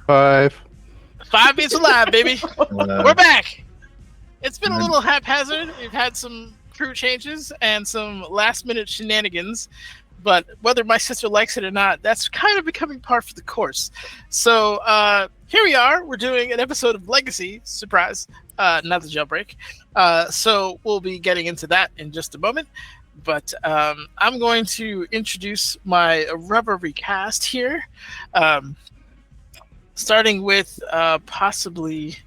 5. 5 beats alive, baby. We're back. It's been a little haphazard. We've had some crew changes and some last-minute shenanigans, but whether my sister likes it or not, that's kind of becoming par for the course. So here we are. We're doing an episode of Legacy. Surprise. Not the jailbreak. So we'll be getting into that in just a moment. But I'm going to introduce my rubber recast here. Starting with possibly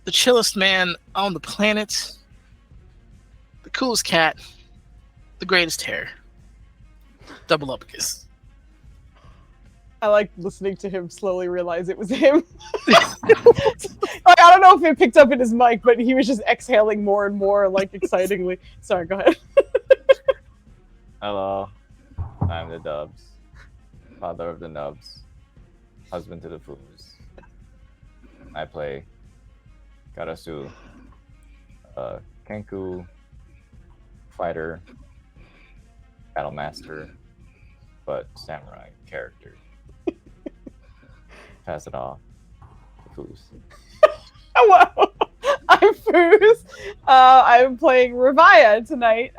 the chillest man on the planet, the coolest cat, the greatest hair, Double Upkiss. I like listening to him slowly realize it was him. I don't know if it picked up in his mic, but he was just exhaling more and more, like, excitingly. Sorry, go ahead. Hello, I'm the Dubs, father of the Nubs, husband to the Foos. I play Karasu, Kenku, fighter, battle master, but samurai character. Pass it off to Foos. Hello, I'm Foos. I'm playing Revaya tonight.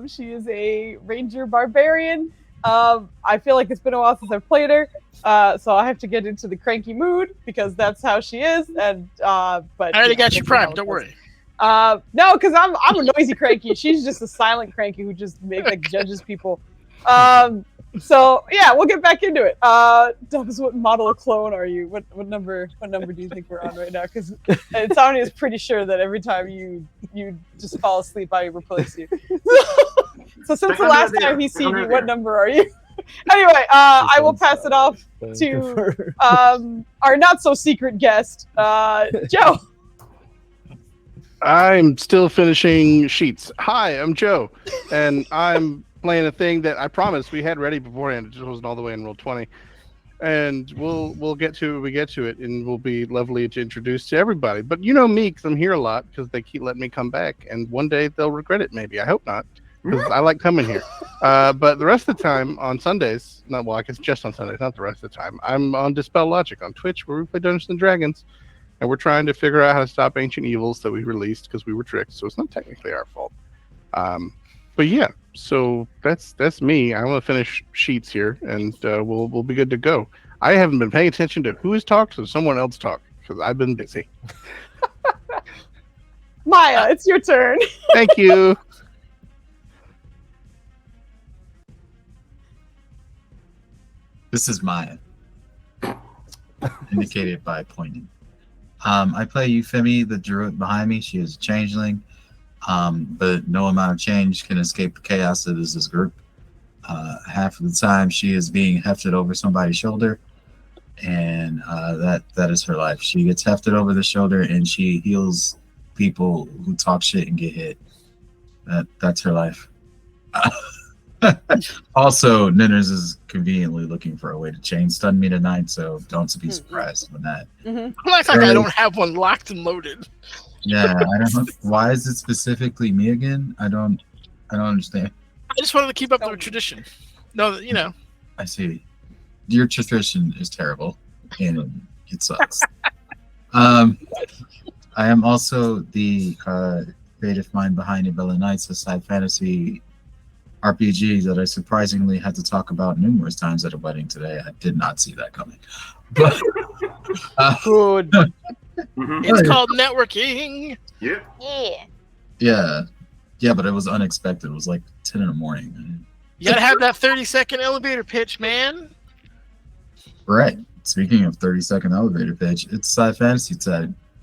She is a ranger barbarian. I feel like it's been a while since I've played her, so I have to get into the cranky mood because that's how she is. And but I already got you primed. Don't worry. No, because I'm a noisy cranky. She's just a silent cranky who just judges people. So yeah, we'll get back into it. Dubs, what model of clone are you? What number do you think we're on right now? Because Tony is pretty sure that every time you just fall asleep, I replace you. So since the last time he's seen you, what number are you? Anyway, I will pass it off to our not so secret guest, Joe. I'm still finishing sheets. Hi, I'm Joe, and I'm playing a thing that I promised we had ready beforehand. It just wasn't all the way in roll 20, and we'll get to it when we get to it, and we'll be lovely to introduce to everybody. But you know me, because I'm here a lot, because they keep letting me come back, and one day they'll regret it. Maybe I hope not, because I like coming here. But the rest of the time on Sundays, I guess just on Sundays, not the rest of the time, I'm on Dispel Logic on Twitch, where we play Dungeons and Dragons. And we're trying to figure out how to stop ancient evils that we released because we were tricked. So it's not technically our fault. But yeah, so that's me. I'm gonna finish sheets here, and we'll be good to go. I haven't been paying attention to who has talked, so someone else talk because I've been busy. Maya, it's your turn. Thank you. This is Maya, indicated by pointing. I play Euphemi, the druid behind me. She is a changeling, but no amount of change can escape the chaos that is this group. Half of the time, she is being hefted over somebody's shoulder, and that is her life. She gets hefted over the shoulder, and she heals people who talk shit and get hit. That's her life. Also, Ninners is conveniently looking for a way to chain stun me tonight, so don't be surprised when that. Like I don't have one locked and loaded. Yeah, I don't know. Why is it specifically me again? I don't understand. I just wanted to keep up the tradition. No, you know. I see. Your tradition is terrible, and it sucks. I am also the creative mind behind Abella Knights, a side fantasy RPG that I surprisingly had to talk about numerous times at a wedding today. I did not see that coming. But, Good. It's called networking. Yeah, but it was unexpected. It was like 10 in the morning. You gotta have that 30-second elevator pitch, man. Right. Speaking of 30-second elevator pitch, it's sci fantasy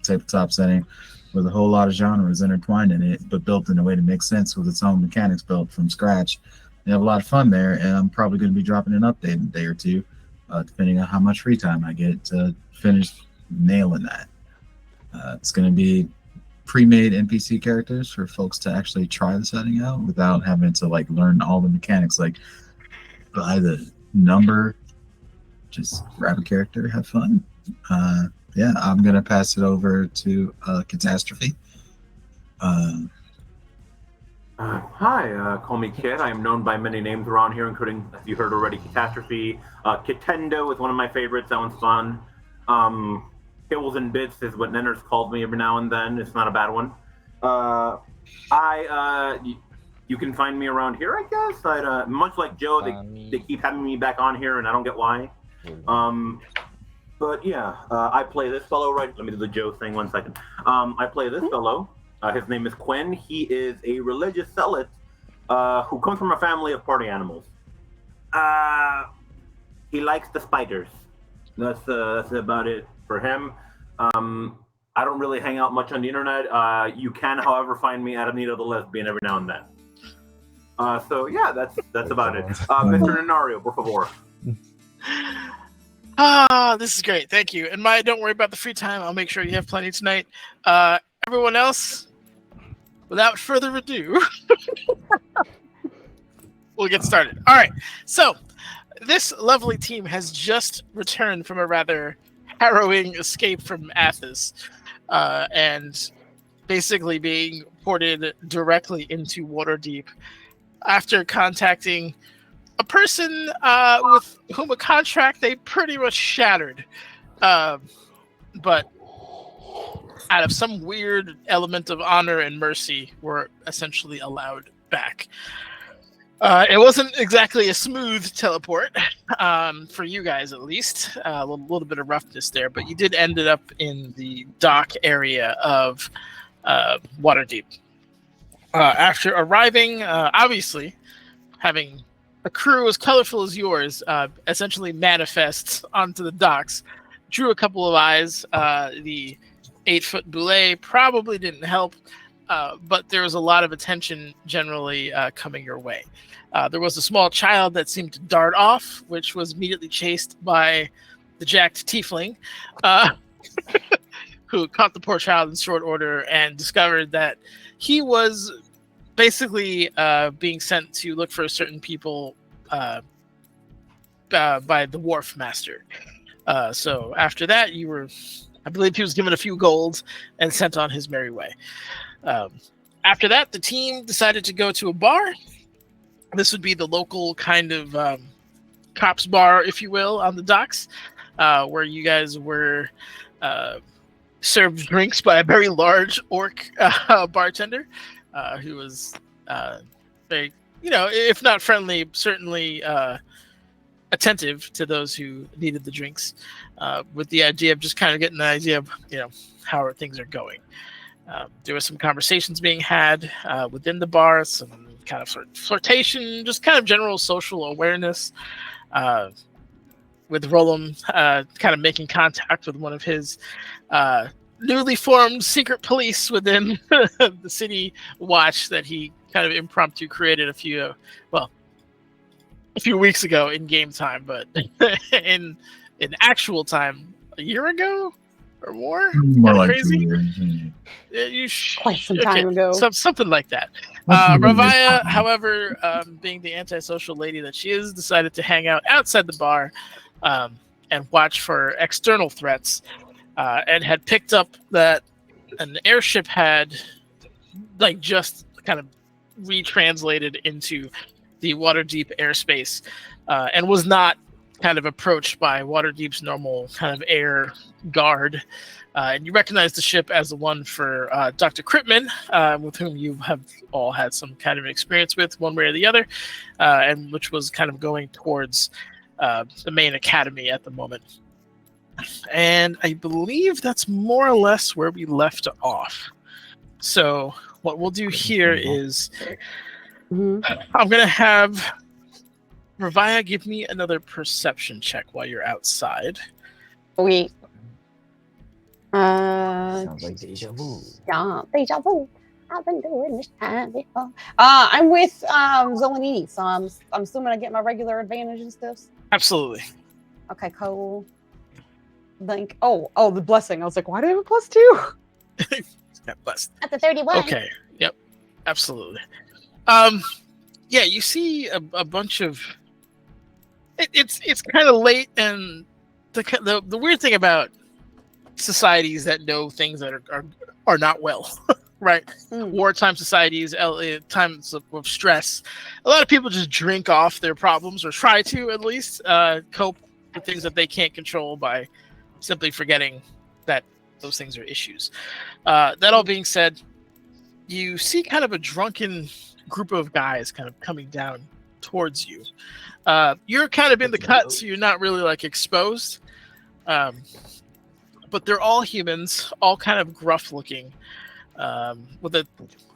tabletop setting with a whole lot of genres intertwined in it, but built in a way to make sense with its own mechanics built from scratch. You have a lot of fun there, and I'm probably going to be dropping an update in a day or two, depending on how much free time I get to finish nailing that. It's going to be pre-made NPC characters for folks to actually try the setting out without having to like learn all the mechanics, like by the number. Just grab a character, have fun. Yeah, I'm gonna pass it over to Catastrophe. Hi, call me Kid. I am known by many names around here, including, as you heard already, Catastrophe. Kitendo is one of my favorites. That one's fun. Kibbles and bits is what Nenners calls me every now and then. It's not a bad one. You can find me around here, I guess. Much like Joe, they keep having me back on here, and I don't get why. But yeah, I play this fellow, right? Let me do the Joe thing 1 second. I play this fellow. His name is Quinn. He is a religious zealot who comes from a family of party animals. He likes the spiders. That's about it for him. I don't really hang out much on the internet. You can, however, find me at Anita the Lesbian every now and then. So yeah, that's about it. Mr. Nenario, por favor. This is great. Thank you. And Maya, don't worry about the free time. I'll make sure you have plenty tonight. Everyone else, without further ado, we'll get started. All right. So this lovely team has just returned from a rather harrowing escape from Athos, and basically being ported directly into Waterdeep after contacting a person with whom a contract they pretty much shattered, but out of some weird element of honor and mercy were essentially allowed back. It wasn't exactly a smooth teleport, for you guys at least. A little bit of roughness there, but you did end up in the dock area of Waterdeep. After arriving, obviously, having a crew as colorful as yours essentially manifests onto the docks, drew a couple of eyes. The 8-foot boulet probably didn't help, but there was a lot of attention generally coming your way. There was a small child that seemed to dart off, which was immediately chased by the jacked tiefling, who caught the poor child in short order and discovered that he was basically being sent to look for certain people by the wharf master. So after that, I believe he was given a few gold and sent on his merry way. After that, the team decided to go to a bar. This would be the local kind of cops bar, if you will, on the docks, where you guys were served drinks by a very large orc bartender, who was very, if not friendly, certainly attentive to those who needed the drinks, with the idea of just kind of getting an idea of, how things are going. There were some conversations being had within the bar, some kind of flirtation, just kind of general social awareness, with Roland kind of making contact with one of his newly formed secret police within the city watch that he kind of impromptu created a few weeks ago in game time, but in actual time a year ago or more. More like crazy. 2 years. Quite some time ago. Something like that. Ravaya, however, being the antisocial lady that she is, decided to hang out outside the bar and watch for external threats, and had picked up that an airship had just kind of retranslated into the Waterdeep airspace, and was not kind of approached by Waterdeep's normal kind of air guard. And you recognize the ship as the one for Dr. Crittman, with whom you have all had some kind of experience with one way or the other, and which was kind of going towards the main academy at the moment. And I believe that's more or less where we left off. So what we'll do here is I'm going to have Ravaya give me another perception check while you're outside. Wait. Sounds like deja vu. Yeah, deja vu. I've been doing this time before. I'm with Zolanini, so I'm assuming I get my regular advantage and stuff. Absolutely. Okay, cool. Like, oh, the blessing. I was like, why do I have a +2? Yeah, blessed. At the 31. Okay. Yep. Absolutely. Yeah, you see a bunch of. It's kind of late, and the weird thing about societies that know things that are not well, right? Wartime societies, times of stress, a lot of people just drink off their problems, or try to at least cope with things that they can't control by simply forgetting that those things are issues. That all being said, you see kind of a drunken group of guys kind of coming down towards you. You're kind of in the cut, so you're not really like exposed. But they're all humans, all kind of gruff looking, with a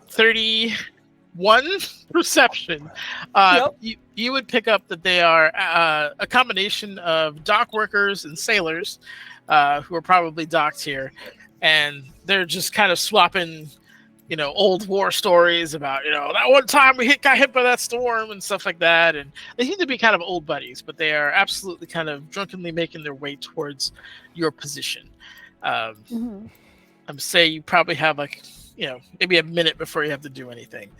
31 perception. You would pick up that they are a combination of dock workers and sailors who are probably docked here, and they're just kind of swapping, old war stories about, that one time we got hit by that storm and stuff like that. And they seem to be kind of old buddies, but they are absolutely kind of drunkenly making their way towards your position. I'm say you probably have maybe a minute before you have to do anything.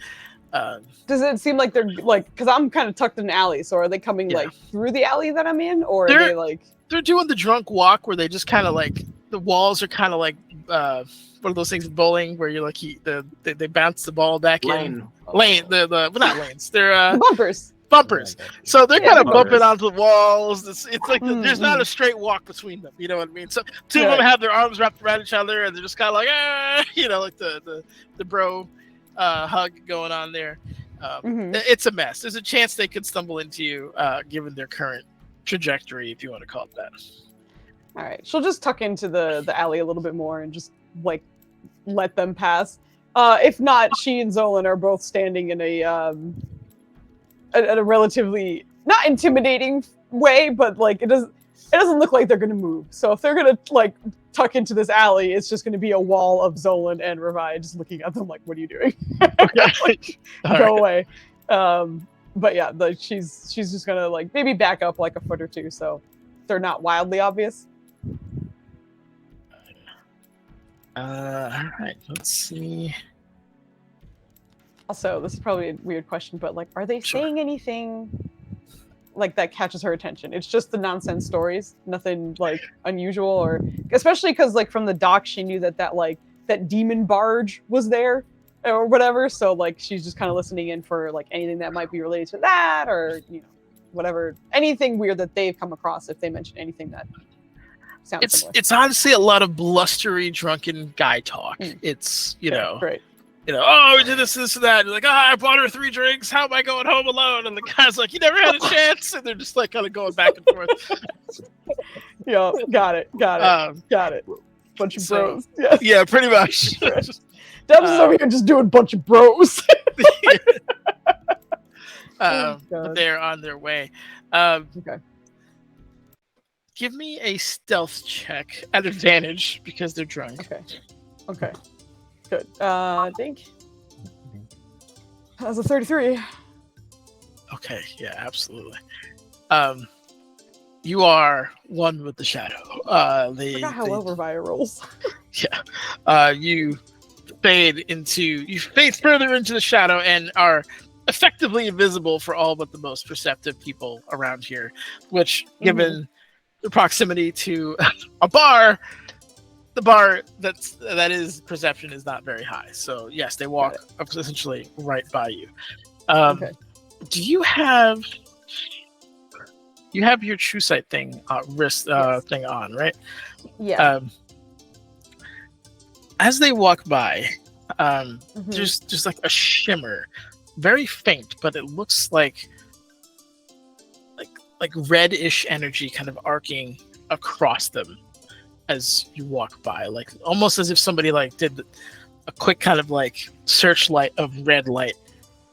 Does it seem like they're like, because I'm kind of tucked in an alley, so are they coming like through the alley that I'm in, or are they like? They're doing the drunk walk where they just kind of like, the walls are kind of like one of those things in bowling where you're like they bounce the ball back in lane. Well, not lanes. They're bumpers. So they're kind of bumping onto the walls. It's like there's not a straight walk between them. You know what I mean? So two of them have their arms wrapped around each other, and they're just kind of like like the bro hug going on there. It's a mess. There's a chance they could stumble into you, given their current trajectory, if you want to call it that. All right, she'll just tuck into the alley a little bit more and just like let them pass. If not, she and Zolan are both standing in a relatively not intimidating way, but like it doesn't look like they're gonna move. So if they're gonna like tuck into this alley, it's just gonna be a wall of Zolan and Ravai just looking at them like, "What are you doing? Like, go away." But yeah, like she's just gonna like maybe back up like a foot or two, so they're not wildly obvious. All right, let's see. Also, this is probably a weird question, but like, are they saying anything like that catches her attention? It's just the nonsense stories, nothing like unusual, or especially because like from the dock, she knew that demon barge was there or whatever. So like, she's just kind of listening in for like anything that might be related to that, or whatever, anything weird that they've come across. If they mention anything that sounds similar. It's honestly a lot of blustery, drunken guy talk. It's great. Oh, we did this, and that. And like, I bought her 3 drinks. How am I going home alone? And the guy's like, you never had a chance. And they're just like kind of going back and forth. Yeah, got it. Bunch of bros. Yes. Yeah, pretty much. Dubs is over here just doing a bunch of bros. But they're on their way. Okay. Give me a stealth check at advantage because they're drunk. Okay. Good. I think that was a 33. Okay, yeah, absolutely. You are one with the shadow. I forgot how well Ravai rolls. Yeah. You fade further into the shadow and are effectively invisible for all but the most perceptive people around here, which, given the proximity to a bar, the bar that is perception is not very high. So yes, they walk essentially right by you. Do you have your true sight thing wrist thing on, right? Yeah. As they walk by, there's just like a shimmer, very faint, but it looks like reddish energy kind of arcing across them as you walk by, like almost as if somebody like did a quick kind of like searchlight of red light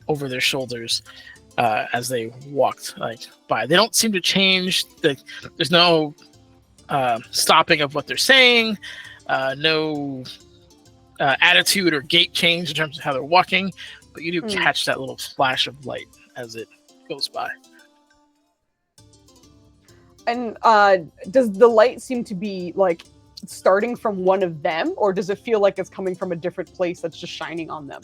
over their shoulders as they walked by. They don't seem to change. There's no stopping of what they're saying, no attitude or gait change in terms of how they're walking, but you do catch that little flash of light as it goes by. And does the light seem to be like starting from one of them, or does it feel like it's coming from a different place that's just shining on them?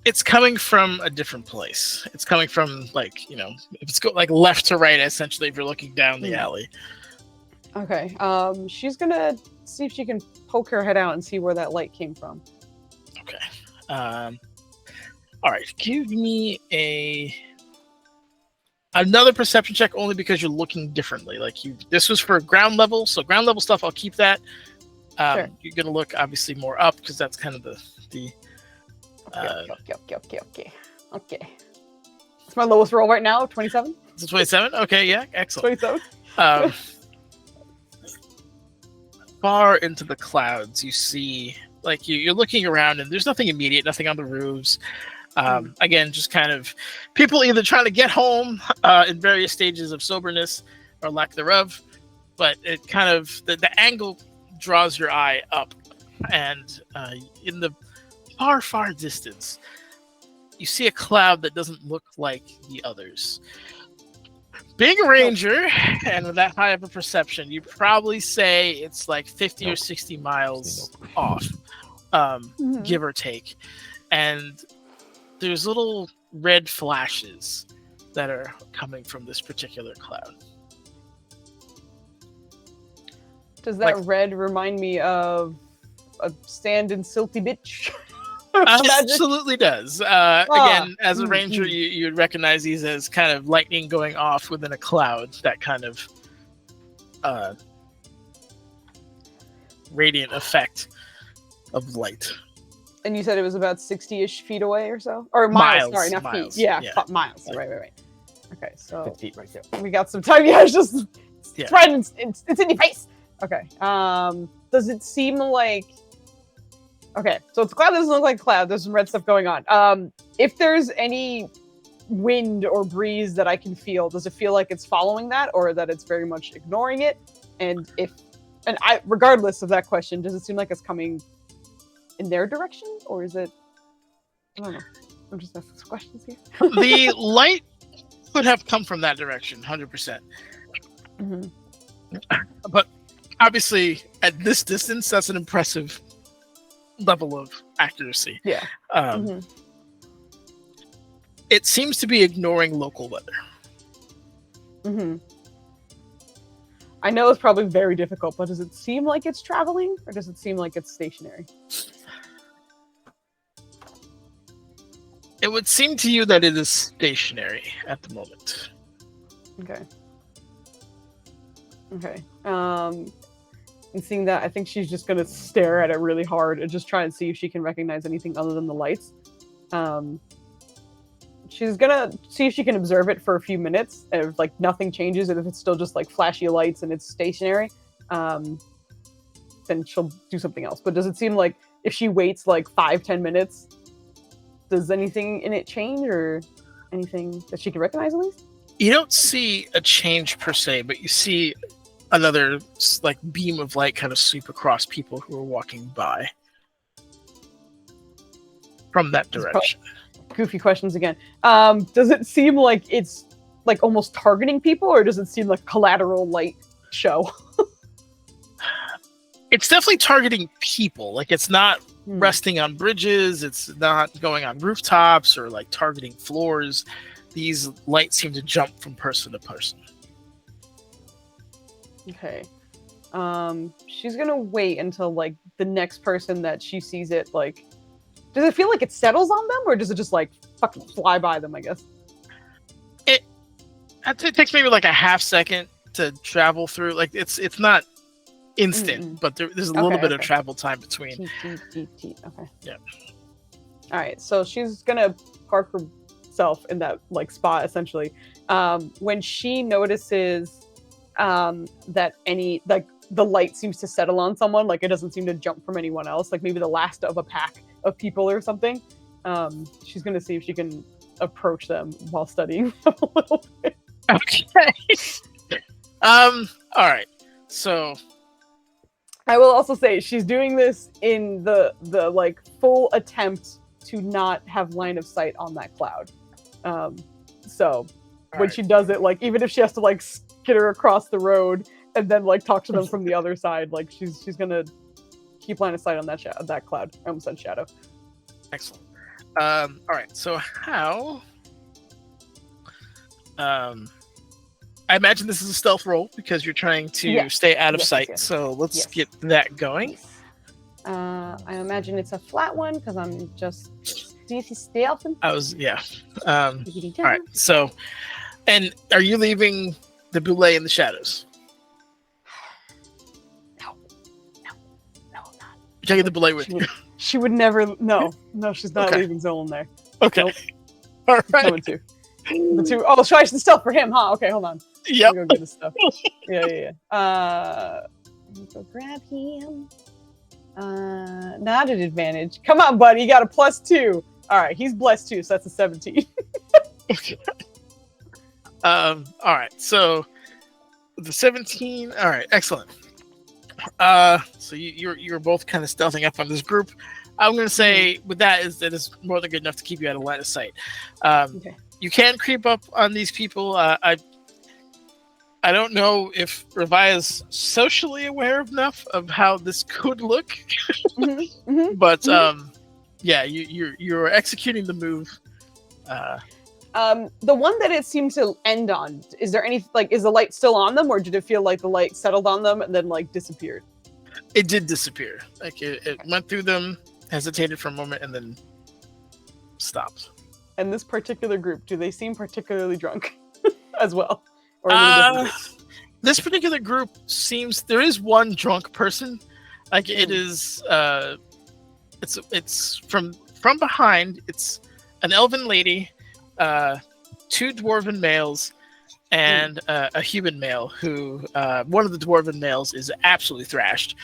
It's coming from a different place. It's coming from if it's like left to right, essentially, if you're looking down the alley. Okay. She's gonna see if she can poke her head out and see where that light came from. Okay. All right. Give me a. another perception check only because you're looking differently. Like this was for ground level, so ground level stuff I'll keep that. Sure. You're gonna look obviously more up because that's kind of the. Okay. It's my lowest roll right now, 27. It's a 27. Okay, yeah, excellent. 27. Far into the clouds, you see, like you're looking around, and there's nothing immediate, nothing on the roofs. Again, just kind of people either trying to get home in various stages of soberness or lack thereof. But it kind of the angle draws your eye up, and in the far distance, you see a cloud that doesn't look like the others. Being a ranger, and with that high of a perception, you probably say it's like 50 or 60 miles off, give or take. And there's little red flashes that are coming from this particular cloud. Does that red remind me of a stand and silty bitch? Absolutely does. Again, as a ranger, you'd recognize these as kind of lightning going off within a cloud, that kind of radiant effect of light. And you said it was about 60-ish feet away or so? Or miles, sorry, not miles. feet. Yeah, Yeah. miles. Right. Okay, so 50 feet right there. we got some time. Yeah, it's just Yeah. right it's in your face. Okay. Does it seem like... Okay, so it's a cloud that doesn't look like a cloud. There's some red stuff going on. If there's any wind or breeze that I can feel, does it feel like it's following that, or that it's very much ignoring it? And regardless of that question, does it seem like it's coming in their direction, or is it? I don't know. I'm just asking some questions here. The light could have come from that direction, 100%. But obviously, at this distance, that's an impressive level of accuracy. Yeah. It seems to be ignoring local weather. I know it's probably very difficult, but does it seem like it's traveling, or does it seem like it's stationary? It would seem to you that it is stationary at the moment. Okay. And seeing that, I think she's just gonna stare at it really hard and just try and see if she can recognize anything other than the lights. She's gonna see if she can observe it for a few minutes, and if like nothing changes, and if it's still just like flashy lights and it's stationary, then she'll do something else. But does it seem like if she waits like 5-10 minutes, does anything in it change, or anything that she can recognize at least? You don't see a change per se, but you see another like beam of light kind of sweep across people who are walking by from that direction. Goofy questions again. Does it seem like it's like almost targeting people, or does it seem like collateral light show? It's definitely targeting people. Like it's not resting on bridges. It's not going on rooftops or like targeting floors. These lights seem to jump from person to person. Okay. She's gonna wait until like the next person that she sees it, like, does it feel like it settles on them, or does it just like fucking fly by them, I guess? It takes maybe like a half second to travel through. Like it's not instant, but there's a little bit of travel time between. Okay. Yeah. All right, so she's gonna park herself in that like spot essentially. When she notices that any like the light seems to settle on someone, like it doesn't seem to jump from anyone else, like maybe the last of a pack of people or something, she's gonna see if she can approach them while studying them a little bit. Okay. All right, so I will also say she's doing this in the like full attempt to not have line of sight on that cloud. So when she does it, like even if she has to like skitter across the road and then like talk to them from the other side, like she's gonna keep line of sight on that cloud. I almost said shadow. Excellent. All right, so how? I imagine this is a stealth roll because you're trying to stay out of sight. Yes. So let's get that going. I imagine it's a flat one because I'm just stealthing. All right, so And are you leaving the boulet in the shadows? No, not. You're taking the boulet with you. She would never. No, she's not Okay. leaving Zolan there. Okay. Nope. All right. Coming too. The two. Oh, try some stuff for him, huh? Okay, hold on. Yep. Go get his stuff. Yeah. Go grab him. Not an advantage. Come on, buddy. You got a +2. All right, he's blessed too, so that's a 17. Okay. All right. So the 17. All right. Excellent. So you're both kind of stealthing up on this group. I'm going to say with that is more than good enough to keep you out of line of sight. Okay. You can creep up on these people. I don't know if Revia's socially aware enough of how this could look, but yeah, you're executing the move. The one that it seemed to end on, is there any, like, is the light still on them, or did it feel like the light settled on them and then, like, disappeared? It did disappear. Like, it went through them, hesitated for a moment, and then stopped. And this particular group, do they seem particularly drunk as well? Or is it a different group? This particular group seems, there is one drunk person. Like, it is, it's from behind, it's an elven lady, 2 dwarven males, and a human male who, one of the dwarven males is absolutely thrashed.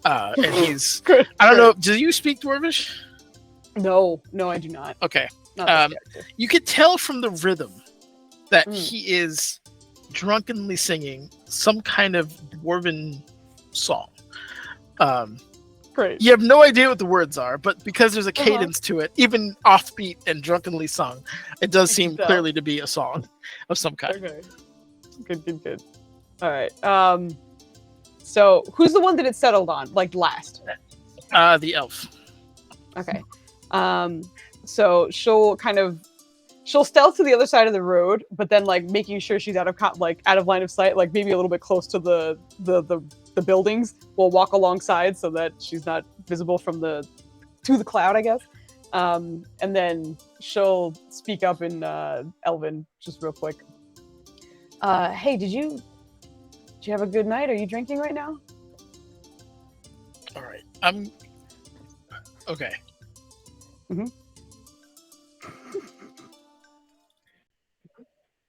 And he's, I don't know, do you speak Dwarvish? No, I do not. Okay. Not that character. You could tell from the rhythm that he is drunkenly singing some kind of dwarven song. Great. You have no idea what the words are, but because there's a cadence to it, even offbeat and drunkenly sung, it does seem clearly to be a song of some kind. Okay. Good. All right. So who's the one that it settled on, like, last? The elf. Okay. So she'll stealth to the other side of the road, but then, like, making sure she's out of line of sight, like maybe a little bit close to the buildings. We'll walk alongside so that she's not visible to the cloud, I guess. And then she'll speak up in Elven just real quick. Hey, did you have a good night? Are you drinking right now? All right. Okay. Mm-hmm.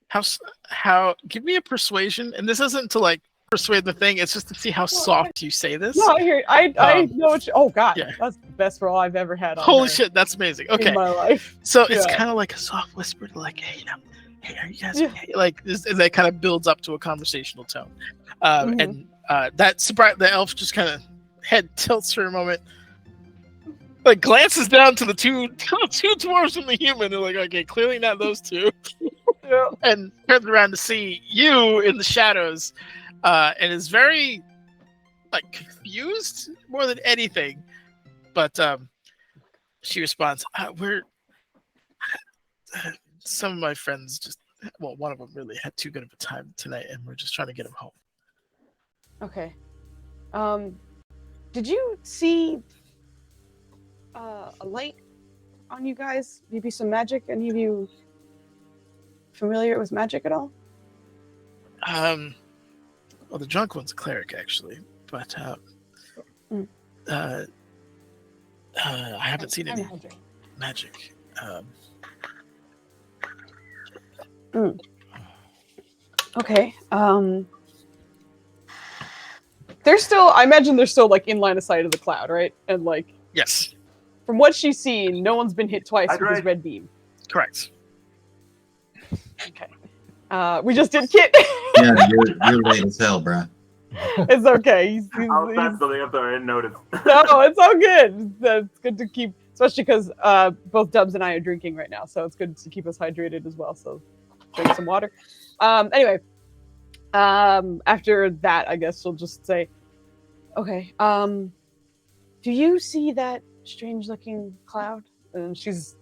How give me a persuasion, and this isn't to, like, persuade the thing, it's just to see how soft you say this. No, I know what you, oh god, yeah. That's the best roll I've ever had on Holy her shit, that's amazing. Okay. in my life. So it's kind of like a soft whisper to, like, hey, are you guys okay? Like, that kind of builds up to a conversational tone. And that surprise, the elf just kind of head tilts for a moment, like, glances down to the two dwarves and the human. They're like, okay, clearly not those two. And turns around to see you in the shadows, and is very, like, confused more than anything. But she responds, some of my friends just, well, one of them really had too good of a time tonight, and we're just trying to get him home. Okay. Did you see a light on you guys? Maybe some magic? Any of you familiar with magic at all? Well, the drunk one's a cleric, actually, but I haven't seen any magic. Okay. They're still, I imagine they're still, like, in line of sight of the cloud, right? And, like, yes, from what she's seen, no one's been hit twice with his red beam. Correct. Okay. We just did Kit. Yeah, you're late as hell, bruh. It's okay. I was not something up there. I didn't notice. No, it's all good. It's good to keep, especially because both Dubs and I are drinking right now, so it's good to keep us hydrated as well. So drink some water. Anyway, after that, I guess she'll just say, okay, do you see that strange-looking cloud? And she's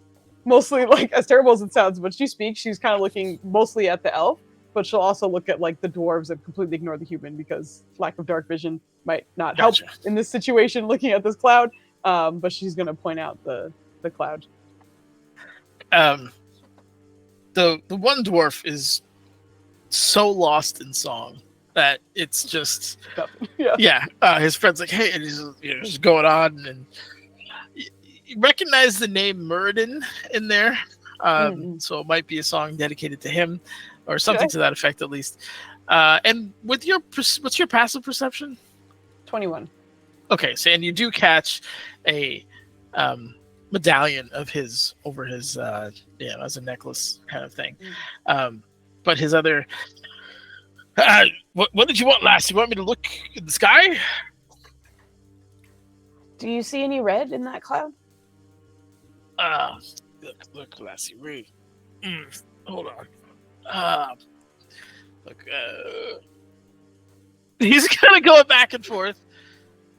mostly, like, as terrible as it sounds, when she speaks, she's kind of looking mostly at the elf, but she'll also look at, like, the dwarves and completely ignore the human because lack of dark vision might not help in this situation looking at this cloud. But she's going to point out the cloud. The one dwarf is so lost in song that it's just Yeah. his friend's like, hey, and he's just going on, and you recognize the name Muradin in there, so it might be a song dedicated to him or something to that effect at least. And with what's your passive perception? 21. Okay, so and you do catch a medallion of his over his as a necklace kind of thing. But his other what did you want last? You want me to look in the sky? Do you see any red in that cloud? Look, Lassie, read. Hold on. Look, he's kind of going back and forth,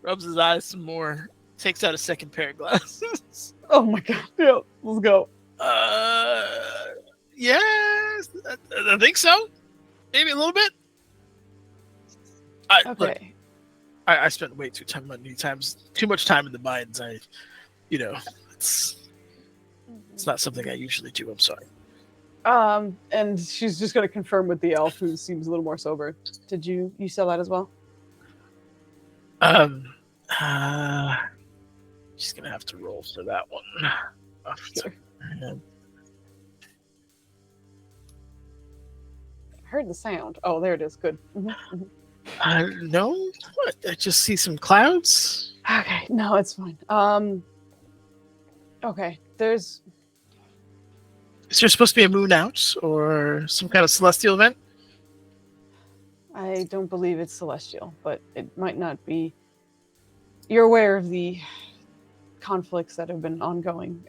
rubs his eyes some more, takes out a second pair of glasses. Oh my god, yeah, let's go. Yes, I think so. Maybe a little bit. Okay. Look, I spent way too much time in the mines. It's not something I usually do. I'm sorry. And she's just going to confirm with the elf, who seems a little more sober. Did you saw that as well? She's gonna have to roll for that one. Sure. I heard the sound. Oh, there it is. Good. No, I just see some clouds. Okay, no, it's fine. Okay, is there supposed to be a moon out or some kind of celestial event? I don't believe it's celestial, but it might not be. You're aware of the conflicts that have been ongoing.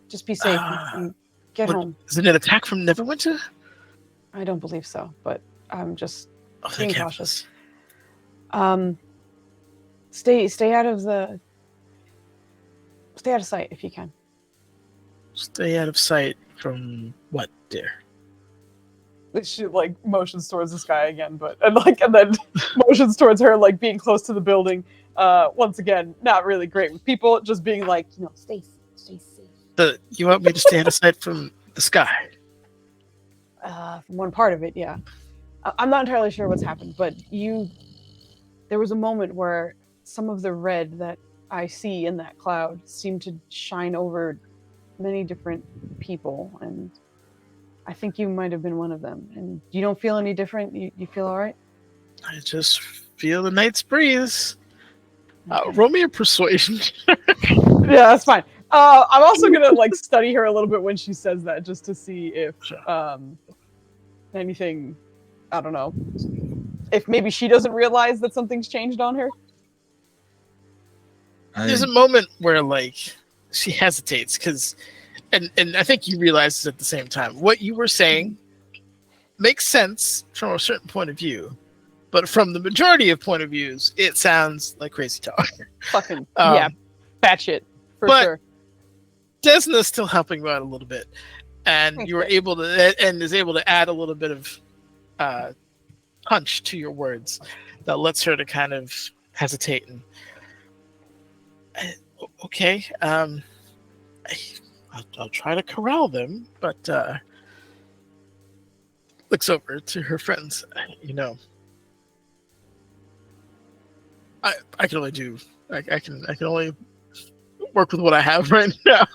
Just be safe and get home. Is it an attack from Neverwinter? I don't believe so, but I'm just being cautious. Stay out of sight if you can. Stay out of sight from what, dear? She motions towards the sky again, and then motions towards her, being close to the building. Once again, not really great with people, just being stay safe. You want me to stay out of sight from the sky? From one part of it, yeah. I'm not entirely sure what's happened, but there was a moment where some of the red that I see in that cloud seemed to shine over many different people, and I think you might have been one of them. And you don't feel any different? You feel all right? I just feel the night's breeze. Roll me a persuasion. Yeah, that's fine. I'm also gonna study her a little bit when she says that, just to see if anything, I don't know, if maybe she doesn't realize that something's changed on her. There's a moment where she hesitates because, and I think you realize this at the same time. What you were saying makes sense from a certain point of view, but from the majority of point of views, it sounds like crazy talk. Fucking yeah, batshit for sure. Desna's still helping you out a little bit, and you were able to, and is able to add a little bit of punch to your words that lets her to kind of hesitate and. Okay, I'll try to corral them, but looks over to her friends. I can only do. I can only work with what I have right now.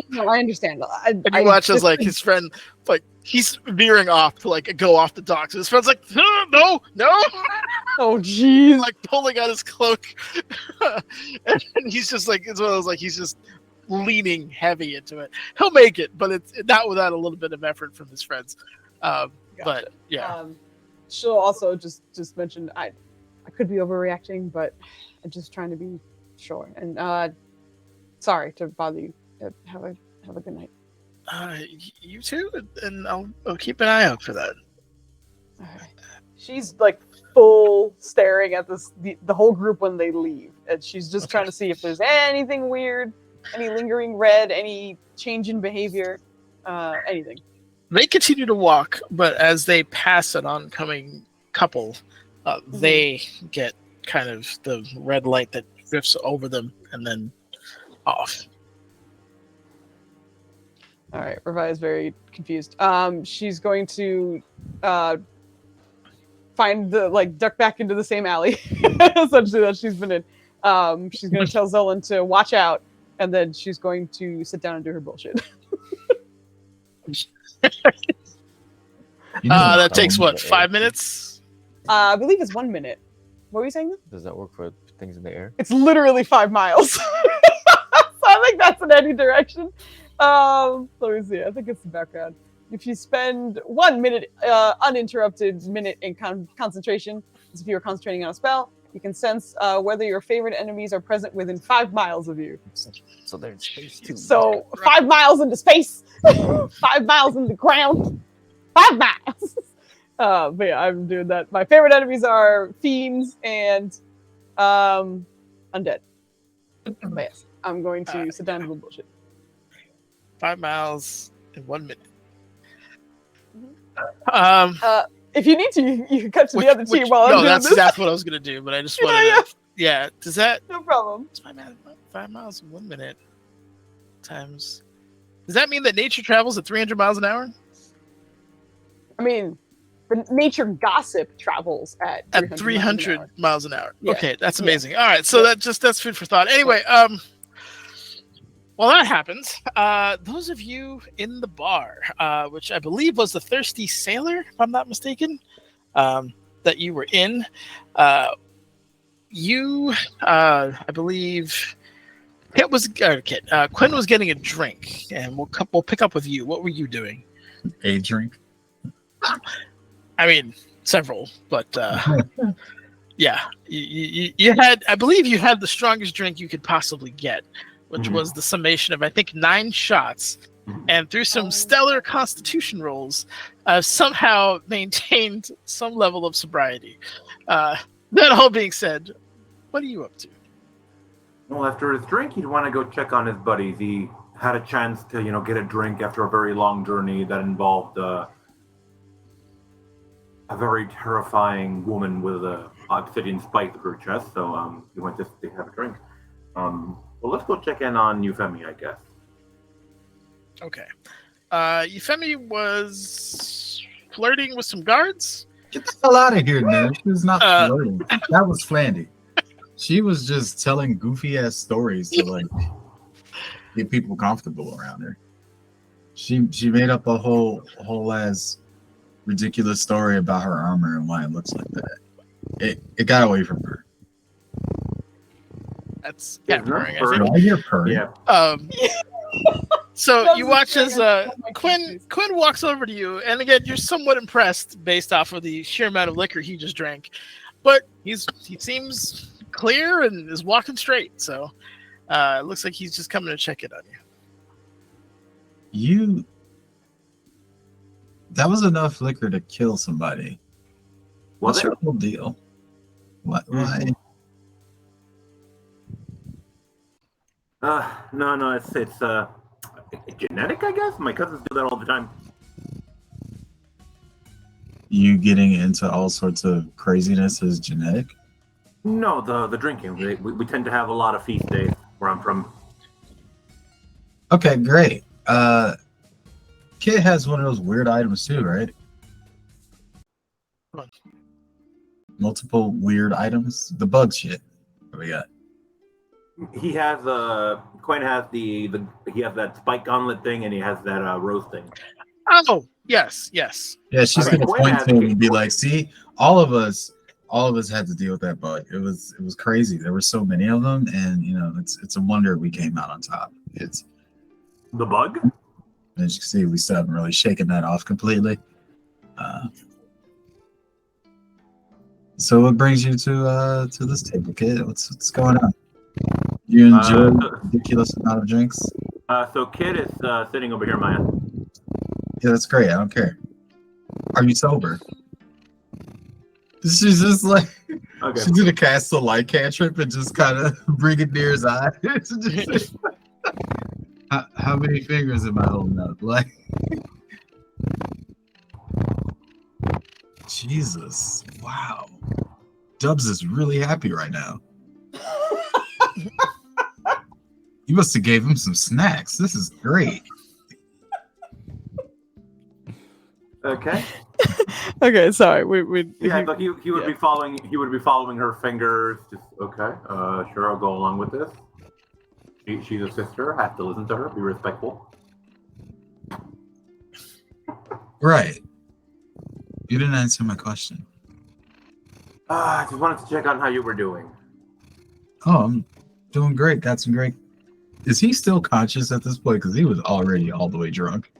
No, I understand. And you watch as his friend, he's veering off to go off the docks. His friend's like, no. Oh jeez. Pulling out his cloak, and he's just it's one of those he's just leaning heavy into it. He'll make it, but it's not without a little bit of effort from his friends. Gotcha. But yeah, she'll also just mention I could be overreacting, but I'm just trying to be sure. And sorry to bother you. Have a good night. You too, and I'll keep an eye out for that. All right. She's full staring at the whole group when they leave, and she's just trying to see if there's anything weird, any lingering red, any change in behavior, anything. They continue to walk, but as they pass an oncoming couple, they get kind of the red light that drifts over them and then off. All right, Revi is very confused. She's going to find duck back into the same alley, essentially that she's been in. She's going to tell Zolan to watch out, and then she's going to sit down and do her bullshit. That takes what, 5 minutes? I believe it's 1 minute. What were you saying? Does that work for things in the air? It's literally 5 miles. So I think that's in any direction. Let me see. I think it's the background. If you spend 1 minute, uninterrupted minute in concentration, as if you were concentrating on a spell, you can sense whether your favorite enemies are present within 5 miles of you. So they're in space too. So 5 miles into space, 5 miles in the ground, 5 miles. But yeah, I'm doing that. My favorite enemies are fiends and undead. But yes, I'm going to sit down and do bullshit. 5 miles in 1 minute. If you need to, you can cut to the other team while I'm doing that's this. exactly what I was gonna do, but I just wanted to. Yeah, does that? No problem. 5 miles in 1 minute times. Does that mean that nature travels at 300 miles an hour? I mean, the nature gossip travels at 300 miles an hour. Yeah. Okay, that's amazing. All right, so that's food for thought. Anyway, while that happens, those of you in the bar, which I believe was the Thirsty Sailor, if I'm not mistaken, that you were in, I believe Quinn was getting a drink, and we'll pick up with you. What were you doing? A drink. I mean, several, but yeah, you had. I believe you had the strongest drink you could possibly get, which was the summation of, I think, 9 shots, and through some stellar constitution rolls, somehow maintained some level of sobriety. That all being said, what are you up to? Well, after his drink, he'd want to go check on his buddies. He had a chance to, get a drink after a very long journey that involved a very terrifying woman with a obsidian spike through her chest. So he went just to have a drink. Well, let's go check in on Euphemia, I guess. Okay. Euphemia was flirting with some guards? Get the hell out of here, man. She was not flirting. That was Flandy. She was just telling goofy ass stories to get people comfortable around her. She made up a whole ass ridiculous story about her armor and why it looks like that. It got away from her. That's cat purring, I think. I hear purring. Yeah. So you watch as Quinn walks over to you, and again, you're somewhat impressed based off of the sheer amount of liquor he just drank, but he seems clear and is walking straight. So it looks like he's just coming to check it on you. That was enough liquor to kill somebody. What's your whole deal? What? Why? No, it's genetic, I guess. My cousins do that all the time. You getting into all sorts of craziness is genetic? No, the drinking. We tend to have a lot of feast days where I'm from. Okay, great. Kid has one of those weird items too, right? What? Multiple weird items. The bug shit. What we got? He has Quinn has he has that spike gauntlet thing, and he has that rose thing. Oh, yes. Yeah, she's gonna point to him and be like, "See, all of us had to deal with that bug. It was crazy. There were so many of them, and it's a wonder we came out on top. It's the bug. As you can see, we still haven't really shaken that off completely. So what brings you to this table, kid? What's going on? You enjoy a ridiculous amount of drinks? So Kid is sitting over here, Maya. Yeah, that's great. I don't care. Are you sober? She's just like, okay. She's gonna cast the light cantrip and just kind of bring it near his eye. How many fingers am I holding up? Like, Jesus, wow. Dubs is really happy right now. You must have gave him some snacks. This is great. Okay. Okay, sorry. We Yeah, but he would be following. He would be following her fingers. Just okay. Sure, I'll go along with this. She's a sister. I have to listen to her. Be respectful. Right. You didn't answer my question. I just wanted to check on how you were doing. Oh, I'm doing great. Got some great. Is he still conscious at this point? Because he was already all the way drunk.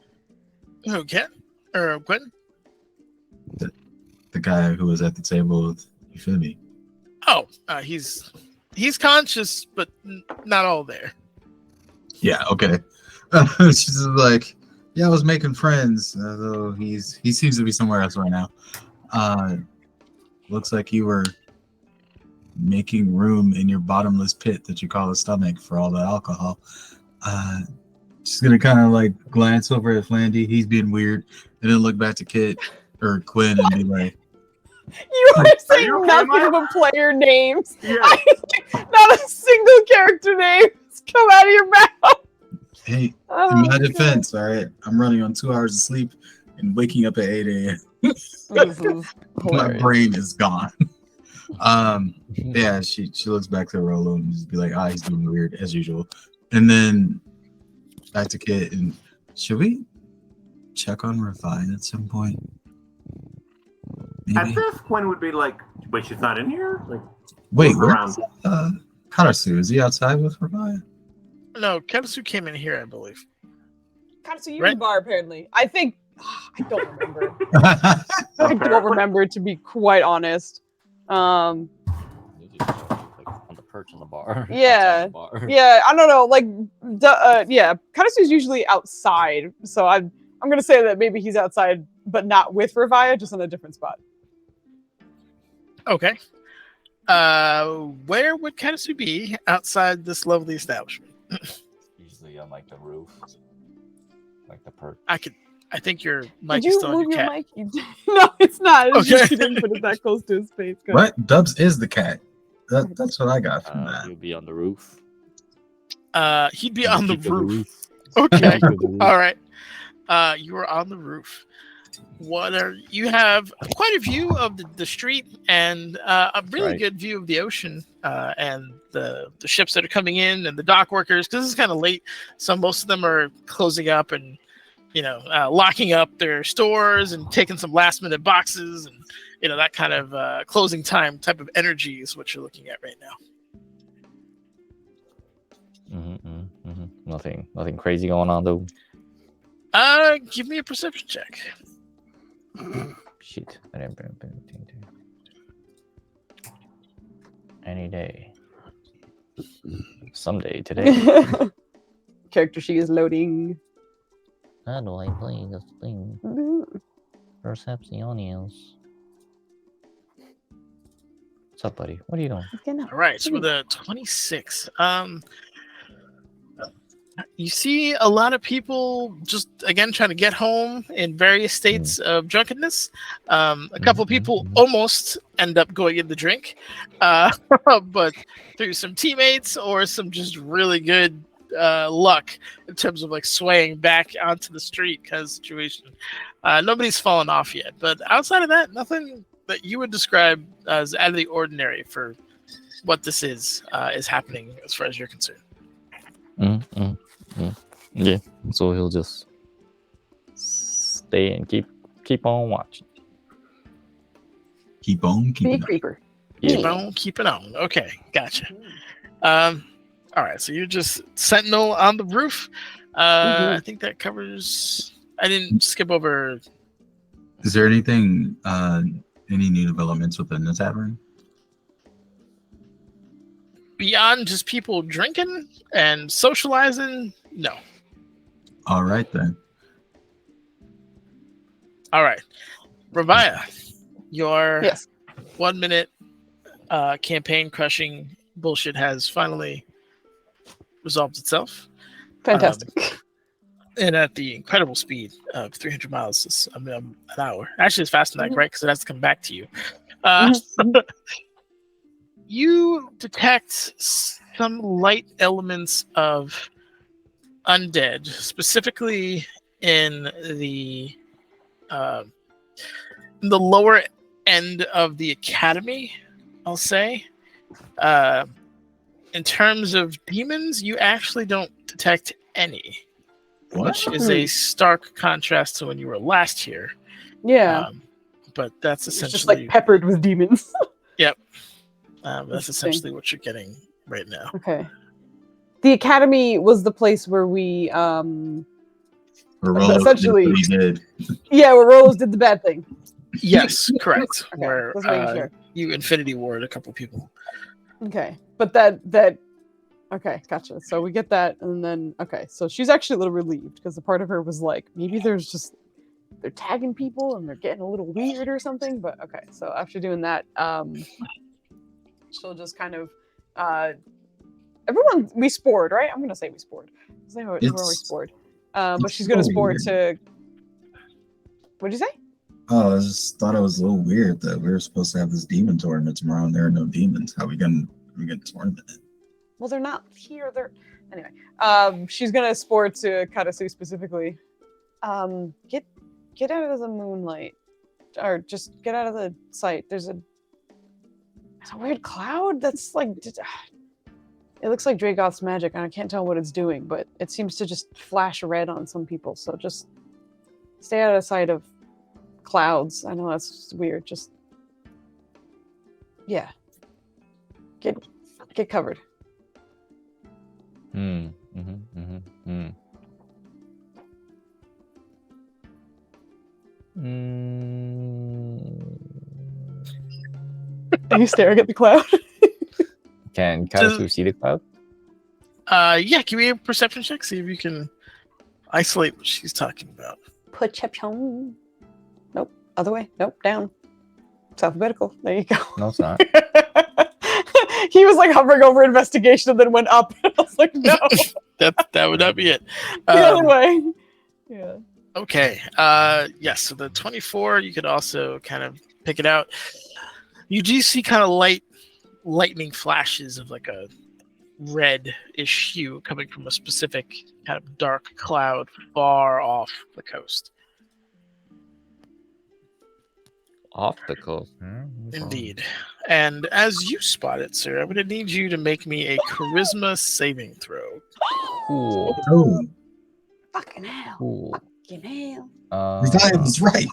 Okay. Or Quentin? The guy who was at the table with you, feel me? Oh, he's conscious, but not all there. Yeah. Okay. She's just like, yeah, I was making friends. Though he seems to be somewhere else right now. Looks like you were making room in your bottomless pit that you call a stomach for all the alcohol. She's gonna kind of like glance over at Flandy. He's being weird, and then look back to Kit or Quinn and be like, You are saying you okay, nothing Maya? but player names. Yeah. Not a single character name has come out of your mouth. "Hey, Oh, in my God. defense, all right, I'm running on 2 hours of sleep and waking up at 8 a.m. This is My hilarious. brain is gone." Yeah, she looks back to Rolo and just be like, he's doing weird as usual. And then back to Kit, and should we check on Revine at some point? At Maybe. this, Quinn would be like, "Wait, she's not in here." Like, Wait, look where's Karasu? Is he outside with Revine? No, Katasu came in here, I believe. God, so you're Right. in the bar, apparently. I think. I don't remember. I don't remember, to be quite honest. You just show me, like, on the perch on the bar. Yeah. outside the bar. Yeah, I don't know. Like, yeah, Katasu's usually outside, so I'm gonna say that maybe he's outside, but not with Revia, just in a different spot. Okay. Where would Katasu be outside this lovely establishment? Usually on like the roof, like the perch. I think your mic Did is you still on move your your cat. mic? No, it's not. It's just Okay. you didn't put it that close to his face. Go ahead. What? Dubs is the cat. That's what I got from that. You'll be on the roof. He'd be on the Keep to roof. Okay. To the roof. All right. You are on the roof. You have quite a view of the street and a really Right. good view of the ocean and the ships that are coming in and the dock workers, because it's kind of late, so most of them are closing up and locking up their stores and taking some last minute boxes, and that kind of closing time type of energy is what you're looking at right now. Nothing crazy going on though. Give me a perception check. Shit. I didn't bring anything to. Any day. Someday today. Character she is loading. How do I play this thing? Percepciones. What's up, buddy? What are you doing? All right, so with a 26, you see a lot of people just again trying to get home in various states of drunkenness. A couple of people almost end up going in the drink, but through some teammates or some just really good luck in terms of like swaying back onto the street kind of situation. Nobody's fallen off yet, but outside of that, nothing that you would describe as out of the ordinary for what this is happening as far as you're concerned. Yeah, so he'll just stay and keep on watching. Keep on Big keeping on. creeper. Keep it on. Okay, gotcha. All right, so you're just sentinel on the roof. I think that covers. I didn't skip over. Is there anything, any new developments within the tavern? Beyond just people drinking and socializing, no. All right then. All right, Ravaya, your Yes. 1 minute campaign crushing bullshit has finally resolved itself. Fantastic. And at the incredible speed of 300 miles an hour. Actually, it's faster than that, right? Because it has to come back to you. You detect some light elements of undead, specifically in the in the lower end of the academy, I'll say. In terms of demons, you actually don't detect any, which is a stark contrast to when you were last here. Yeah. But that's It's essentially just like peppered with demons. Yep. That's essentially what you're getting right now. Okay. The academy was the place where we essentially did. Yeah, where Rolos did the bad thing. Yes, correct. Okay, Where let's make sure. you Infinity Ward a couple people. Okay. But that okay, gotcha. So we get that, and then okay, so she's actually a little relieved because the part of her was like, maybe they're tagging people and they're getting a little weird or something. But okay, so after doing that, she'll just kind of everyone we spored, right? I'm gonna say we spored. Everyone we spored. But she's gonna spore to. What'd you say? Oh, I just thought it was a little weird that we were supposed to have this demon tournament tomorrow and there are no demons. How we gonna tournament it? Well, they're not here. They're anyway. She's gonna spore to Katasu specifically. Get out of the moonlight, or just get out of the sight. There's a weird cloud that's like. It looks like Dragoth's magic, and I can't tell what it's doing, but it seems to just flash red on some people. So just stay out of sight of clouds. I know that's weird. Just yeah, get covered. Are you staring at the cloud? Can Katasu see the cloud? Yeah, give me a perception check, see if you can isolate what she's talking about. Perception. Nope. Other way. Nope. Down. It's alphabetical. There you go. No, it's not. He was like hovering over investigation and then went up. I was like, no. that would not be it. The other way. Yeah. Okay. Yes. So the 24, you could also kind of pick it out. You do see kind of lightning flashes of like a red-ish hue coming from a specific kind of dark cloud far off the coast. Off the coast. Indeed. And as you spot it, sir, I'm going to need you to make me a charisma saving throw. Cool. Oh, Fucking hell. Cool. Fucking hell. Ryan was right.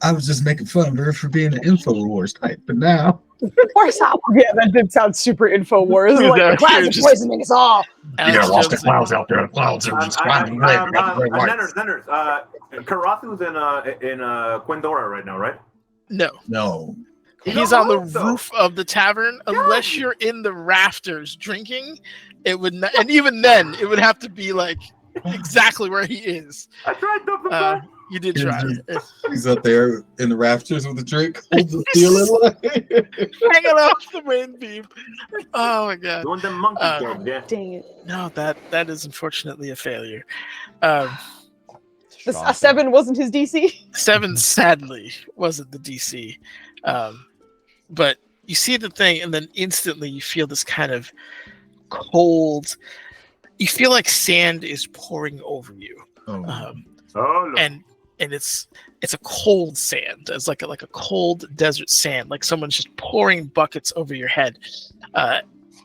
I was just making fun of her for being an InfoWars type, but now. Yeah, that did sound super InfoWars. Like, the clouds are poisoning us all. Yeah, lost the clouds out there. The clouds are just climbing red. Nenners, Karasu's in Quindora right now, right? No. He's on the roof of the tavern. Unless you're in the rafters drinking, it would not, and even then, it would have to be like exactly where he is. I tried. You did try. He's up there in the rafters with a drink, holds the ceiling, hanging off the wind beam. Oh my god! Doing them monkey things, yeah. Dang it. No, that is unfortunately a failure. A 7 wasn't his DC? 7 sadly wasn't the DC. But you see the thing, and then instantly you feel this kind of cold. You feel like sand is pouring over you. And it's a cold sand. It's like a cold desert sand, like someone's just pouring buckets over your head.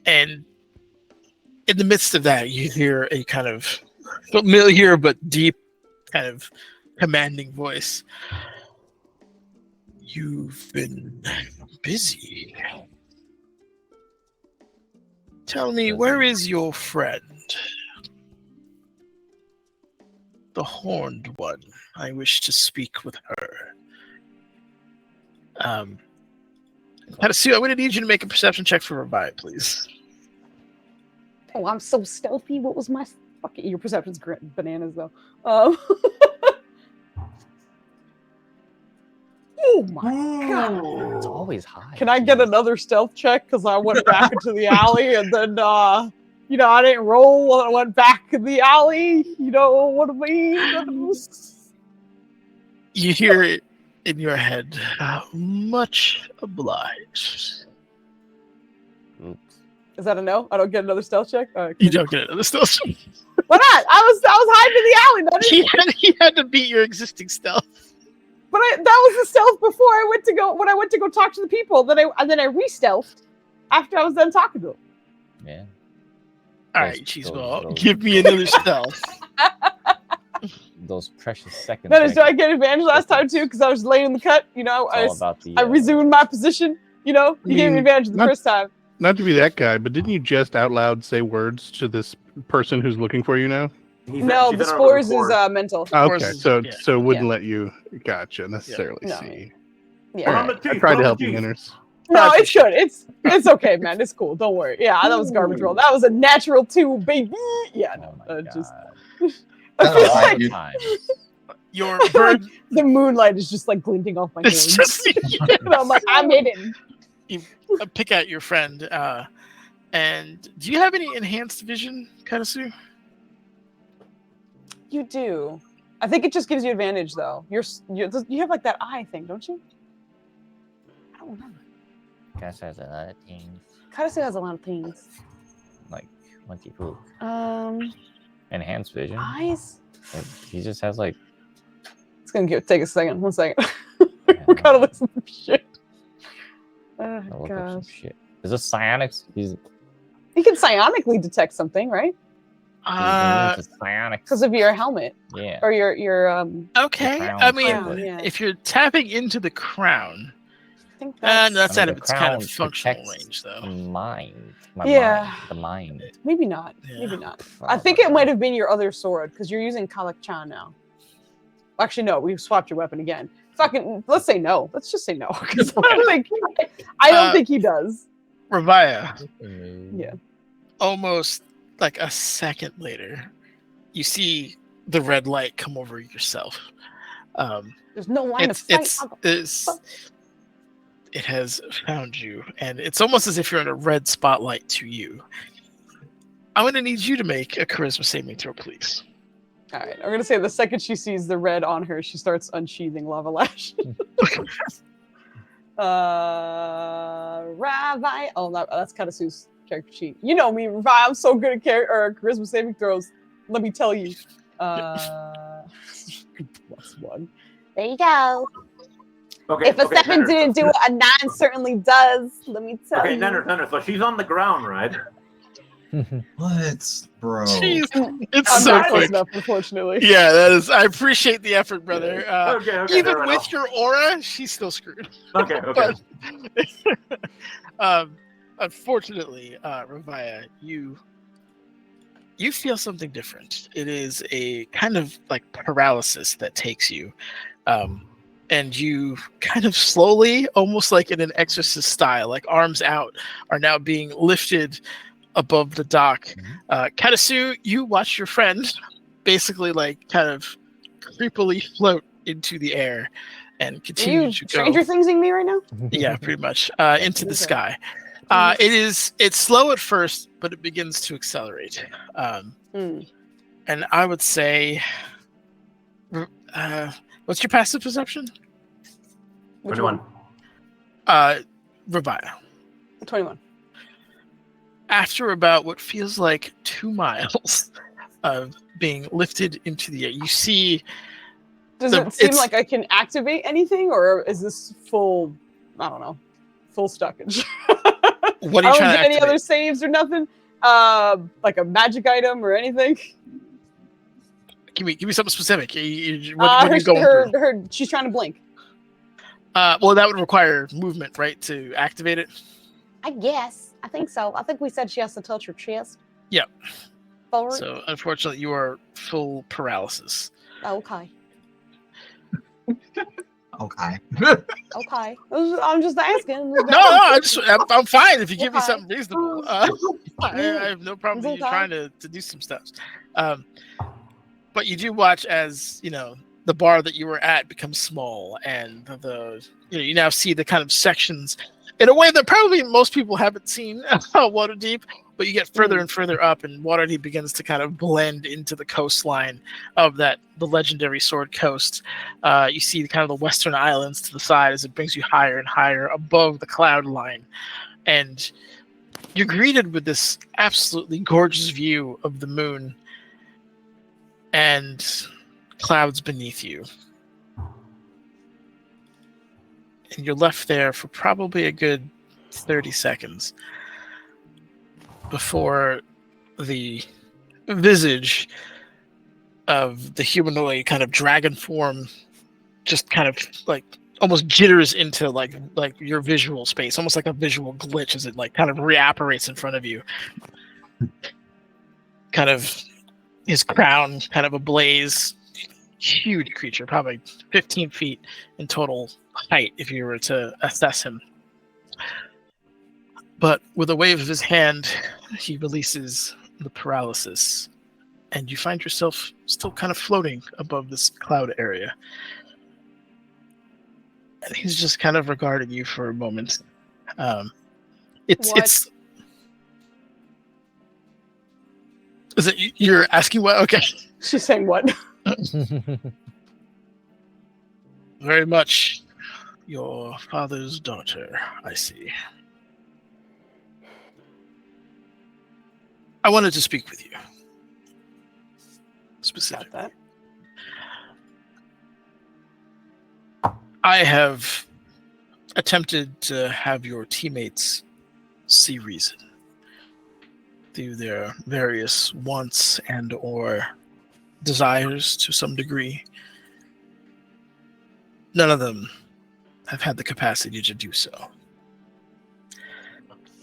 And in the midst of that, you hear a kind of familiar but deep, kind of commanding voice. You've been busy. Tell me, where is your friend? The horned one. I wish to speak with her. Katasu, I'm going to need you to make a perception check for Revive, please. Oh, I'm so stealthy. What was my fucking... Your perception's bananas, though. Oh my god. It's always high. Can I get another stealth check? Because I went back into the alley and then, I didn't roll and I went back in the alley. You know what I mean? You hear it in your head. Much obliged. Oops. Is that a no? I don't get another stealth check? All right, cool. You don't get another stealth check. Why not? I was hiding in the alley. He had to beat your existing stealth. But that was the stealth before I went to go talk to the people. Then I re-stealthed after I was done talking to them. Yeah. All right, Cheeseball, give me another stealth. Those precious seconds. Notice, do I get advantage last time too? Because I was late in the cut. You know, I resumed my position. You know, you gave me advantage the first time. Not to be that guy, but didn't you just out loud say words to this person who's looking for you now? No, the spores is mental. Okay, so it wouldn't let you necessarily see. Yeah. Right. I tried to help you, Manners. No, it should. It's okay, man. It's cool. Don't worry. Yeah, that was garbage roll. That was a natural 2, baby. Yeah, no, I feel like your bird. Like the moonlight is just like glinting off my hands. And I'm like, I'm hidden. You pick out your friend, and do you have any enhanced vision, Katasu? You do. I think it just gives you advantage, though. You have like that eye thing, don't you? I don't remember. Katasu has a lot of things. Katasu has a lot of things. Like, what's he cool? Eyes. Enhanced vision. Like, he just has like. It's gonna take a second. 1 second. We're kind of listening to shit. Oh gosh. Shit. Is this psionics? He can psionically detect something, right? Because of your helmet. Yeah. Or your Okay. I mean, if you're tapping into the crown, I think that's out of its kind of functional range, though. Mind. The mind. Maybe not. Yeah. Maybe not. I think it might have been your other sword because you're using Kalak-chan now. Actually, no. We've swapped your weapon again. Fucking. Let's say no. Let's just say no because I don't think he does. Ravaya. Yeah. Almost like a second later, you see the red light come over yourself. There's no line of sight. It has found you, and it's almost as if you're in a red spotlight to you. I'm going to need you to make a charisma saving throw, please. All right. I'm going to say the second she sees the red on her, she starts unsheathing Lava Lash. Ravi. Oh, that's Katasu's character sheet. You know me, Ravi. I'm so good at charisma saving throws. Let me tell you. +1. There you go. Okay. If a 7 didn't do it, a 9 certainly does. Let me tell you. Okay, Nenner. So she's on the ground, right? What, bro? Jeez, it's I'm so not close quick. enough, unfortunately. Yeah, that is. I appreciate the effort, brother. Okay, even with your aura, she's still screwed. Okay. Unfortunately, Ravaya, you feel something different. It is a kind of like paralysis that takes you. And you kind of slowly, almost like in an exorcist style, like arms out, are now being lifted above the dock. Katasu, you watch your friend basically like kind of creepily float into the air and continue to go. Stranger Thingsing me right now? Yeah, pretty much. Into the sky. It's slow at first, but it begins to accelerate. And I would say, what's your passive perception? 21. Ravaya. 21. After about what feels like 2 miles of being lifted into the air, you see. Does it seem like I can activate anything, or is this full? I don't know, full stockage. What are you trying to get activate? any other saves or nothing? Like a magic item or anything? Give me something specific. What are you going through? She's trying to blink. Well, that would require movement, right, to activate it? I guess. I think so. I think we said she has to touch her chest. Yep. Forward. So, unfortunately, you are full paralysis. Okay. Okay. Okay. I'm just asking. No, I'm fine if you give me something reasonable. I have no problem with you trying to do some stuff. But you do watch as, the bar that you were at becomes small, and you now see the kind of sections in a way that probably most people haven't seen Waterdeep, but you get further and further up, and Waterdeep begins to kind of blend into the coastline of the legendary Sword Coast. You see kind of the western islands to the side as it brings you higher and higher above the cloud line, and you're greeted with this absolutely gorgeous view of the moon and clouds beneath you. and you're left there for probably a good 30 seconds before the visage of the humanoid kind of dragon form just kind of like almost jitters into like your visual space, almost like a visual glitch as it like kind of reapparates in front of you. Kind of his crown kind of ablaze. Huge creature, probably 15 feet in total height if you were to assess him. But with a wave of his hand, he releases the paralysis, and you find yourself still kind of floating above this cloud area. And he's just kind of regarding you for a moment. It's. Is it you're asking what? Okay. She's saying what? Very much your father's daughter, I see. I wanted to speak with you. Specifically. Got that. I have attempted to have your teammates see reason through their various wants and or desires to some degree. None of them have had the capacity to do so.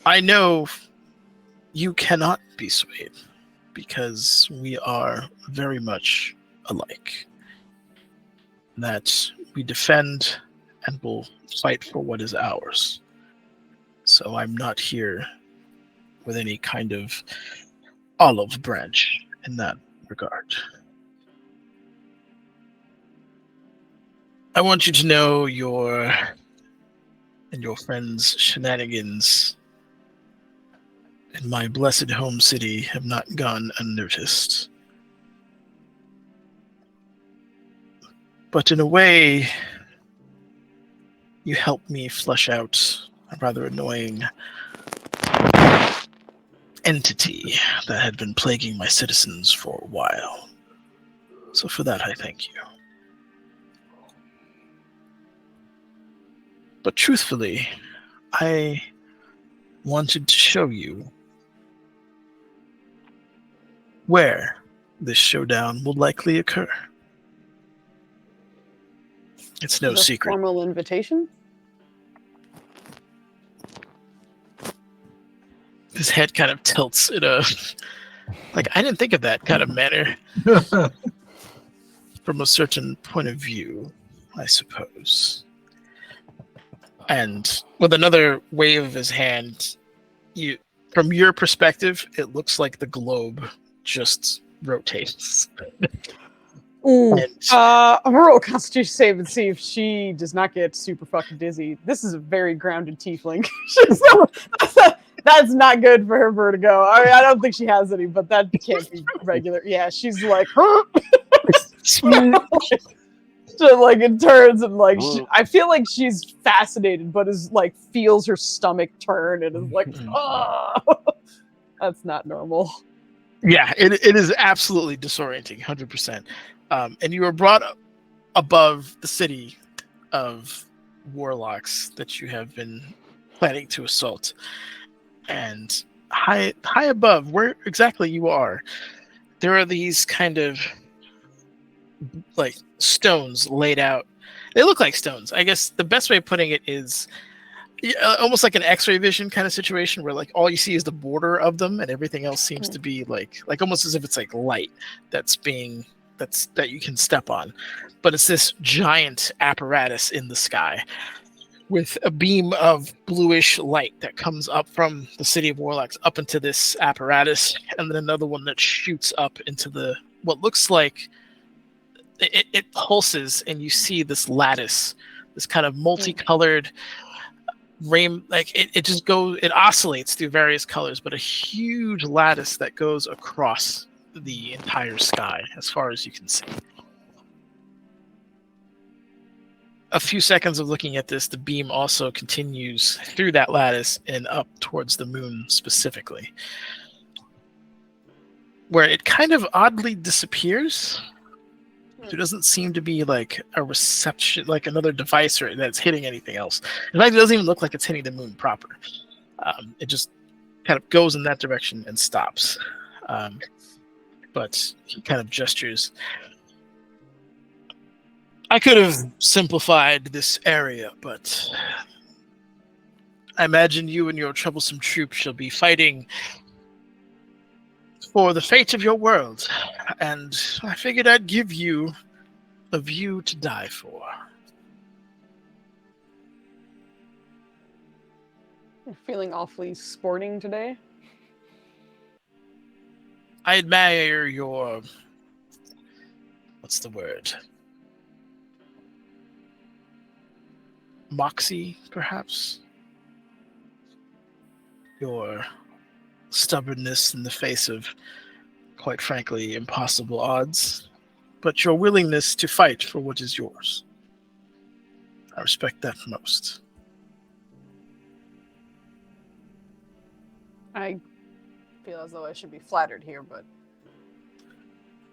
I know you cannot be swayed because we are very much alike. That we defend and will fight for what is ours. So I'm not here with any kind of olive branch in that regard. I want you to know your and your friends' shenanigans in my blessed home city have not gone unnoticed. But in a way, you helped me flush out a rather annoying entity that had been plaguing my citizens for a while. So for that, I thank you. But truthfully, I wanted to show you where this showdown will likely occur. It's no secret. Formal invitation? His head kind of tilts in a like I didn't think of that kind of manner from a certain point of view, I suppose. And with another wave of his hand, from your perspective, it looks like the globe just rotates. Ooh. I'm gonna roll a constitution save and see if she does not get super fucking dizzy. This is a very grounded tiefling. That's not good for her vertigo. I mean, I don't think she has any, but that can't be regular. Yeah, she's like, huh? So, like, it turns and like I feel like she's fascinated, but is like feels her stomach turn and is like, oh, that's not normal. Yeah, it is absolutely disorienting, 100%. And you were brought above the city of warlocks that you have been planning to assault, and high above where exactly you are, there are these kind of like stones laid out. They look like stones. I guess the best way of putting it is almost like an X-ray vision kind of situation where like all you see is the border of them and everything else seems to be like almost as if it's like light that you can step on. But it's this giant apparatus in the sky with a beam of bluish light that comes up from the city of warlocks up into this apparatus, and then another one that shoots up into the what looks like it pulses, and you see this lattice, this kind of multicolored rain, like it oscillates through various colors, but a huge lattice that goes across the entire sky as far as you can see. A few seconds of looking at this, the beam also continues through that lattice and up towards the moon specifically, where it kind of oddly disappears. There doesn't seem to be like a reception, like another device or that's hitting anything else. In fact, it doesn't even look like it's hitting the moon proper. It just kind of goes in that direction and stops. But he kind of gestures. I could have simplified this area, but I imagine you and your troublesome troop shall be fighting for the fate of your world, and I figured I'd give you a view to die for. You're feeling awfully sporting today. I admire your... what's the word? Moxie, perhaps? Your stubbornness in the face of, quite frankly, impossible odds, but your willingness to fight for what is yours. I respect that most. I feel as though I should be flattered here, but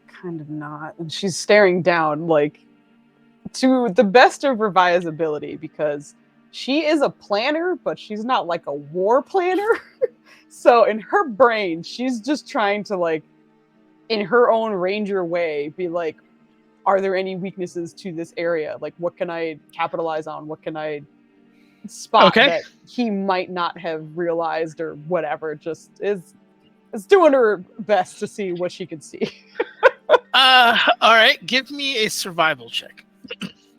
kind of not. And she's staring down, like, to the best of Revia's ability, because she is a planner, but she's not like a war planner. So in her brain, she's just trying to, like, in her own ranger way, be like, are there any weaknesses to this area? Like, what can I capitalize on? What can I spot that he might not have realized or whatever? Just is doing her best to see what she can see. All right, give me a survival check.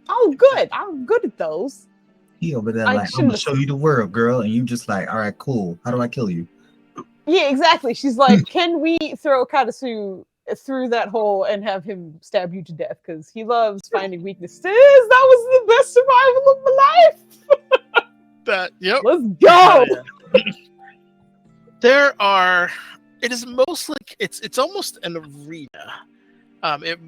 Oh, good. I'm good at those. He over there like, I'm gonna show you the world, girl, and you just like, all right, cool. How do I kill you? Yeah, exactly. She's like, can we throw Katasu through that hole and have him stab you to death? Because he loves finding weaknesses. That was the best survival of my life. Yep. Let's go. It is mostly, it's almost an arena. It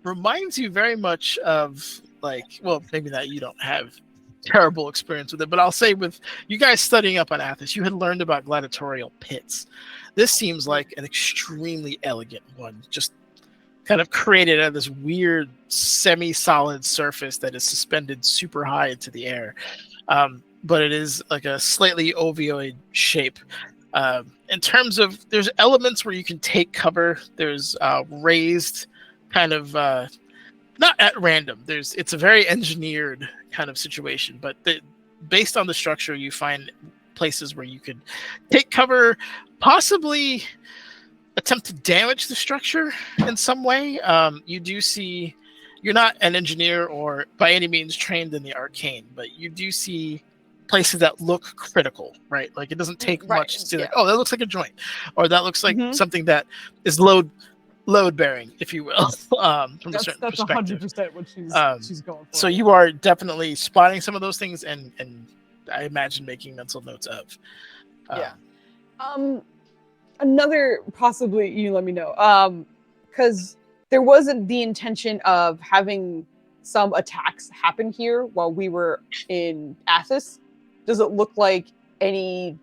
reminds you very much of, like, well, maybe that you don't have terrible experience with it, but I'll say with you guys studying up on Athos, you had learned about gladiatorial pits. This seems like an extremely elegant one, just kind of created out of this weird semi-solid surface that is suspended super high into the air. But it is like a slightly ovoid shape. In terms of, there's elements where you can take cover. There's raised kind of, not at random. It's a very engineered kind of situation, but based on the structure, you find places where you could take cover, possibly attempt to damage the structure in some way. You do see, you're not an engineer or by any means trained in the arcane, but you do see places that look critical, right? Like it doesn't take much to see, like, oh, that looks like a joint, or that looks like something that is load bearing, if you will, from a certain perspective. That's 100% what she's going for. So you are definitely spotting some of those things, and I imagine making mental notes of. Another, possibly, you let me know, because there wasn't the intention of having some attacks happen here while we were in Athos. Does it look like any,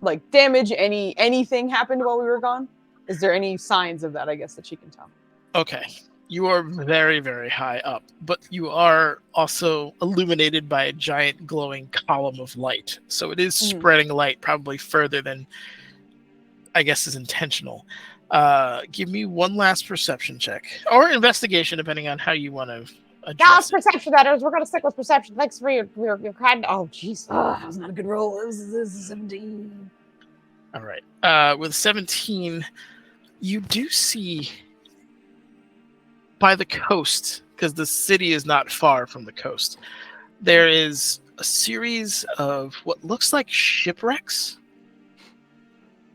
like, damage, anything happened while we were gone? Is there any signs of that, I guess, that she can tell? Okay. You are very, very high up, but you are also illuminated by a giant glowing column of light. So it is spreading light probably further than, I guess, is intentional. Give me one last perception check. Or investigation, depending on how you want to address it. Perception, that is. We're going to stick with perception. Thanks for your kind... Oh, jeez. That was not a good roll. This is 17. All right. With 17... you do see by the coast, because the city is not far from the coast, there is a series of what looks like shipwrecks,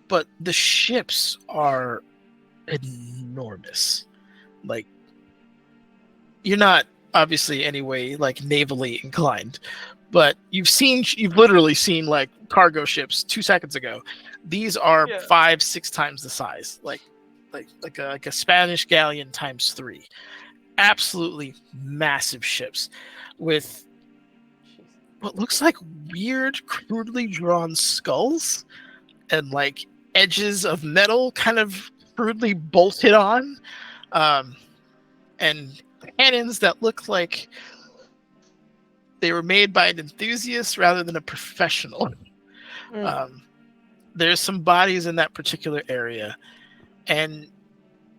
but the ships are enormous. Like, you're not obviously anyway like navally inclined, but you've literally seen like cargo ships 2 seconds ago. These are 5-6 times the size, like a Spanish galleon times 3. Absolutely massive ships with what looks like weird, crudely drawn skulls and like edges of metal kind of crudely bolted on. And cannons that look like they were made by an enthusiast rather than a professional. There's some bodies in that particular area, and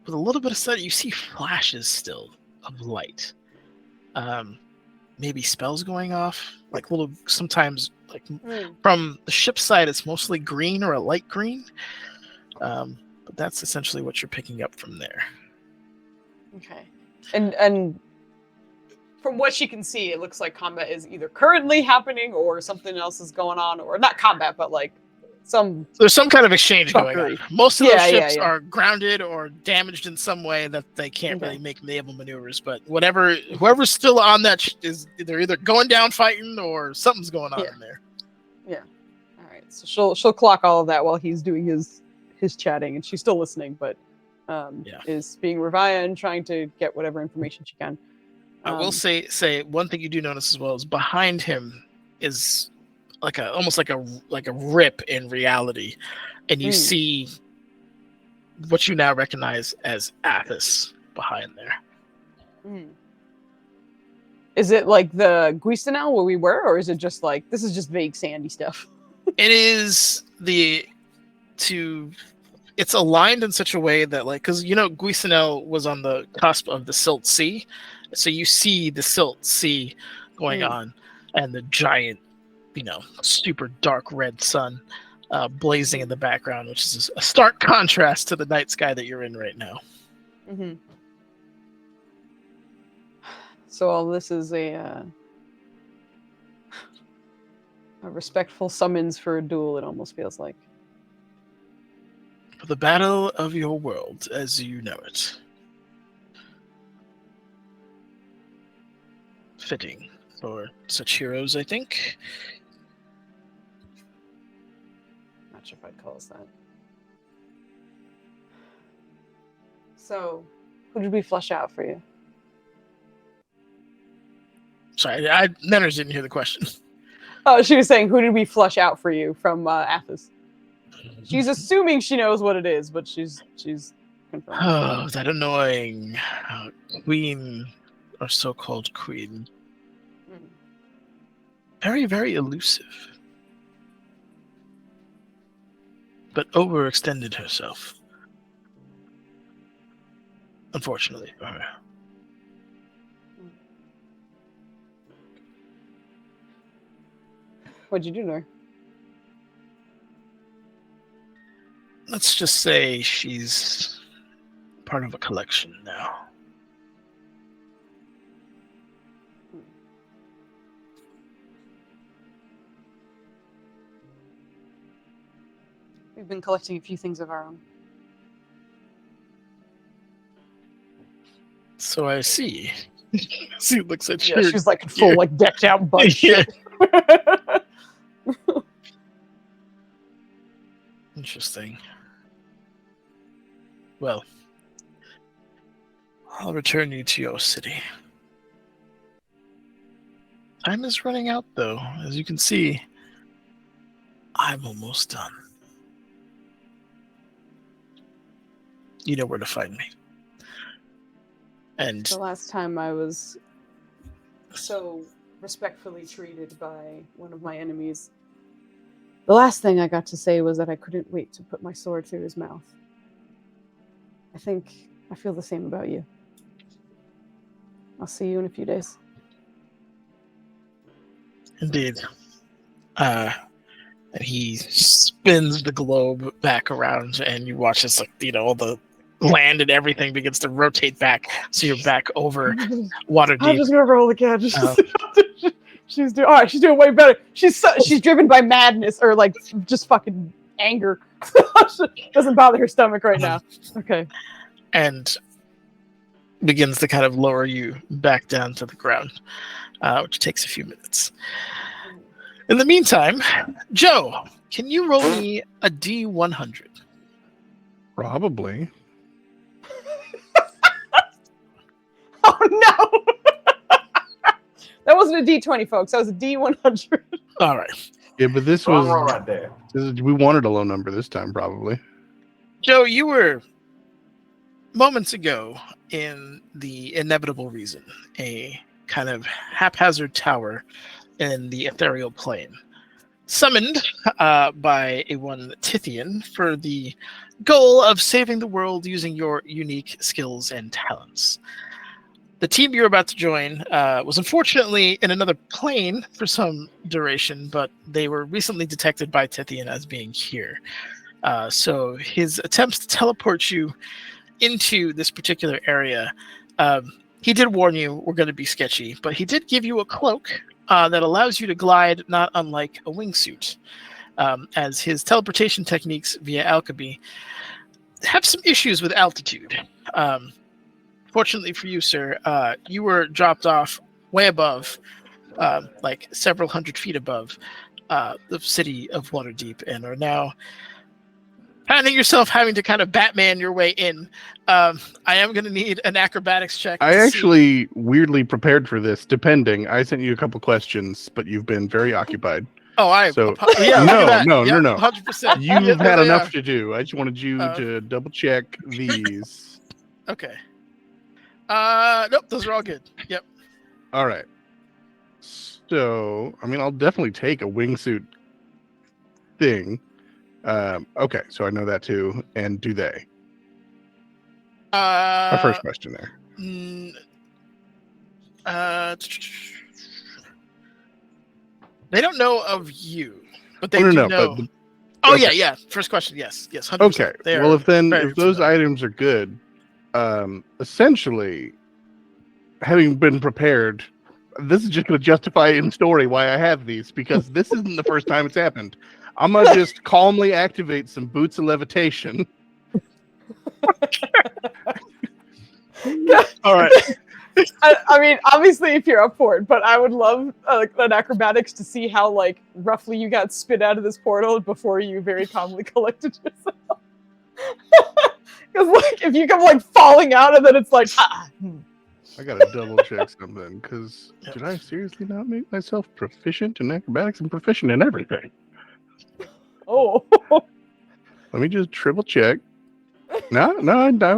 with a little bit of sun, you see flashes still of light. Maybe spells going off, like little. Sometimes, like from the ship side, it's mostly green or a light green. But that's essentially what you're picking up from there. Okay, and from what she can see, it looks like combat is either currently happening or something else is going on, or not combat, but like there's some kind of exchange going on. Most of those ships are grounded or damaged in some way that they can't really make naval maneuvers. But whoever's still on that is either going down fighting or something's going on in there. Yeah. All right. So she'll clock all of that while he's doing his chatting, and she's still listening, but is being Revia and trying to get whatever information she can. I will say one thing you do notice as well is behind him is almost like a rip in reality, and you see what you now recognize as Athos behind there. Is it like the Guistanel where we were, or is it just like this is just vague sandy stuff? It is it's aligned in such a way that because Guistanel was on the cusp of the Silt Sea, so you see the Silt Sea going on and the giant super dark red sun blazing in the background, which is a stark contrast to the night sky that you're in right now. So all this is a respectful summons for a duel, it almost feels like. For the battle of your world as you know it. Fitting for such heroes, I think. Not sure if I'd call us that. So, who did we flush out for you? Sorry, Nenners didn't hear the question. Oh, she was saying, who did we flush out for you from Athos? She's assuming she knows what it is, but she's confirming. Oh, that annoying queen, or so-called queen. Very, very elusive. But overextended herself. Unfortunately for her. What'd you do to her? Let's just say she's part of a collection now. We've been collecting a few things of our own. So I see. She looks at you. Yeah, she's like full, like decked out butt. Yeah. Interesting. Well, I'll return you to your city. Time is running out, though. As you can see, I'm almost done. You know where to find me. And the last time I was so respectfully treated by one of my enemies, the last thing I got to say was that I couldn't wait to put my sword through his mouth. I feel the same about you. I'll see you in a few days. Indeed. And he spins the globe back around, and you watch this, all the land and everything begins to rotate back, so you're back over Waterdeep. I'm just gonna roll the cat. She's doing way better. She's driven by madness or just fucking anger. Doesn't bother her stomach right now. Okay. And begins to kind of lower you back down to the ground, which takes a few minutes. In the meantime, Joe, can you roll me a D100? Probably. Oh no! That wasn't a D20, folks. That was a D100. All right. Yeah, but this Wrong was roll right there. we wanted a low number this time, probably. Joe, you were moments ago, in the inevitable reason, a kind of haphazard tower in the ethereal plane, summoned by a one Tithian for the goal of saving the world using your unique skills and talents. The team you're about to join was unfortunately in another plane for some duration, but they were recently detected by Tithian as being here. So his attempts to teleport you into this particular area, he did warn you were going to be sketchy, but he did give you a cloak that allows you to glide not unlike a wingsuit, as his teleportation techniques via alchemy have some issues with altitude. Fortunately for you, sir, you were dropped off way above, like several hundred feet above the city of Waterdeep, and are now finding yourself having to kind of Batman your way in. I am going to need an acrobatics check. I actually weirdly prepared for this, depending. I sent you a couple questions, but you've been very occupied. Oh, So yeah, no, 100%. You've had enough to do. I just wanted you to double check these. Okay. Nope, those are all good. Yep. All right. So, I mean, I'll definitely take a wingsuit thing. Okay, so I know that too. And do they? My first question there. They don't know of you, but they Oh, do no, know. but Okay. yeah. First question, yes, 100%. Okay. Well, if those familiar. items are good, essentially, having been prepared, this is just going to justify in story why I have these, because this isn't the first time it's happened. I'm gonna just calmly activate some boots of levitation. All right. I mean, obviously, if you're up for it, but I would love an acrobatics to see how roughly you got spit out of this portal before you very calmly collected yourself. Because if you come falling out and then it's like, I gotta double check something, because did I seriously not make myself proficient in acrobatics? I'm proficient in everything. Oh. Let me just triple check. No,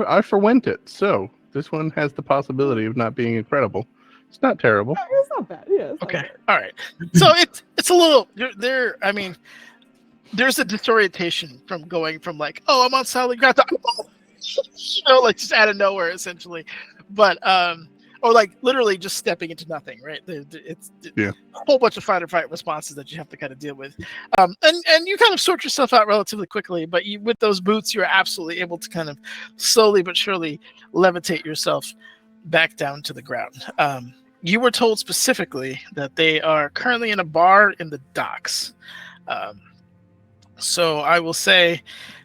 I forwent it. So this one has the possibility of not being incredible. It's not terrible. It's not bad. Yeah. Okay. All right. So it's a little there. I mean, there's a disorientation from going from I'm on solid ground to just out of nowhere essentially, but or literally just stepping into nothing, right? It's a whole bunch of fight or flight responses that you have to kind of deal with, and you kind of sort yourself out relatively quickly. But with those boots, you're absolutely able to kind of slowly but surely levitate yourself back down to the ground. You were told specifically that they are currently in a bar in the docks. So I will say,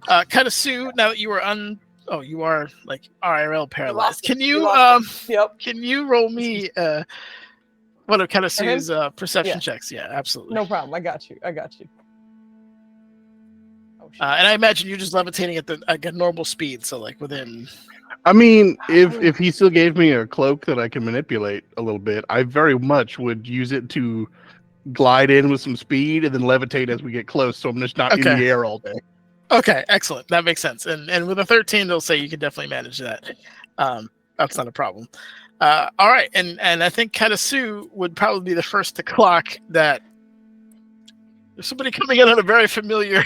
Katasu, now that you are you are IRL paralyzed. Can you can you roll me one of Katasu's perception checks? Yeah, absolutely. No problem. I got you. Oh, and I imagine you're just levitating at a normal speed, so within. I mean, if he still gave me a cloak that I can manipulate a little bit, I very much would use it to glide in with some speed and then levitate as we get close, so I'm just not in the air all day. Okay, excellent. That makes sense. And with a 13, they'll say you can definitely manage that. That's not a problem. All right, and I think Katasu would probably be the first to clock that there's somebody coming in on a very familiar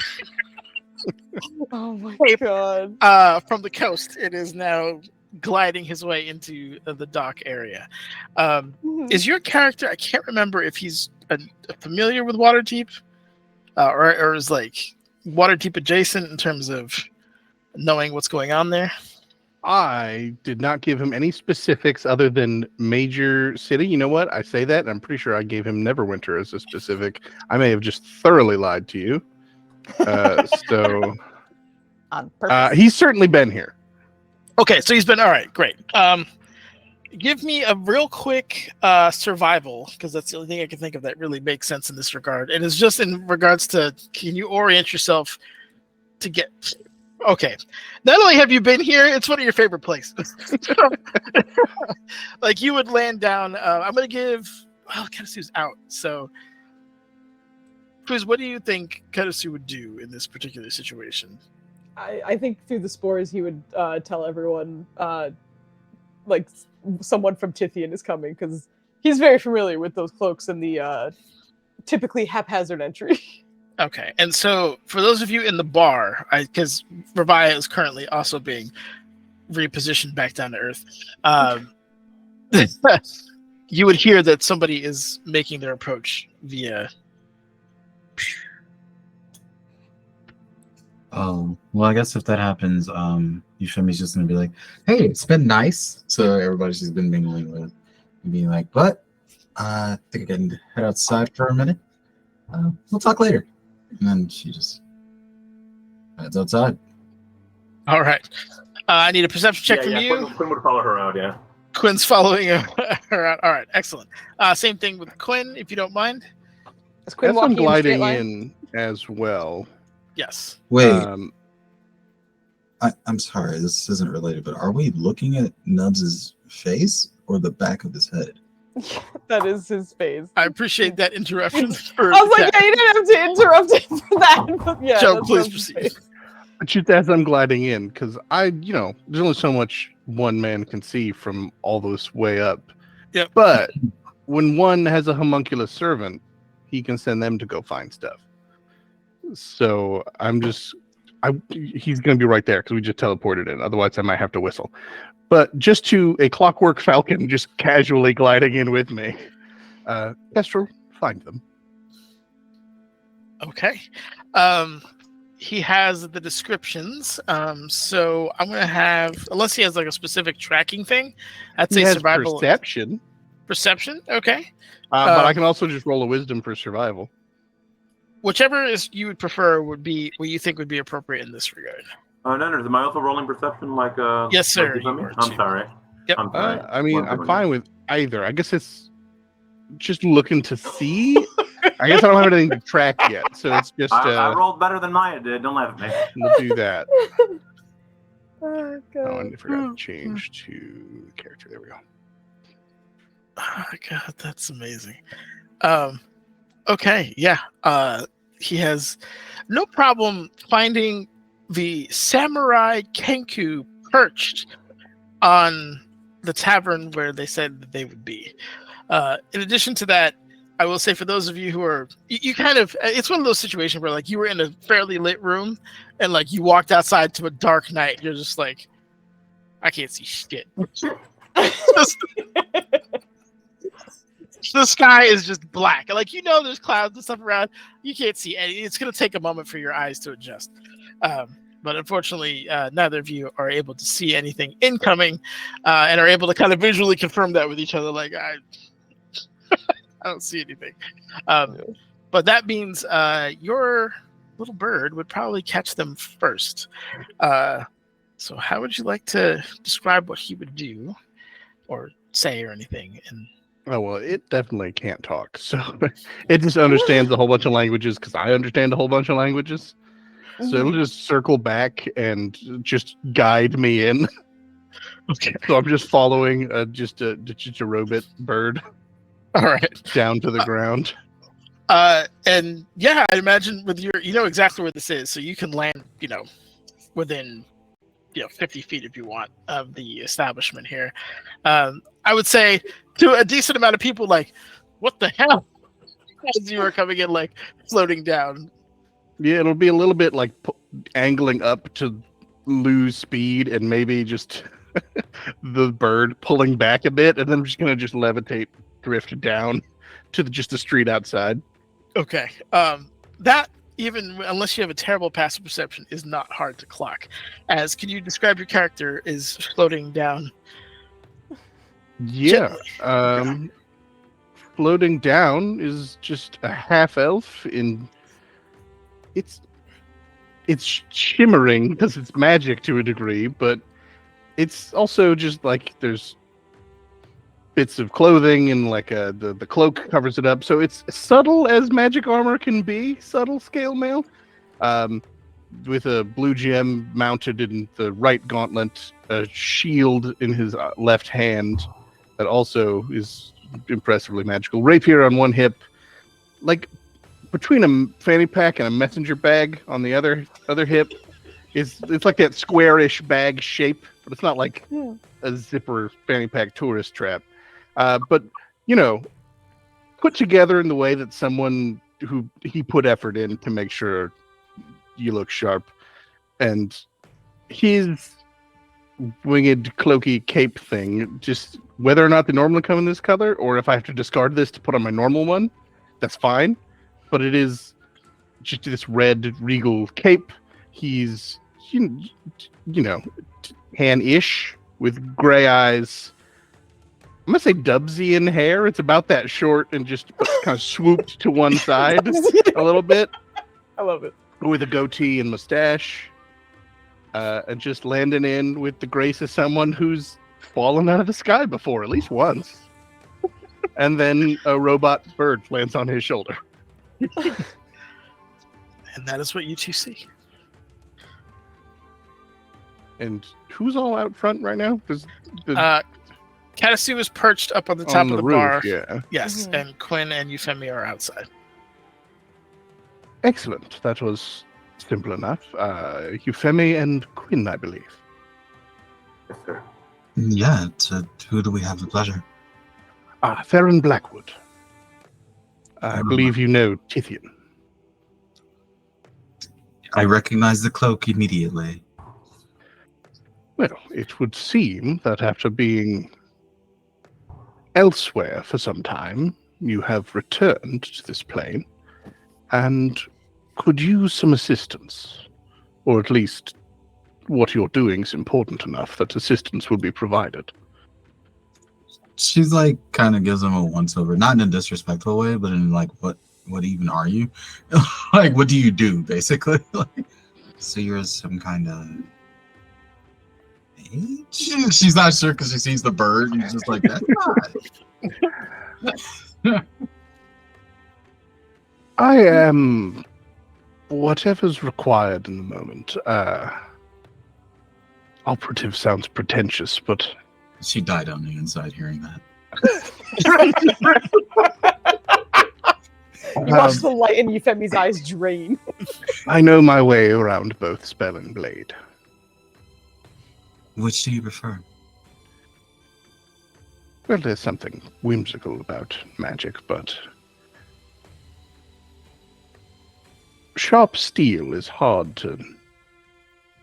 oh my god. From the coast. It is now gliding his way into the dock area. Is your character, I can't remember if he's familiar with Waterdeep, or is Waterdeep adjacent in terms of knowing what's going on there? I did not give him any specifics other than major city. You know what? I say that, and I'm pretty sure I gave him Neverwinter as a specific. I may have just thoroughly lied to you. So on purpose. He's certainly been here. Okay, so he's been all right. Great. Give me a real quick survival, because that's the only thing I can think of that really makes sense in this regard. And it's just in regards to, can you orient yourself to get... Okay. Not only have you been here, it's one of your favorite places. You would land down... I'm going to give... Well, Katasu's out, so... Cruz, what do you think Katasu would do in this particular situation? I think through the spores he would tell everyone like someone from Tithian is coming because he's very familiar with those cloaks and the typically haphazard entry. Okay, and so for those of you in the bar, because Rabia is currently also being repositioned back down to Earth, you would hear that somebody is making their approach via. Well, I guess if that happens, Euphemia's just gonna be like, "Hey, it's been nice." So everybody she's been mingling with, being like, "But I think I can head outside for a minute. We'll talk later." And then she just heads outside. All right, I need a perception check from you. Quinn would follow her out. Yeah. Quinn's following her out. All right, excellent. Same thing with Quinn, if you don't mind. Is Quinn As I'm walking in a straight gliding line? in as well. Yes. Wait, I'm sorry, this isn't related, but are we looking at Nubs' face or the back of his head? That is his face. I appreciate that interruption. I was like, yeah, you didn't have to interrupt him for that. But yeah, Joe, that's please Nubs' proceed. face. But just as I'm gliding in, because there's only so much one man can see from all this way up. Yep. But when one has a homunculus servant, he can send them to go find stuff. So he's going to be right there because we just teleported in. Otherwise, I might have to whistle. But just to a clockwork falcon, just casually gliding in with me. Kestrel, find them. Okay. He has the descriptions. So I'm going to have, unless he has like a specific tracking thing, I'd He say has survival. perception. Perception? Okay. But I can also just roll a wisdom for survival. Whichever you would prefer would be what you think would be appropriate in this regard. Nanners, am I also rolling perception? Yes, sir, like you Euphemia? are I'm too. sorry. Yep. I'm sorry. I mean, What am I I'm doing? fine with either. I guess it's just looking to see. I guess I don't have anything to track yet, so it's just I rolled better than Maya did. Don't laugh at me. we'll do that. Oh, Oh, God. I forgot to change to character. There we go. Oh, God, that's amazing. Okay, yeah. He has no problem finding the samurai Kenku perched on the tavern where they said that they would be. In addition to that, I will say for those of you who are, you kind of, it's one of those situations where like you were in a fairly lit room and like you walked outside to a dark night. You're just like, I can't see shit. The sky is just black. Like, there's clouds and stuff around. You can't see any. It's going to take a moment for your eyes to adjust. But unfortunately, neither of you are able to see anything incoming and are able to kind of visually confirm that with each other. Like, I don't see anything. But that means your little bird would probably catch them first. So how would you like to describe what he would do or say or anything? Oh, well, it definitely can't talk. So it just understands a whole bunch of languages because I understand a whole bunch of languages. So it'll just circle back and just guide me in. Okay. So I'm just following just a robot bird. All right. Down to the ground. And yeah, I imagine with you know exactly where this is, so you can land, within 50 feet if you want of the establishment here. I would say to a decent amount of people, like, what the hell? As you are coming in, like, floating down. Yeah, it'll be a little bit like angling up to lose speed and maybe just the bird pulling back a bit, and then I'm just going to just levitate, drift down to just the street outside. Okay. That, even unless you have a terrible passive perception, is not hard to clock. As can you describe your character is floating down? Yeah. Floating down is just a half elf in. It's shimmering because it's magic to a degree, but it's also just like there's bits of clothing and like the cloak covers it up, so it's subtle as magic armor can be, subtle scale mail, with a blue gem mounted in the right gauntlet, a shield in his left hand that also is impressively magical, rapier on one hip, like between a fanny pack and a messenger bag on the other hip, It's like that squarish bag shape, but it's not like Hmm. a zipper fanny pack tourist trap. But you know, put together in the way that someone who he put effort in to make sure you look sharp, and his winged cloaky cape thing, just whether or not they normally come in this color, or if I have to discard this to put on my normal one, that's fine. But it is just this red regal cape. He's you know tan-ish with gray eyes. I'm gonna say Dubsian hair. It's about that short and just kind of swooped to one side a little bit, I love it. with a goatee and mustache, and just landing in with the grace of someone who's fallen out of the sky before, at least once. And then a robot bird lands on his shoulder. And that is what you two see. And who's all out front right now? Because Katasu is perched up on the top of the roof, bar. yeah. Yes, Mhm. and Quinn and Euphemia are outside. Excellent. That was simple enough. Euphemia and Quinn, I believe. Yes, sir. Yeah, who do we have the pleasure? Theron Blackwood. I believe you know Tithian. I recognize the cloak immediately. Well, it would seem that after being elsewhere for some time, you have returned to this plane and could use some assistance. Or at least what you're doing is important enough that assistance will be provided. She's like, kind of gives him a once over, not in a disrespectful way, but in like, what even are you? Like, what do you do, basically? Like, so you're some kind of mage? She's not sure because she sees the bird and she's just like, that's not. I am whatever's required in the moment. Operative sounds pretentious, but She died on the inside hearing that. You watch the light in Euphemia's eyes drain. I know my way around both spell and blade. Which do you prefer? Well, there's something whimsical about magic, but sharp steel is hard to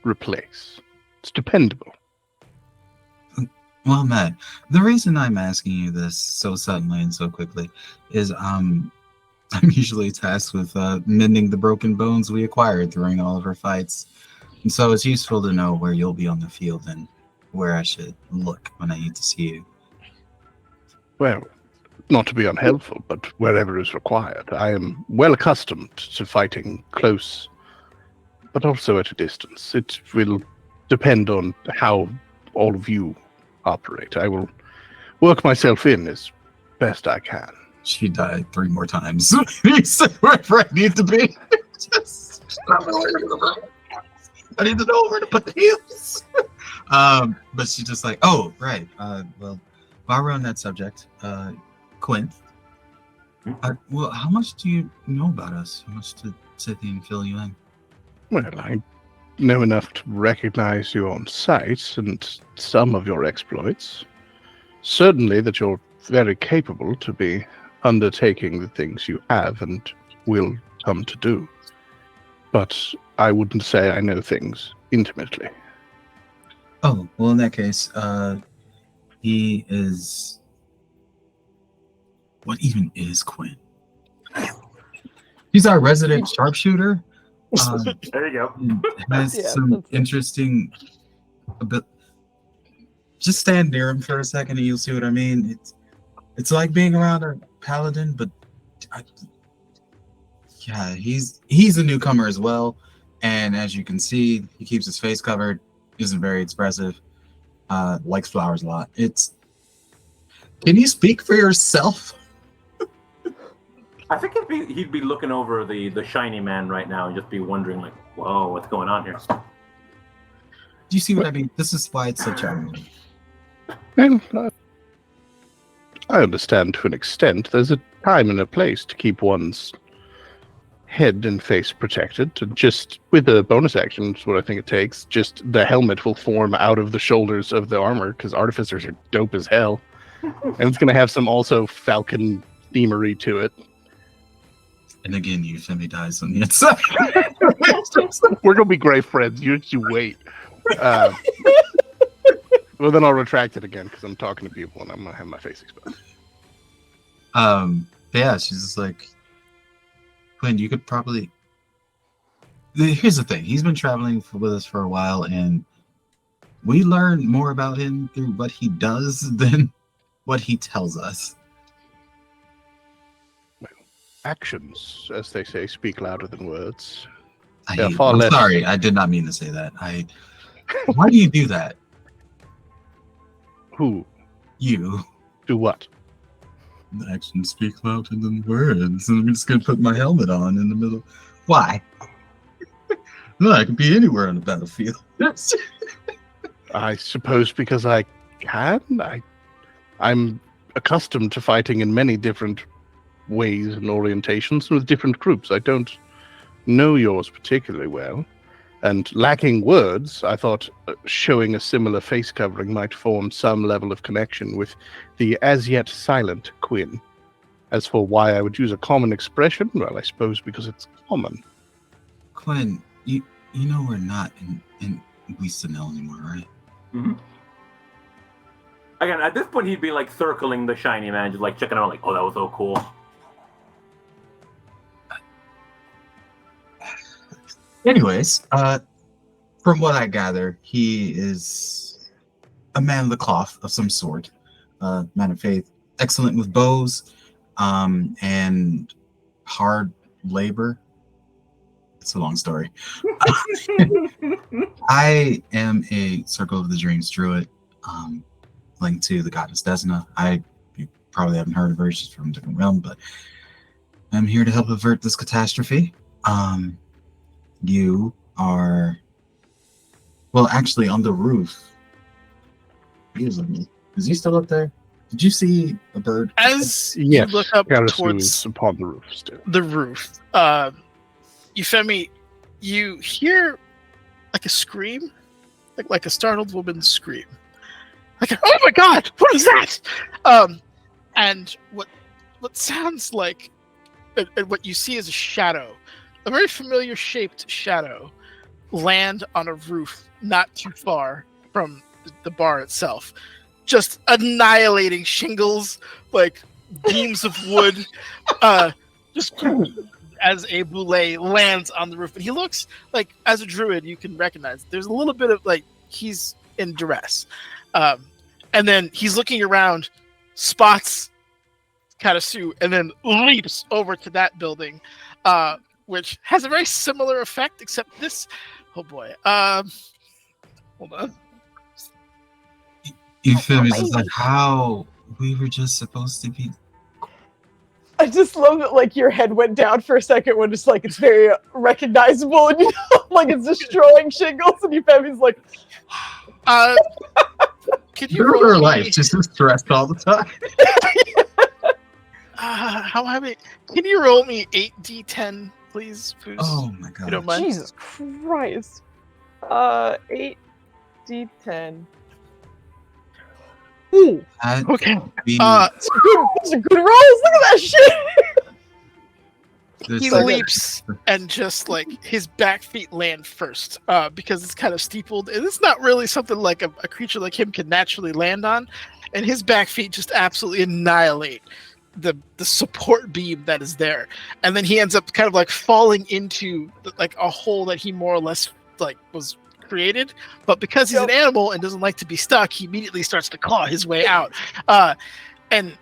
replace. It's dependable. Well, Matt, the reason I'm asking you this so suddenly and so quickly is I'm usually tasked with mending the broken bones we acquired during all of our fights. And so it's useful to know where you'll be on the field and where I should look when I need to see you. Well, not to be unhelpful, but wherever is required. I am well accustomed to fighting close, but also at a distance. It will depend on how all of you operate. I will work myself in as best I can. She died 3 more times. Wherever I need to be. I need to know where to put the heels. But she's just like, oh, right. Well, while we're on that subject, Quinn, well, how much do you know about us? How much did Scythian fill you in? Well, I know enough to recognize you on sight and some of your exploits. Certainly that you're very capable to be undertaking the things you have and will come to do. But I wouldn't say I know things intimately. Oh, well, in that case, he is... What even is Quinn? He's our resident sharpshooter. There you go. Has Yeah, some that's it. interesting... Just stand near him for a second and you'll see what I mean. It's like being around a paladin, but yeah, he's a newcomer as well. And as you can see, he keeps his face covered, isn't very expressive, likes flowers a lot. Can you speak for yourself? I think he'd be looking over the shiny man right now and just be wondering, like, whoa, what's going on here? Do you see what I mean? This is why it's so charming. Well, I understand to an extent. There's a time and a place to keep one's head and face protected. Just with a bonus action, is what I think it takes. Just the helmet will form out of the shoulders of the armor because artificers are dope as hell, and it's gonna have some also falcon themery to it. And again, Euphemia dies on the inside. We're gonna be great friends. You wait. Well, then I'll retract it again because I'm talking to people and I'm gonna have my face exposed. Yeah, she's just like, Quinn, you could probably. Here's the thing: he's been traveling with us for a while, and we learn more about him through what he does than what he tells us. Actions, as they say, speak louder than words. I'm less. sorry, I did not mean to say that. Why do you do that? Who? You. Do what? Actions speak louder than words. And I'm just gonna put my helmet on in the middle. Why? No, I could be anywhere on the battlefield. I suppose because I can. I'm accustomed to fighting in many different ways and orientations with different groups. I don't know yours particularly well, and lacking words, I thought showing a similar face covering might form some level of connection with the as yet silent Quinn. As for why I would use a common expression, well, I suppose because it's common. Quinn, you know we're not in Weastonell anymore, right? Mm-hmm. Again, at this point, he'd be like circling the shiny man, just like checking out, like, oh, that was so cool. Anyways, from what I gather, he is a man of the cloth of some sort, man of faith, excellent with bows, and hard labor. It's a long story. I am a Circle of the Dreams druid, linked to the goddess Desna. You probably haven't heard of her; she's from a different realm, but I'm here to help avert this catastrophe. You are, well, actually, on the roof. Is he still up there? Did you see a bird? As Yes, you look up Karasu towards is upon the roof still. the roof, Euphemia, you hear like a scream, like a startled woman's scream. Like, oh my god, what is that? And what sounds like, and what you see is a shadow, a very familiar shaped shadow, land on a roof not too far from the bar itself, just annihilating shingles, like beams of wood, just as a boule lands on the roof. And he looks like, as a druid, you can recognize there's a little bit of like he's in duress. And then he's looking around, spots Karasu, and then leaps over to that building, which has a very similar effect, except this. Oh boy. Hold on. Euphemia is like, how we were just supposed to be. I just love that, like, your head went down for a second when it's like it's very recognizable, and you know, like it's destroying shingles, and Euphemia's like, Could you Her roll life me, just stressed all the time. how heavy? Can you roll me 8d10, please, Foos? Oh my You don't god. mind? Jesus Christ. 8d10. Ooh, That Okay. be- those are good rolls. Look at that shit. there's He like- leaps and just like his back feet land first, because it's kind of steepled, and it's not really something like a creature like him can naturally land on, and his back feet just absolutely annihilate the support beam that is there, and then he ends up kind of like falling into like a hole that he more or less like was created, but because he's an animal and doesn't like to be stuck, he immediately starts to claw his way out, and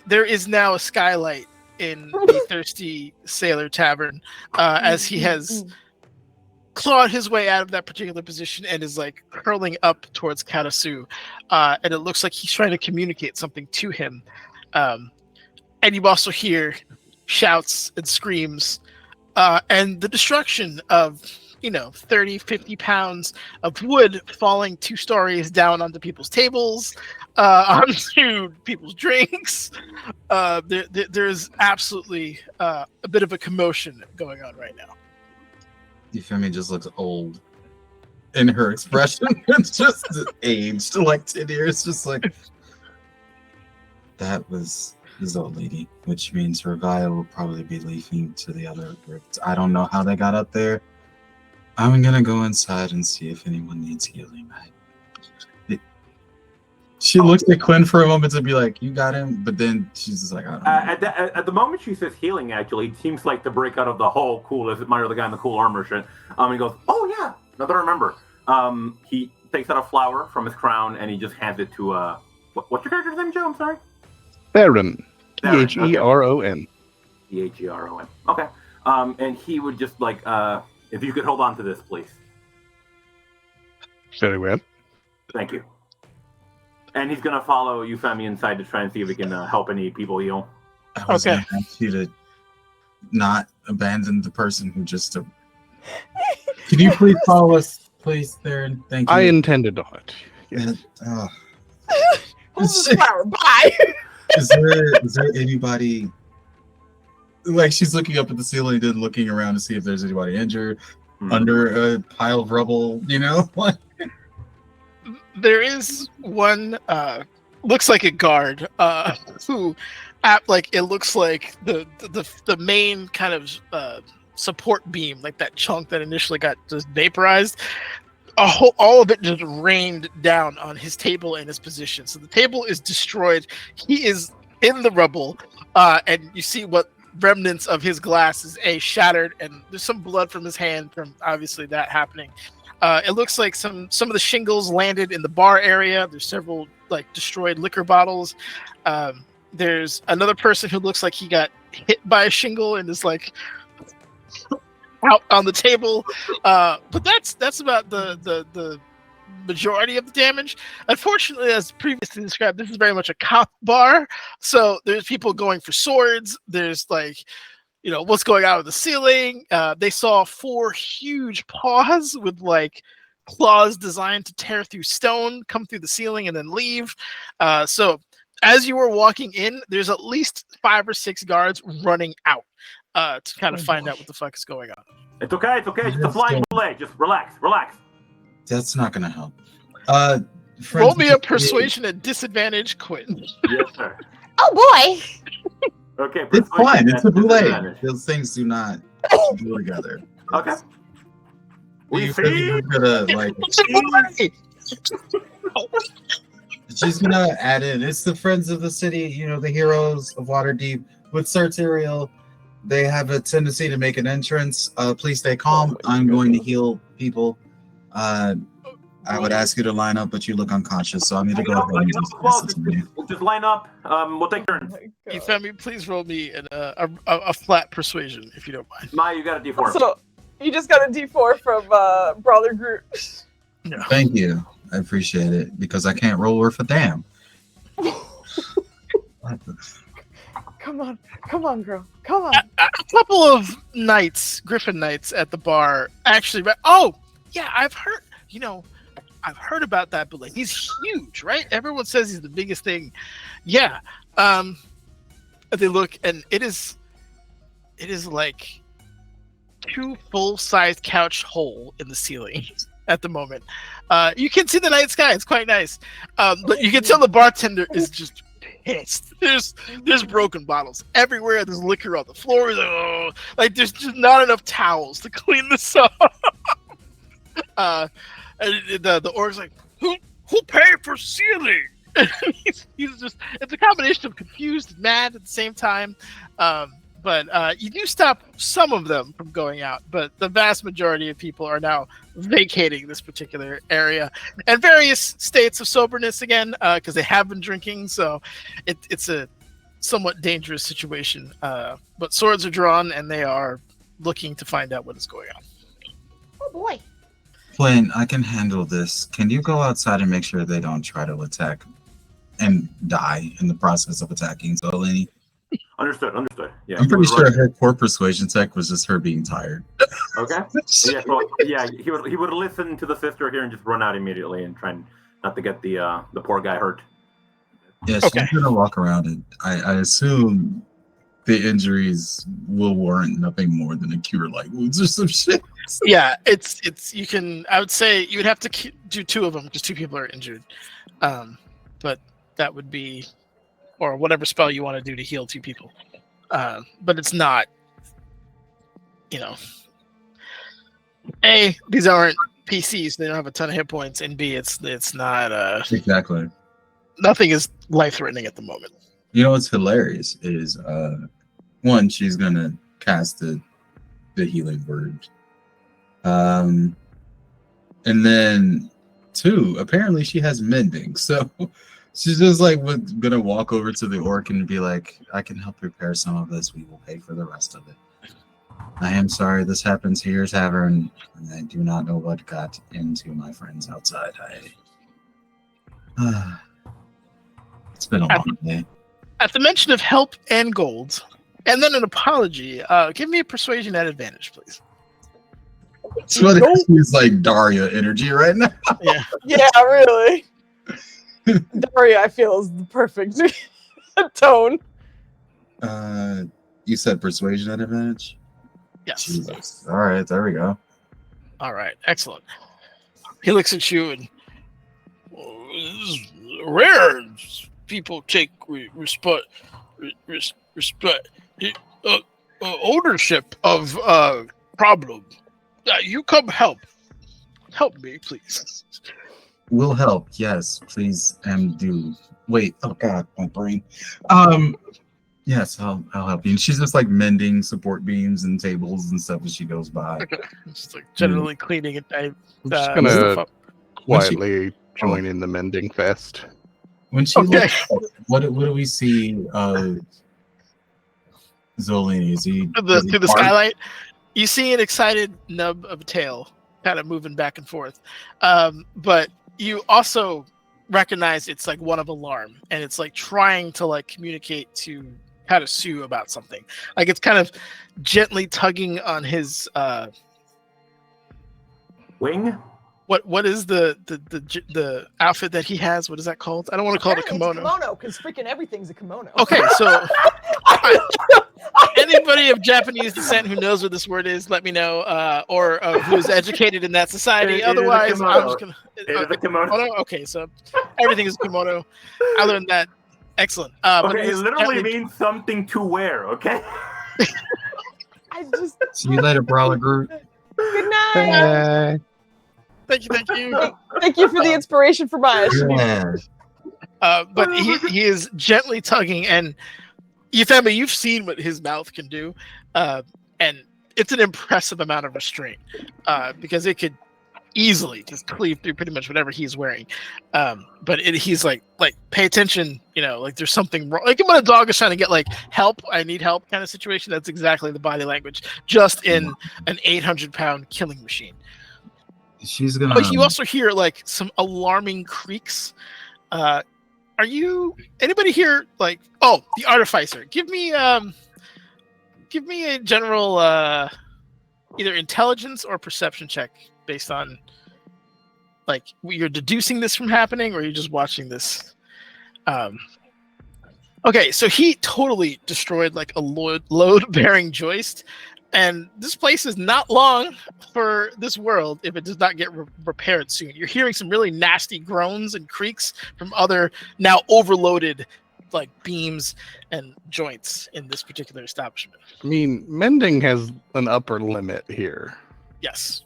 there is now a skylight in the Thirsty Sailor Tavern, as he has clawed his way out of that particular position and is like curling up towards Karasu, and it looks like he's trying to communicate something to him, and you also hear shouts and screams, and the destruction of 30, 50 pounds of wood falling 2 stories down onto people's tables, onto people's drinks. There's absolutely a bit of a commotion going on right now. Euphemia just looks old in her expression. It's just aged like 10 years. Just like, that was this old lady, which means Revile will probably be leaving to the other groups. I don't know how they got up there. I'm gonna go inside and see if anyone needs healing. She looks at Quinn for a moment to be like, "You got him," but then she's just like, "I don't know." At the moment she says healing, actually, it seems like the break out of the whole cool is admire the guy in the cool armor shit. He goes, "Oh yeah, now that I remember." He takes out a flower from his crown and he just hands it to what's your character's name, Joe? I'm sorry. Theron. Theron. Theron. Okay. And he would just like, if you could hold on to this, please. Very well. Thank you. And he's gonna follow Euphemia inside to try and see if he can help any people heal. I was gonna ask you to not abandon the person who just. Can you please follow us, please, Theron? Thank you. I intended not. Yes. Hold the flower. Bye. Is there anybody? Like, she's looking up at the ceiling, then looking around to see if there's anybody injured under a pile of rubble. What? There is one, looks like a guard, who, it looks like the main kind of support beam, like that chunk that initially got just vaporized. All of it just rained down on his table and his position. So the table is destroyed. He is in the rubble, and you see what remnants of his glass is shattered, and there's some blood from his hand from obviously that happening. It looks like some of the shingles landed in the bar area. There's several destroyed liquor bottles. There's another person who looks like he got hit by a shingle and is out on the table. But that's about the majority of the damage. Unfortunately, as previously described, this is very much a cop bar. So there's people going for swords. There's what's going on with the ceiling. They saw 4 huge paws with claws designed to tear through stone, come through the ceiling, and then leave. So as you were walking in, there's at least 5 or 6 guards running out to kind of find out what the fuck is going on. It's okay. It's a flying bullet. Just relax. That's not gonna help. Roll me a persuasion at disadvantage, Quinn. Yes, sir. Oh boy. Okay, it's fine. It's a boule. Those things do not go together. Okay. We see. She's gonna add in. It's the friends of the city. The heroes of Waterdeep with Sartorial. They have a tendency to make an entrance. Please stay calm. I'm going to heal people. I would ask you to line up, but you look unconscious, so I'm going to go ahead and just line up. We'll take turns. Euphemia, please roll me a flat persuasion, if you don't mind. Maya, you got a D4. So, you just got a D4 from Brawler Group. No. Thank you. I appreciate it, because I can't roll worth a damn. Come on, girl. Come on. A couple of nights, Griffin nights at the bar, actually. Oh, yeah, I've heard about that building. He's huge, right? Everyone says he's the biggest thing. Yeah. They look, and it is like 2 full-sized couch hole in the ceiling at the moment. You can see the night sky. It's quite nice. But you can tell the bartender is just pissed. There's broken bottles everywhere. There's liquor on the floor. There's just not enough towels to clean this up. And the orc's like, who paid for ceiling? he's just, it's a combination of confused and mad at the same time. But you do stop some of them from going out, but the vast majority of people are now vacating this particular area, and various states of soberness again, because they have been drinking. So it's a somewhat dangerous situation. But swords are drawn, and they are looking to find out what is going on. Oh boy. Flynn, I can handle this. Can you go outside and make sure they don't try to attack and die in the process of attacking Zolini? Understood. Yeah. I'm pretty sure her poor persuasion tech was just her being tired. Okay. Yeah. So yeah, he would listen to the sister here and just run out immediately and try not to get the poor guy hurt. Yeah, she's gonna walk around and I assume the injuries will warrant nothing more than a cure light wounds or some shit. Yeah, it's you can. I would say you would have to do 2 of them because 2 people are injured. But that would be, or whatever spell you want to do to heal 2 people. But it's not, A, these aren't PCs. They don't have a ton of hit points, and B, it's not. Exactly. Nothing is life-threatening at the moment. You know what's hilarious is one, she's gonna cast the healing word. And then 2, apparently she has mending. So she's just like gonna walk over to the orc and be like, I can help repair some of this. We will pay for the rest of it. I am sorry this happens here, Tavern, and I do not know what got into my friends outside. It's been a long day. At the mention of help and gold, and then an apology, give me a persuasion at advantage, please. So it's like Daria energy right now. Yeah. Yeah, really. Daria, I feel, is the perfect tone. You said persuasion at advantage? Yes. Jesus. All right, there we go. All right, excellent. He looks at you and rare people take ownership of problem. You come help me, please. We'll help. Yes, please, and do. Wait. Oh God, my brain. Yes, I'll help you. And she's just like mending support beams and tables and stuff as she goes by. Okay. Just like generally cleaning it. I'm just gonna quietly join in the mending fest. When she looks, what do we see? Zolini, is he through the skylight? You see an excited nub of a tail kind of moving back and forth, but you also recognize it's like one of alarm, and it's like trying to like communicate to how to sue about something. Like it's kind of gently tugging on his wing. What is the outfit that he has? What is that called? I don't want to call it a kimono. It's a kimono, because freaking everything's a kimono. Okay, so anybody of Japanese descent who knows what this word is, let me know, or who's educated in that society. Otherwise, I'm just gonna. It is a kimono. Okay, so everything is a kimono. I learned that. Excellent. Okay, it literally means something to wear. Okay. I just. See you later, Brawler Groot. Good night. Thank you. Thank you for the inspiration for Maya. But he is gently tugging, and you've seen what his mouth can do, and it's an impressive amount of restraint, because it could easily just cleave through pretty much whatever he's wearing. But he's like pay attention, like there's something wrong. Like when a dog is trying to get like help, I need help kind of situation. That's exactly the body language, just in an 800-pound killing machine. She's gonna. But you also hear like some alarming creaks. Anybody here like? Oh, the artificer. Give me a general either intelligence or perception check based on like you're deducing this from happening or you're just watching this. Okay, so he totally destroyed like a load-bearing joist. And this place is not long for this world if it does not get repaired soon. You're hearing some really nasty groans and creaks from other now overloaded like beams and joints in this particular establishment. I mean, mending has an upper limit here. Yes.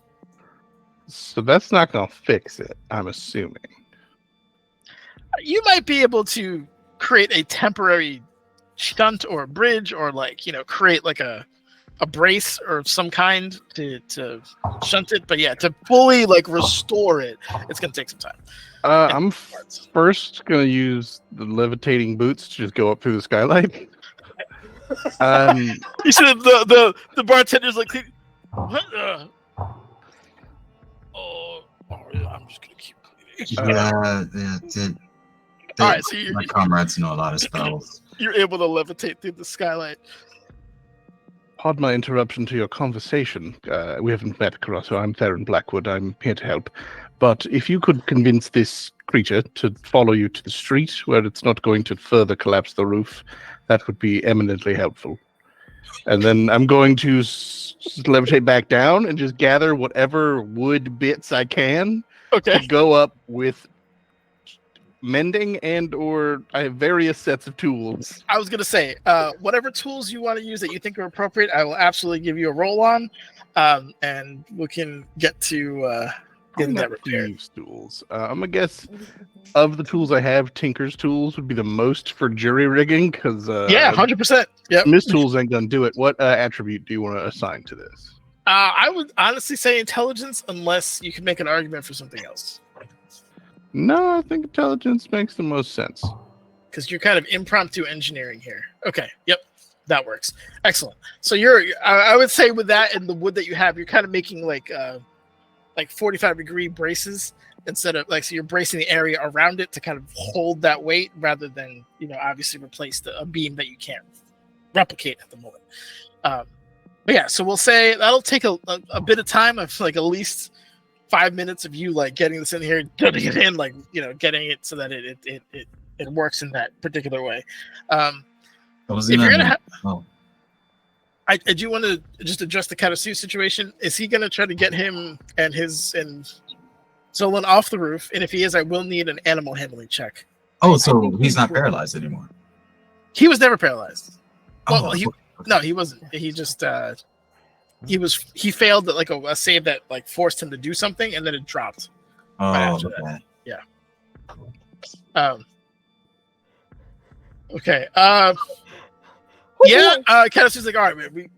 So that's not going to fix it, I'm assuming. You might be able to create a temporary shunt or a bridge or like, create like a brace or some kind to shunt it, but yeah, to fully like restore it, it's gonna take some time. I'm first gonna use the levitating boots to just go up through the skylight. You said the bartender's like, what? I'm just gonna keep cleaning. All right, so my comrades know a lot of spells. You're able to levitate through the skylight. Pardon my interruption to your conversation. We haven't met, Carasso. I'm Theron Blackwood. I'm here to help. But if you could convince this creature to follow you to the street where it's not going to further collapse the roof, that would be eminently helpful. And then I'm going to levitate back down and just gather whatever wood bits I can to go up with mending and or I have various sets of tools. I was going to say, whatever tools you want to use that you think are appropriate, I will absolutely give you a roll on, and we can get to getting that repaired. Tools. I'm going to guess of the tools I have, Tinker's tools would be the most for jury rigging because 100%. Yep. Miss tools ain't going to do it. What attribute do you want to assign to this? I would honestly say intelligence unless you can make an argument for something else. No, I think intelligence makes the most sense. Because you're kind of impromptu engineering here. Okay, yep, that works. Excellent. So I would say with that and the wood that you have, you're kind of making like 45-degree braces instead of so you're bracing the area around it to kind of hold that weight rather than obviously replace a beam that you can't replicate at the moment. But yeah, so we'll say that'll take a bit of time of at least 5 minutes of you getting this in here, getting it in, getting it so that it works in that particular way. If you're gonna I do want to just address the Katasu situation. Is he gonna try to get him and Zolan off the roof? And if he is, I will need an animal handling check. Oh, so he's not paralyzed anymore. He was never paralyzed. Well, Oh, no, he wasn't. He just he failed at a save that forced him to do something, and then it dropped. okay. That. Yeah. Okay. Yeah. Kenneth's like, all right, man, we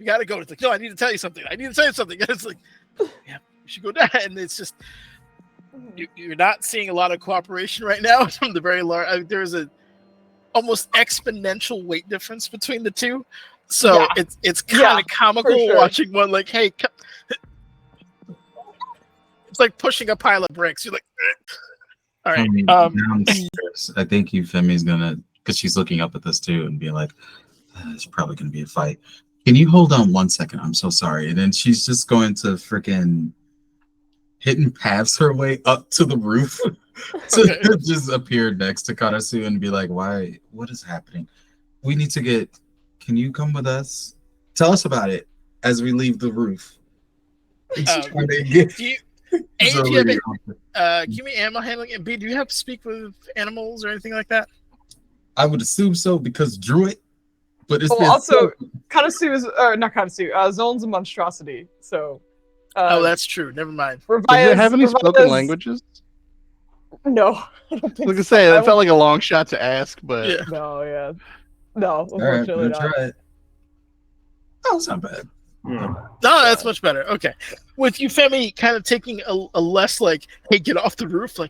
gotta go. It's like, no, I need to tell you something. And it's like, yeah, we should go down. And it's just you're not seeing a lot of cooperation right now from the very large. There's a almost exponential weight difference between the two. So it's kind of comical watching one hey, it's like pushing a pile of bricks. You're like, all right. I think Euphemi's gonna, because she's looking up at this too and being like, "It's probably gonna be a fight. Can you hold on 1 second? I'm so sorry." And then she's just going to freaking hidden paths her way up to the roof to just appear next to Karasu and be like, "Why? What is happening? We need to get. Can you come with us? Tell us about it as we leave the roof." Give me animal handling. And B, do you have to speak with animals or anything like that? I would assume so because Druid, but it's also Katasu is not Katasu. Zolan's a monstrosity, so. That's true. Never mind. Does it have any spoken languages? No. I don't think Like I say, that felt like a long shot to ask, but no, unfortunately all right, not. try it. Oh, it's not bad. No, that's much better. Okay. With Euphemi kind of taking a less hey, get off the roof, we'll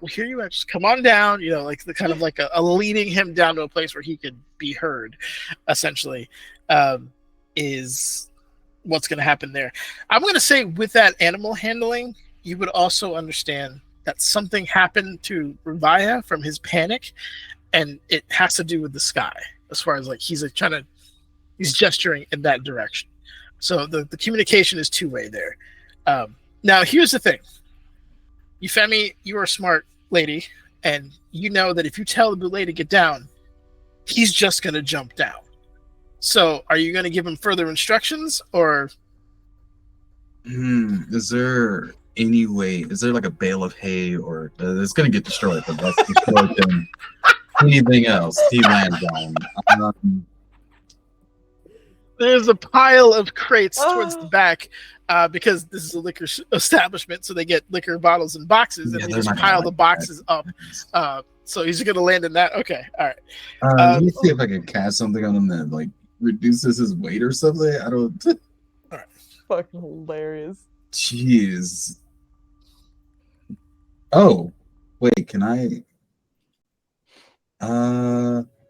hear you out, just come on down, the kind of a leading him down to a place where he could be heard, essentially, is what's going to happen there. I'm going to say with that animal handling, you would also understand that something happened to Ruvaya from his panic, and it has to do with the sky, as far as he's gesturing in that direction. So the communication is two-way there. Now, here's the thing. Euphemi, you're a smart lady, and you know that if you tell the Boulay to get down, he's just going to jump down. So are you going to give him further instructions, or? Is there any way? Is there a bale of hay, or it's going to get destroyed, but that's destroyed than anything else he lands on? There's a pile of crates towards the back because this is a liquor establishment, so they get liquor bottles in boxes, and they just pile the boxes up. So he's going to land in that. Okay, all right. Let me see if I can cast something on him that reduces his weight or something. I don't. All right. Fucking hilarious. Jeez. Oh, wait. Can I?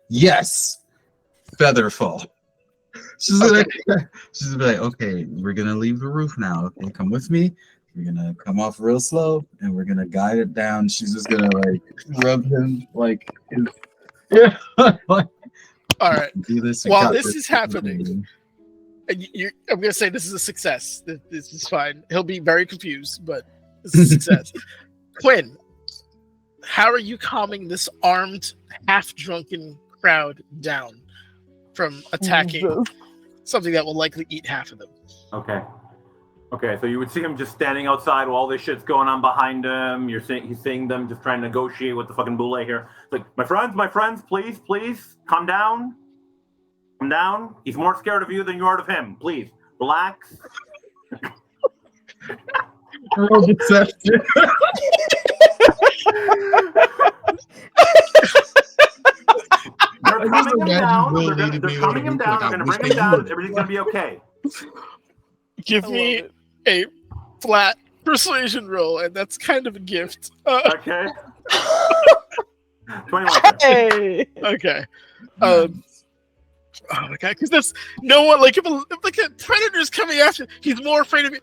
Yes. Featherfall. She's gonna be like, okay, we're gonna leave the roof now. Okay, come with me. We're gonna come off real slow, and we're gonna guide it down. She's just gonna rub him All right. Do this. While this is happening, and I'm gonna say this is a success. This is fine. He'll be very confused, but this is a success. Quinn, how are you calming this armed, half-drunken crowd down from attacking something that will likely eat half of them? Okay, so you would see him just standing outside while all this shit's going on behind him. He's seeing them just trying to negotiate with the fucking boule here. It's like, my friends, please, calm down. Calm down. He's more scared of you than you are of him. Please, relax. Roll deception. They're calming him down. They're calming him down. They're going to bring him down. Everything's going to be okay. Give me a flat persuasion roll, and that's kind of a gift. Okay. 21. Hey. Okay. Oh my god, because that's no one like if a predator's coming after, he's more afraid of you.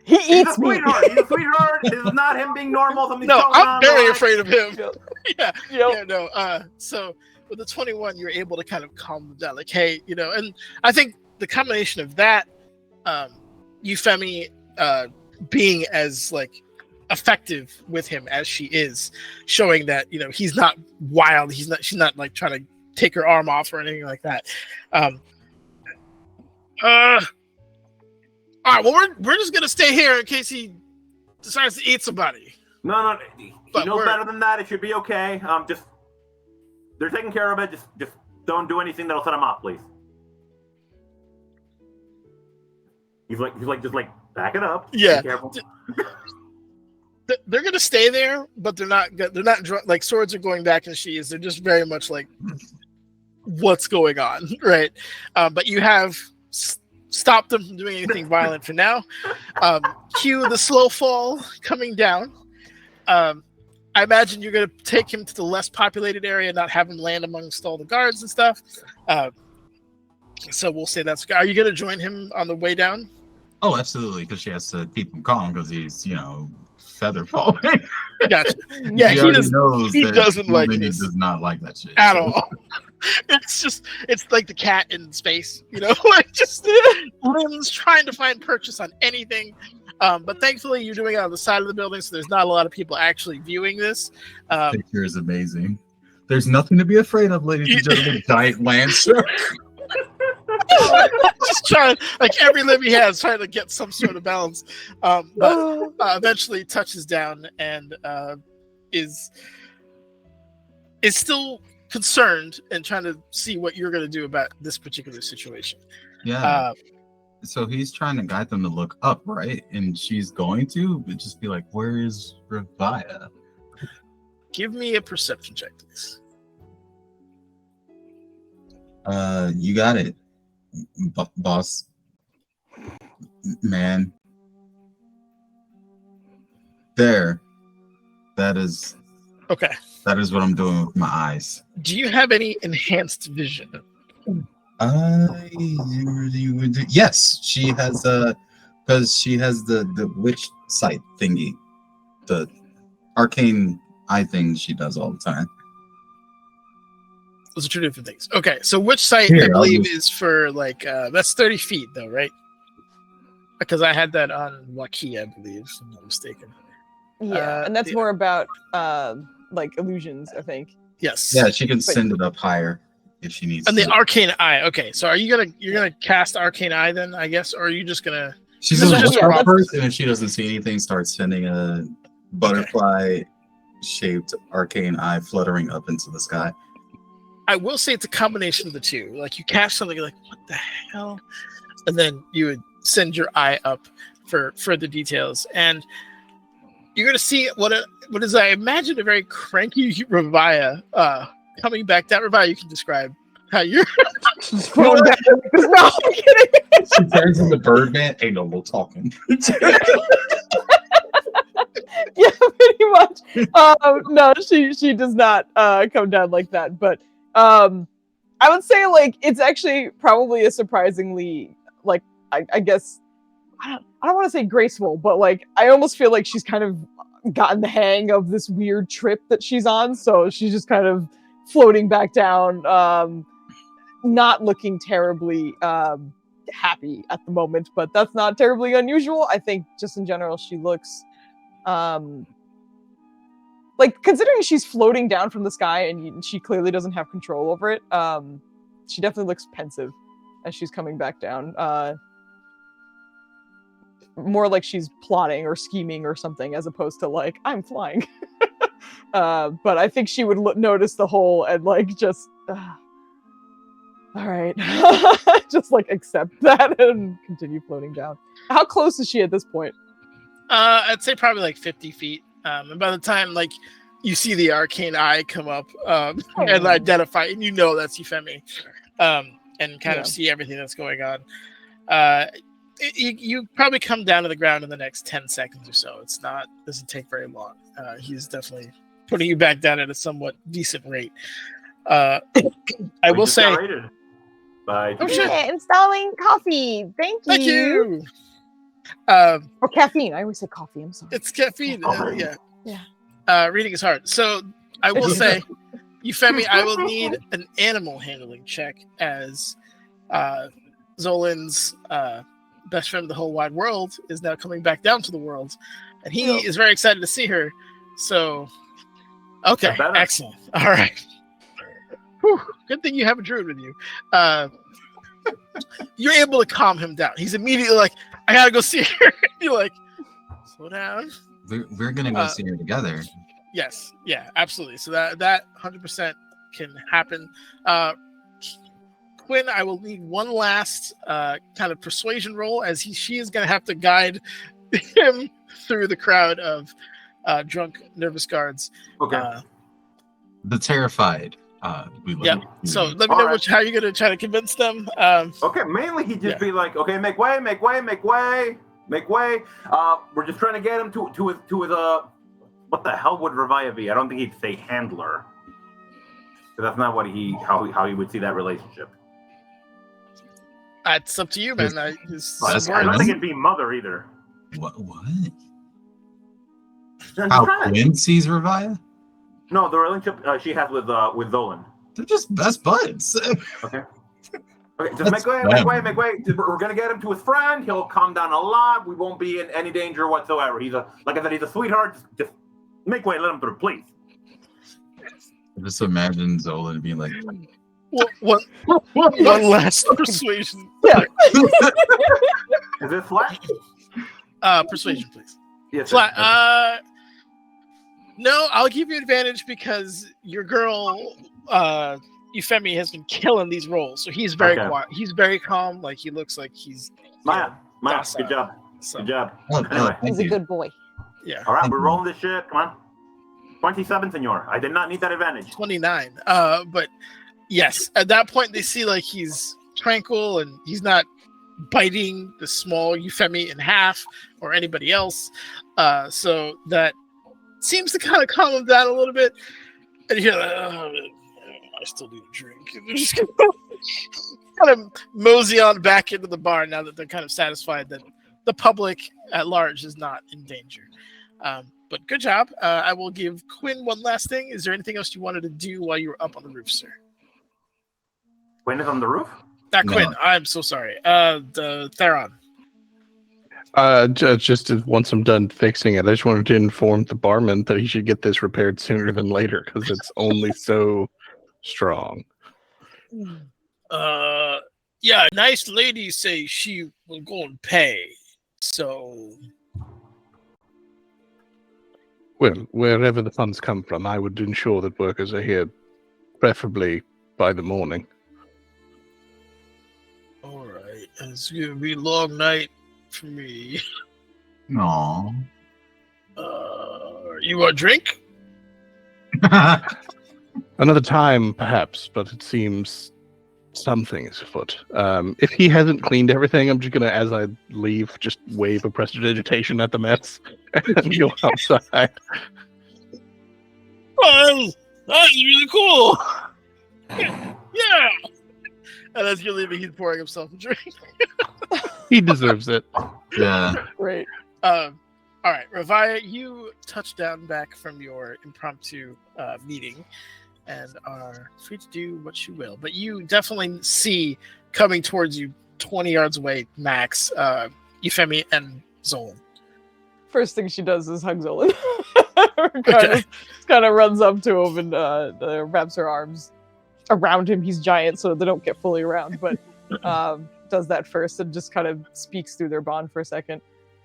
He He's a eats me. sweetheart. He's a sweetheart. This is not him being normal. Something's No, going I'm on. very Relax. afraid of him. Yep. Yeah, no. So with the 21, you're able to kind of calm them down, like, hey, and I think the combination of that, Euphemie being as like effective with him as she is, showing that he's not wild, she's not like trying to take her arm off or anything like that. All right, well we're just gonna stay here in case he decides to eat somebody. No. He knows better than that. It should be okay. Just they're taking care of it. Just don't do anything that'll set him off, please. He's like, just like back it up. Yeah. Be careful. They're gonna stay there, but they're not drunk. Like swords are going back in sheaths. They're just very much like, what's going on, right? But you have stopped them from doing anything violent for now. Cue the slow fall coming down. I imagine you're gonna take him to the less populated area, not have him land amongst all the guards and stuff. So we'll say that's. Are you gonna join him on the way down? Oh, absolutely, because she has to keep him calm because he's, feather falling. Gotcha. Yeah, he doesn't like this. this. He does not like that shit At all. It's like the cat in space, like just limbs trying to find purchase on anything. But thankfully, you're doing it on the side of the building, so there's not a lot of people actually viewing this. The picture is amazing. There's nothing to be afraid of, ladies and gentlemen. Giant lancer. Just trying, like every limb he has, trying to get some sort of balance. But eventually touches down and is still concerned and trying to see what you're going to do about this particular situation. Yeah. So he's trying to guide them to look up, right? And she's going to just be like, "Where is Revia?" Give me a perception check, please. You got it, boss man. There. That is okay. That is what I'm doing with my eyes. Do you have any enhanced vision? Yes, she has because she has the witch sight thingy, the arcane eye thing she does all the time. Those are two different things. Okay, so which site I believe is for like that's 30 feet though, right? Because I had that on Waki, I believe, if I'm not mistaken. Yeah, and that's more about like illusions, I think. Yes. Yeah, she can send it up higher if she needs. And to. the arcane eye. Okay, so you're gonna cast arcane eye then, I guess, or are you just gonna? She's gonna just look first, and if she doesn't see anything, start sending a butterfly-shaped arcane eye fluttering up into the sky. I will say it's a combination of the two. Like you cast something, you're like, what the hell? And then you would send your eye up for further details. And you're going to see what is, I imagine, a very cranky Revia coming back down. Revia, you can describe how you're... No, I'm kidding. She turns into Birdman. Ain't no more talking. Yeah, pretty much. No, she does not come down like that. But I would say like it's actually probably a surprisingly like I guess I don't want to say graceful, but like I almost feel like she's kind of gotten the hang of this weird trip that she's on. So she's just kind of floating back down, not looking terribly happy at the moment, but that's not terribly unusual. I think just in general, she looks like, considering she's floating down from the sky and she clearly doesn't have control over it, she definitely looks pensive as she's coming back down. More like she's plotting or scheming or something, as opposed to like, I'm flying. But I think she would notice the hole and like just, all right, just like accept that and continue floating down. How close is she at this point? I'd say probably like 50 feet. And by the time like you see the arcane eye come up and identify, and you know that's Euphemie, and kind of see everything that's going on. You probably come down to the ground in the next 10 seconds or so. Doesn't take very long. He's definitely putting you back down at a somewhat decent rate. I will say, installing coffee. Thank you. Or caffeine. I always say coffee. I'm sorry. It's caffeine. Reading is hard. So I will say, Euphemie, I will need an animal handling check as Zolan's best friend of the whole wide world is now coming back down to the world, and he is very excited to see her. So, okay, excellent. All right. Whew, good thing you have a druid with you. You're able to calm him down. He's immediately like, I gotta go see her. You're like, slow down. We're gonna go see her together. Yes, yeah, absolutely. So that 100% can happen. Quinn, I will need one last kind of persuasion roll, as she is going to have to guide him through the crowd of drunk, nervous guards. Okay. The terrified. So let me know how you're going to try to convince them. Okay, mainly he'd just be like, okay, make way, make way, make way, make way. We're just trying to get him to his what the hell would Revia be? I don't think he'd say handler. So that's not what how he would see that relationship. It's up to you, man. I don't think it'd be mother either. What? How Quinn sees Revia? No, the relationship she has with Zolan. They're just best buds. Okay. Okay, just make way. We're gonna get him to his friend. He'll calm down a lot. We won't be in any danger whatsoever. Like I said, he's a sweetheart. Just make way, let him through, please. Just imagine Zolan being like, one last persuasion. Yeah. Is it flat? Persuasion, please. Yes. Flat. No, I'll give you advantage because your girl, Euphemie, has been killing these rolls. So he's very quiet. He's very calm. Like he looks like he's Maya, good job. So. Good job. Anyway, he's a good boy. Yeah. All right, we're rolling this shit. Come on. 27, senor. I did not need that advantage. 29. But yes, at that point they see like he's tranquil and he's not biting the small Euphemie in half or anybody else. So that seems to kind of calm him down a little bit. And you're like, I still need a drink. And they're just kind of mosey on back into the bar now that they're kind of satisfied that the public at large is not in danger. But good job. I will give Quinn one last thing. Is there anything else you wanted to do while you were up on the roof, sir? Quinn is on the roof? Not Quinn. I'm so sorry. The Theron. Just once I'm done fixing it, I just wanted to inform the barman that he should get this repaired sooner than later because it's only so strong. Yeah, nice lady say she will go and pay. So, well, wherever the funds come from, I would ensure that workers are here, preferably by the morning. All right, it's gonna be a long night for me. No. You want a drink? Another time, perhaps, but it seems something is afoot. If he hasn't cleaned everything, I'm just gonna, as I leave, just wave a prestidigitation at the mess and go outside. Well, that's really cool. Yeah. And as you're leaving, he's pouring himself a drink. He deserves it. Yeah. Great. All right, Revia, you touch down back from your impromptu meeting, and are free to do what you will. But you definitely see coming towards you 20 yards away, max, Euphemia and Zolan. First thing she does is hug Zolan. Kind of runs up to him and wraps her arms around him. He's giant, so they don't get fully around, but does that first and just kind of speaks through their bond for a second.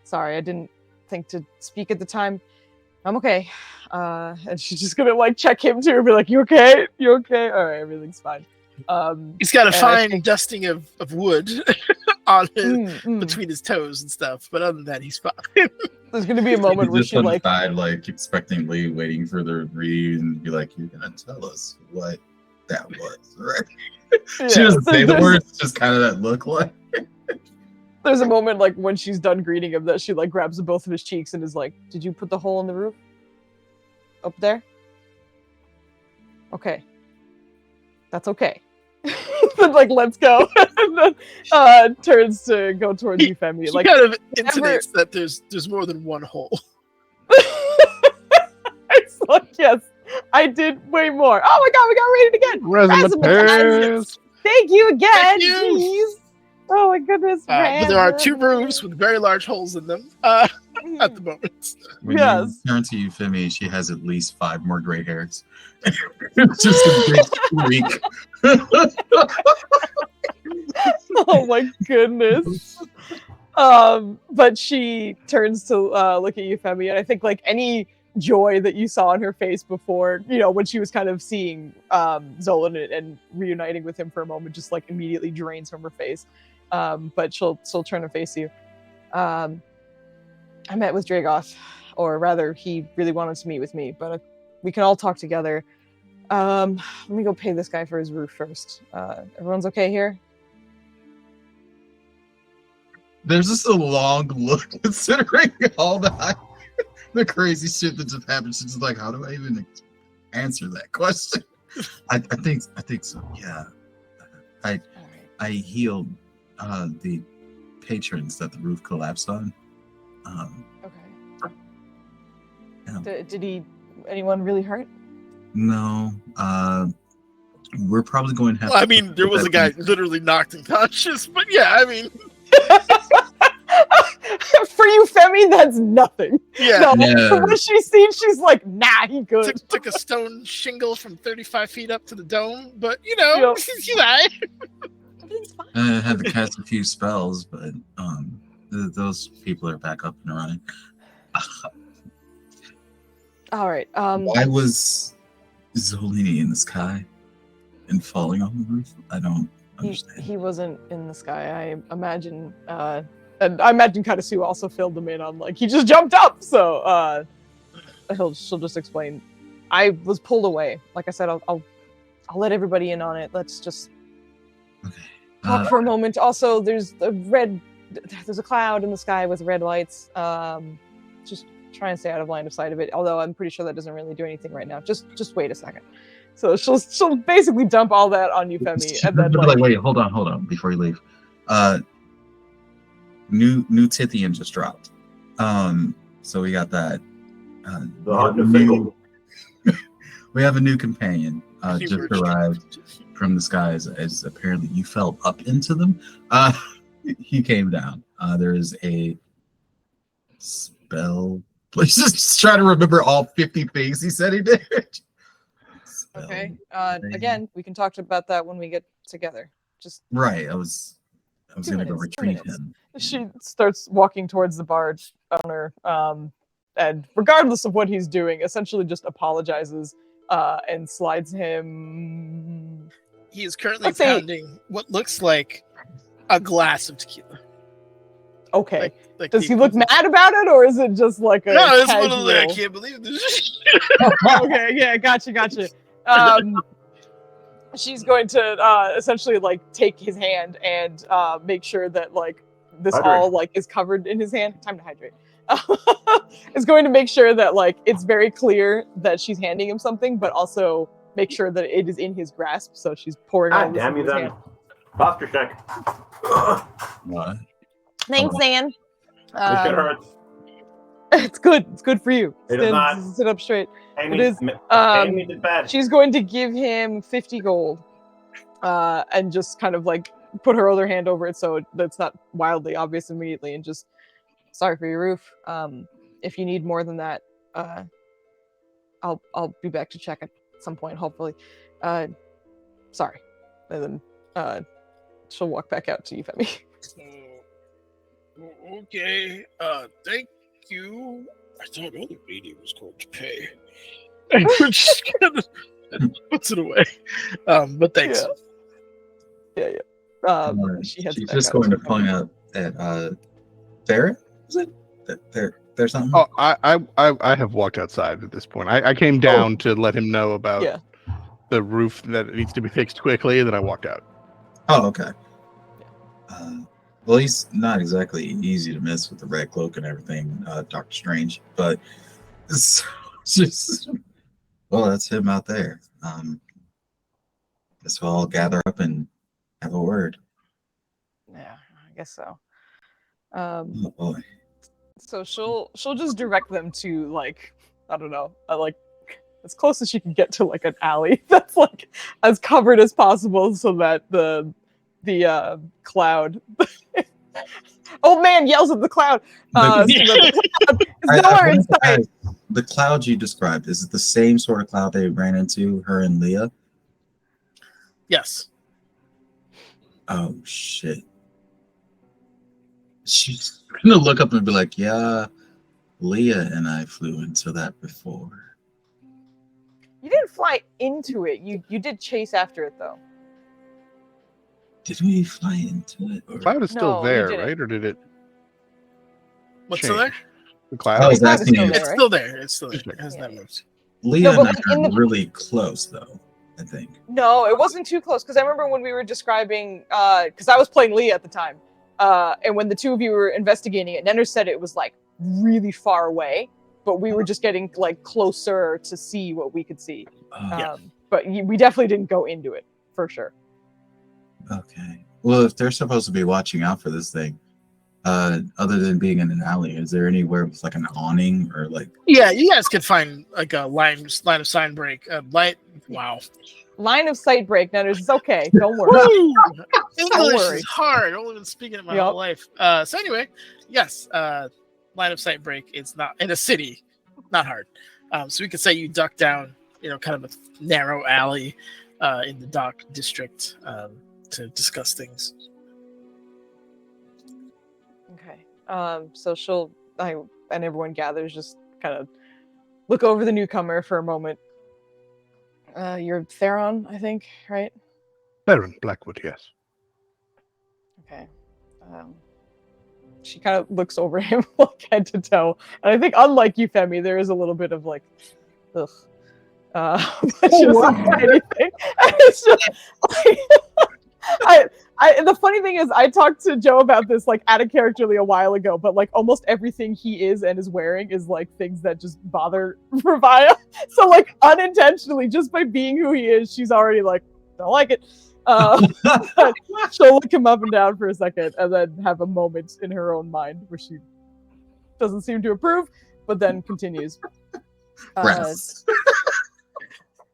Sorry, I didn't think to speak at the time. I'm okay. And she's just gonna like check him too and be like, you okay? You okay? All right, everything's fine. He's got a fine dusting of wood on his, between his toes and stuff, but other than that, he's fine. There's gonna be a moment where she like expectantly waiting for the read and be like, you're gonna tell us what that was, right? Yeah, she doesn't say the words, it's just kind of that look like. There's a moment like when she's done greeting him that she like grabs both of his cheeks and is like, did you put the hole in the roof? Up there? Okay. That's okay. Then like, let's go. And then turns to go towards Euphemia. Like, kind of intimates that there's more than one hole. It's like, yes, I did way more. Oh my god, we got rated again! Razzmatazz. Thank you again! Thank you. Jeez. Oh my goodness. But there are 2 roofs with very large holes in them at the moment. When Yes. you turn to Euphemia, she has at least 5 more gray hairs. It's just a big week. Oh my goodness. But she turns to look at Euphemia, and I think like any joy that you saw on her face before, you know, when she was kind of seeing Zolan and reuniting with him for a moment, just like immediately drains from her face. But she'll turn and face you. I met with Dragoth, or rather, he really wanted to meet with me, but we can all talk together. Let me go pay this guy for his roof first. Everyone's okay here? There's just a long look considering all the crazy shit that just happened. She's just like, how do I even answer that question? I think so. Yeah, I healed the patrons that the roof collapsed on. Okay. Yeah. Did anyone really hurt? No. We're probably going to have. Well, I mean, there was a guy literally knocked unconscious, but yeah, I mean. For you, Femi, that's nothing. Yeah. No, from what she's seen, she's like, nah, he good. Took a stone shingle from 35 feet up to the dome, but you know, he's alright. I had to cast a few spells, but those people are back up and running. All right. Why was Zolini in the sky and falling on the roof? I don't understand. He wasn't in the sky. I imagine, and I imagine Katasu also filled them in on like he just jumped up. So she'll just explain. I was pulled away. Like I said, I'll let everybody in on it. Let's just talk for a moment. Also, there's a cloud in the sky with red lights. Just try and stay out of line of sight of it. Although I'm pretty sure that doesn't really do anything right now. Just wait a second. So she'll basically dump all that on you, Femi, and then like wait, hold on before you leave. New Tithian just dropped. So we got that. We have a new companion just arrived from the skies, as apparently you fell up into them. He came down. There is a spell. Let's just try to remember all 50 things he said he did. Okay. Again, we can talk about that when we get together. Just right. I was gonna go retrieve 2 minutes. him. She starts walking towards the barge owner, and regardless of what he's doing, essentially just apologizes and slides him. He is currently pounding what looks like a glass of tequila. Okay. Like does he look mad about it, or is it just like a No, it's casual... one of the, I can't believe this. Okay, yeah, gotcha. She's going to essentially like take his hand and make sure that like this all like is covered in his hand. Time to hydrate. Is going to make sure that like it's very clear that she's handing him something, but also make sure that it is in his grasp. So she's pouring all this in his hand. Posture check. What? Thanks, Zan. This shit hurts. It's good. It's good for you. It is not. Sit up straight. Amy, It is. Amy did bad. She's going to give him 50 gold, and just kind of like put her other hand over it so that's not wildly obvious immediately, and just sorry for your roof. If you need more than that, I'll be back to check at some point, hopefully. Sorry, and then she'll walk back out to you, Femi. Okay. Thank you. I thought other lady was going to pay. And we're just gonna puts it away. But thanks. Yeah. She's just going to point out at Barrett. Is it? There's something. Oh, I have walked outside at this point. I came down to let him know about the roof that it needs to be fixed quickly, and then I walked out. Oh, okay. Well, he's not exactly easy to miss with the red cloak and everything, Doctor Strange. But it's just, well, that's him out there. Guess we'll all gather up and have a word. Yeah, I guess so. Oh boy. So she'll just direct them to, like, I don't know, like as close as she can get to like an alley that's like as covered as possible, so that the cloud old man yells at the cloud. So that the cloud is nowhere in sight. The cloud you described, is it the same sort of cloud they ran into, her and Leah? Yes. Oh shit. She's gonna look up and be like, yeah, Leah and I flew into that before. You didn't fly into it. You did chase after it though. Did we fly into it? The cloud is still there, right? Or did it? What's still there? The cloud. I was asking you. It's still there. It's still there. It has not moved. Leah and I got really close, though, I think. No, it wasn't too close, because I remember when we were describing, because I was playing Leah at the time, and when the two of you were investigating it, Nenner said it was like really far away, but we were just getting like closer to see what we could see. But we definitely didn't go into it, for sure. Okay. Well, if they're supposed to be watching out for this thing, other than being in an alley, is there anywhere with like an awning or like? Yeah, you guys could find like a line of sign break. Wow. Line of sight break. Now it's okay. Don't worry. English is hard. I've only been speaking it my whole life. So anyway, yes, line of sight break. It's not in a city, not hard. So we could say you duck down, kind of a narrow alley in the dock district to discuss things. Okay. So and everyone gathers, just kind of look over the newcomer for a moment. You're Theron, I think, right? Theron Blackwood, yes. Okay. She kind of looks over him, like head to toe, and I think, unlike you, Femi, there is a little bit of like, ugh. But she doesn't say anything. And it's just like, the funny thing is, I talked to Joe about this like out of characterly a while ago, but like almost everything he is and is wearing is like things that just bother Ravaya. So like unintentionally, just by being who he is, she's already like, don't like it. She'll look him up and down for a second and then have a moment in her own mind where she doesn't seem to approve, but then continues.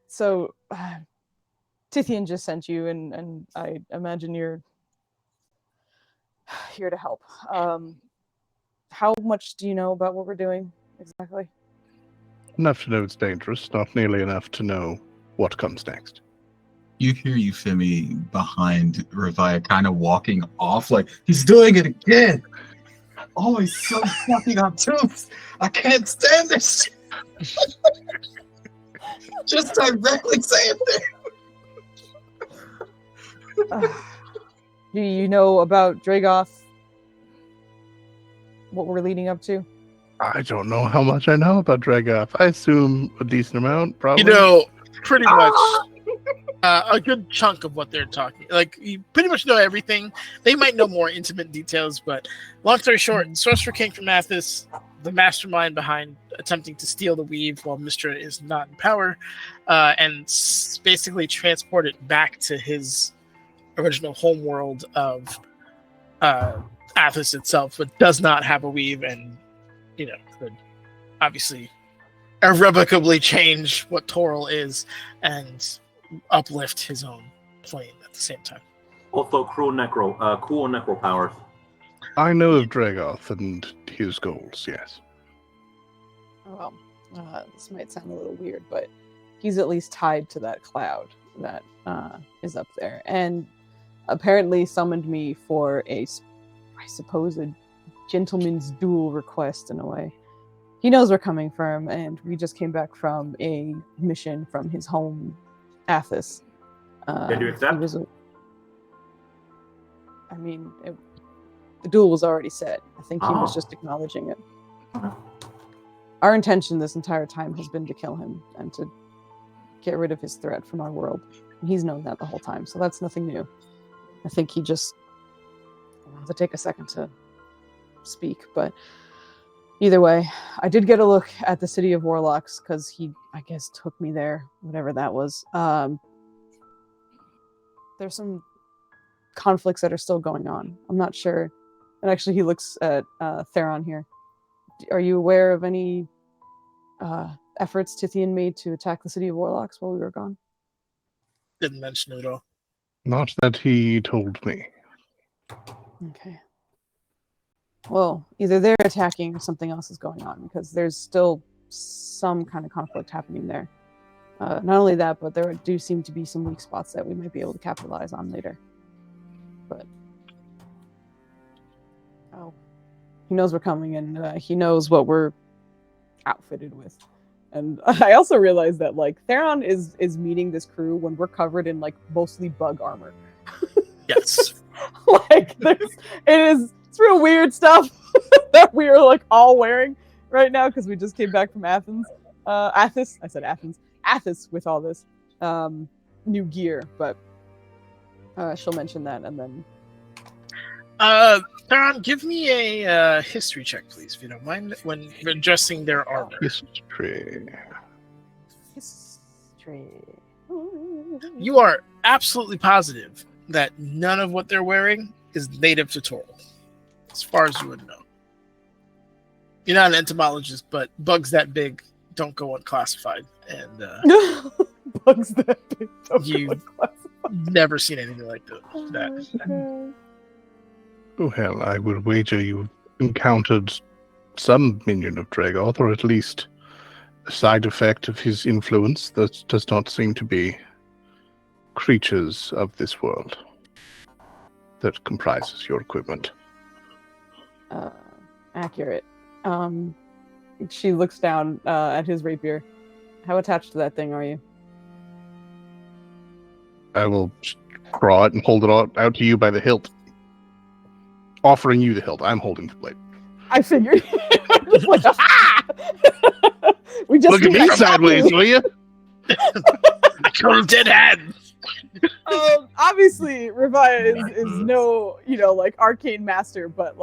So Tithian just sent you, and I imagine you're here to help. How much do you know about what we're doing exactly? Enough to know it's dangerous, not nearly enough to know what comes next. You hear Euphemi behind Ravaya kind of walking off like, he's doing it again. Oh, he's so fucking obtuse. I can't stand this. Just directly say it there. Do you know about Dragoth? What we're leading up to? I don't know how much I know about Dragoth. I assume a decent amount, probably. Pretty much a good chunk of what they're talking. Like, you pretty much know everything. They might know more intimate details, but long story short, Sorcerer King from Athos, the mastermind behind attempting to steal the weave while Mystra is not in power, and basically transport it back to his original homeworld of Athos itself, but does not have a weave, and the obviously irrevocably change what Toril is and uplift his own plane at the same time. Also, cool necro powers. I know of Dragoth and his goals, yes. Well, this might sound a little weird, but he's at least tied to that cloud that is up there, and apparently summoned me for I suppose, a gentleman's duel request in a way. He knows we're coming for him, and we just came back from a mission from his home, Athos. Did you accept? The duel was already set. I think he was just acknowledging it. Our intention this entire time has been to kill him and to get rid of his threat from our world. And he's known that the whole time, so that's nothing new. I think he just wanted to take a second to speak, but either way, I did get a look at the City of Warlocks because he, I guess, took me there, whatever that was. There's some conflicts that are still going on. I'm not sure. And actually, he looks at Theron here. Are you aware of any efforts Tithian made to attack the City of Warlocks while we were gone? Didn't mention it at all. Not that he told me. Okay. Well, either they're attacking or something else is going on, because there's still some kind of conflict happening there. Not only that, but there do seem to be some weak spots that we might be able to capitalize on later. But he knows we're coming, and he knows what we're outfitted with. And I also realized that Theron is meeting this crew when we're covered in mostly bug armor. Yes. It's real weird stuff that we are all wearing right now because we just came back from Athens. Athos. I said Athens. Athos with all this new gear, but she'll mention that and then. Theron, give me a history check, please, if you don't mind, when adjusting their armor. History. You are absolutely positive that none of what they're wearing is native to Toril, as far as you would know. You're not an entomologist, but bugs that big don't go unclassified, and bugs that big don't you've go unclassified. Never seen anything like that. Okay. Oh, hell, I would wager you encountered some minion of Dragoth, or at least a side effect of his influence that does not seem to be creatures of this world that comprises your equipment. Accurate. She looks down at his rapier. How attached to that thing are you? I will draw it and hold it out to you by the hilt. Offering you the hilt. I'm holding the blade. I figured. We just look at me sideways, will you? I killed dead hands. Obviously, Revia is no, arcane master, but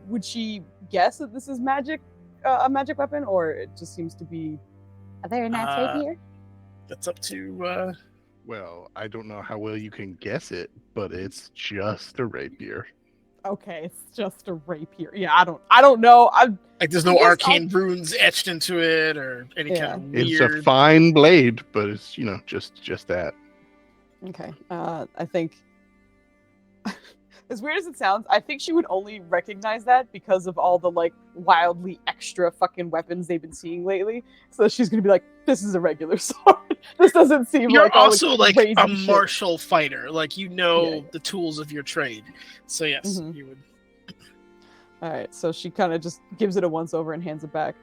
would she guess that this is magic, a magic weapon, or it just seems to be a very nice rapier? That's up to. Well, I don't know how well you can guess it, but it's just a rapier. Okay, it's just a rapier. Yeah, I don't know. There's no arcane runes etched into it or any kind of weird. It's a fine blade, but it's just that. Okay, I think as weird as it sounds, I think she would only recognize that because of all the wildly extra fucking weapons they've been seeing lately. So she's gonna be like, "This is a regular sword. This doesn't seem You're like all also crazy a shit." martial fighter. The tools of your trade. So yes, you would. All right, so she kind of just gives it a once over and hands it back.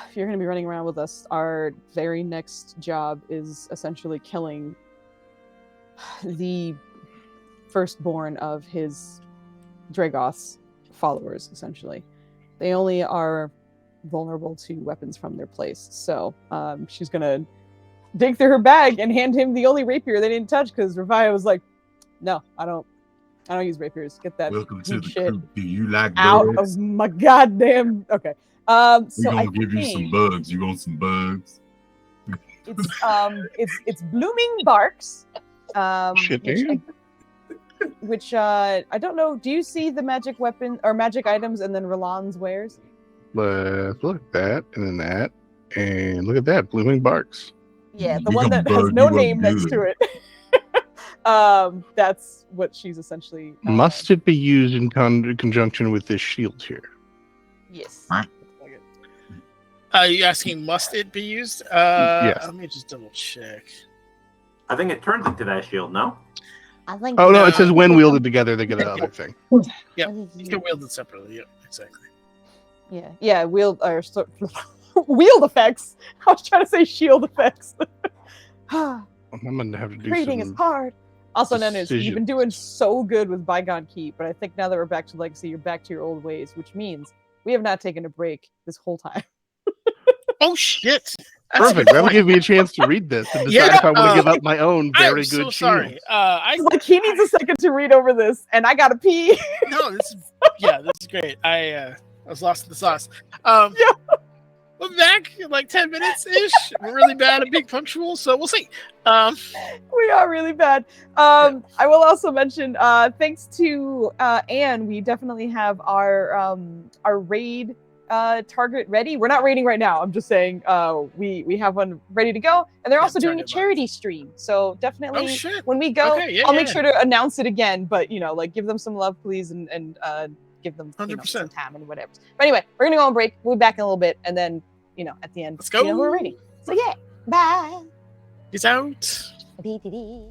If you're gonna be running around with us, our very next job is essentially killing the firstborn of his Dragoth's followers, essentially. They only are vulnerable to weapons from their place. So she's gonna dig through her bag and hand him the only rapier they didn't touch because Revia was like, "No, I don't use rapiers. Get that Welcome to the shit crew. Do you like out bugs? of my goddamn." Okay. We're So gonna give you some bugs. You want some bugs? It's blooming barks. Which I don't know. Do you see the magic weapon or magic items and then Roland's wares? Let's look at that, and then that, and look at that, blooming barks. Yeah, the You one can that has bug no you up name next good. to it. That's what she's essentially. Must it be used in conjunction with this shield here? Yes. Huh? Are you asking must it be used? Yes. Let me just double check. I think it turns into that shield, no? I think. Oh no, No. it says when wielded together, they get another thing. Yep. You can wield it separately. Yep, exactly. Yeah, wheel effects. I was trying to say shield effects. I'm gonna have to do Reading is some. hard. Also known as you've been decisions. doing so good with Bygone Keep, but I think now that we're back to Legacy, you're back to your old ways, which means we have not taken a break this whole time. Oh shit! That's a Perfect. good That'll point. give me a chance to read this and decide Yeah, if I want to give up my own very I'm good so shield. sorry. It's like he needs a second to read over this, and I gotta pee. No, this is great. I was lost in the sauce. We're back in like 10 minutes ish. We're really bad at being punctual, so we'll see. We are really bad. I will also mention, thanks to Anne, we definitely have our raid target ready. We're not raiding right now. I'm just saying we have one ready to go, and they're also doing a target charity stream. So definitely, Oh shit! when we go, Okay, I'll make sure to announce it again. But like give them some love, please, and give them 100%. some time and whatever. But anyway, we're gonna go on break. We'll be back in a little bit, and then at the end, Let's go. we're raiding. So yeah, bye. Peace out. Dee-dee-dee.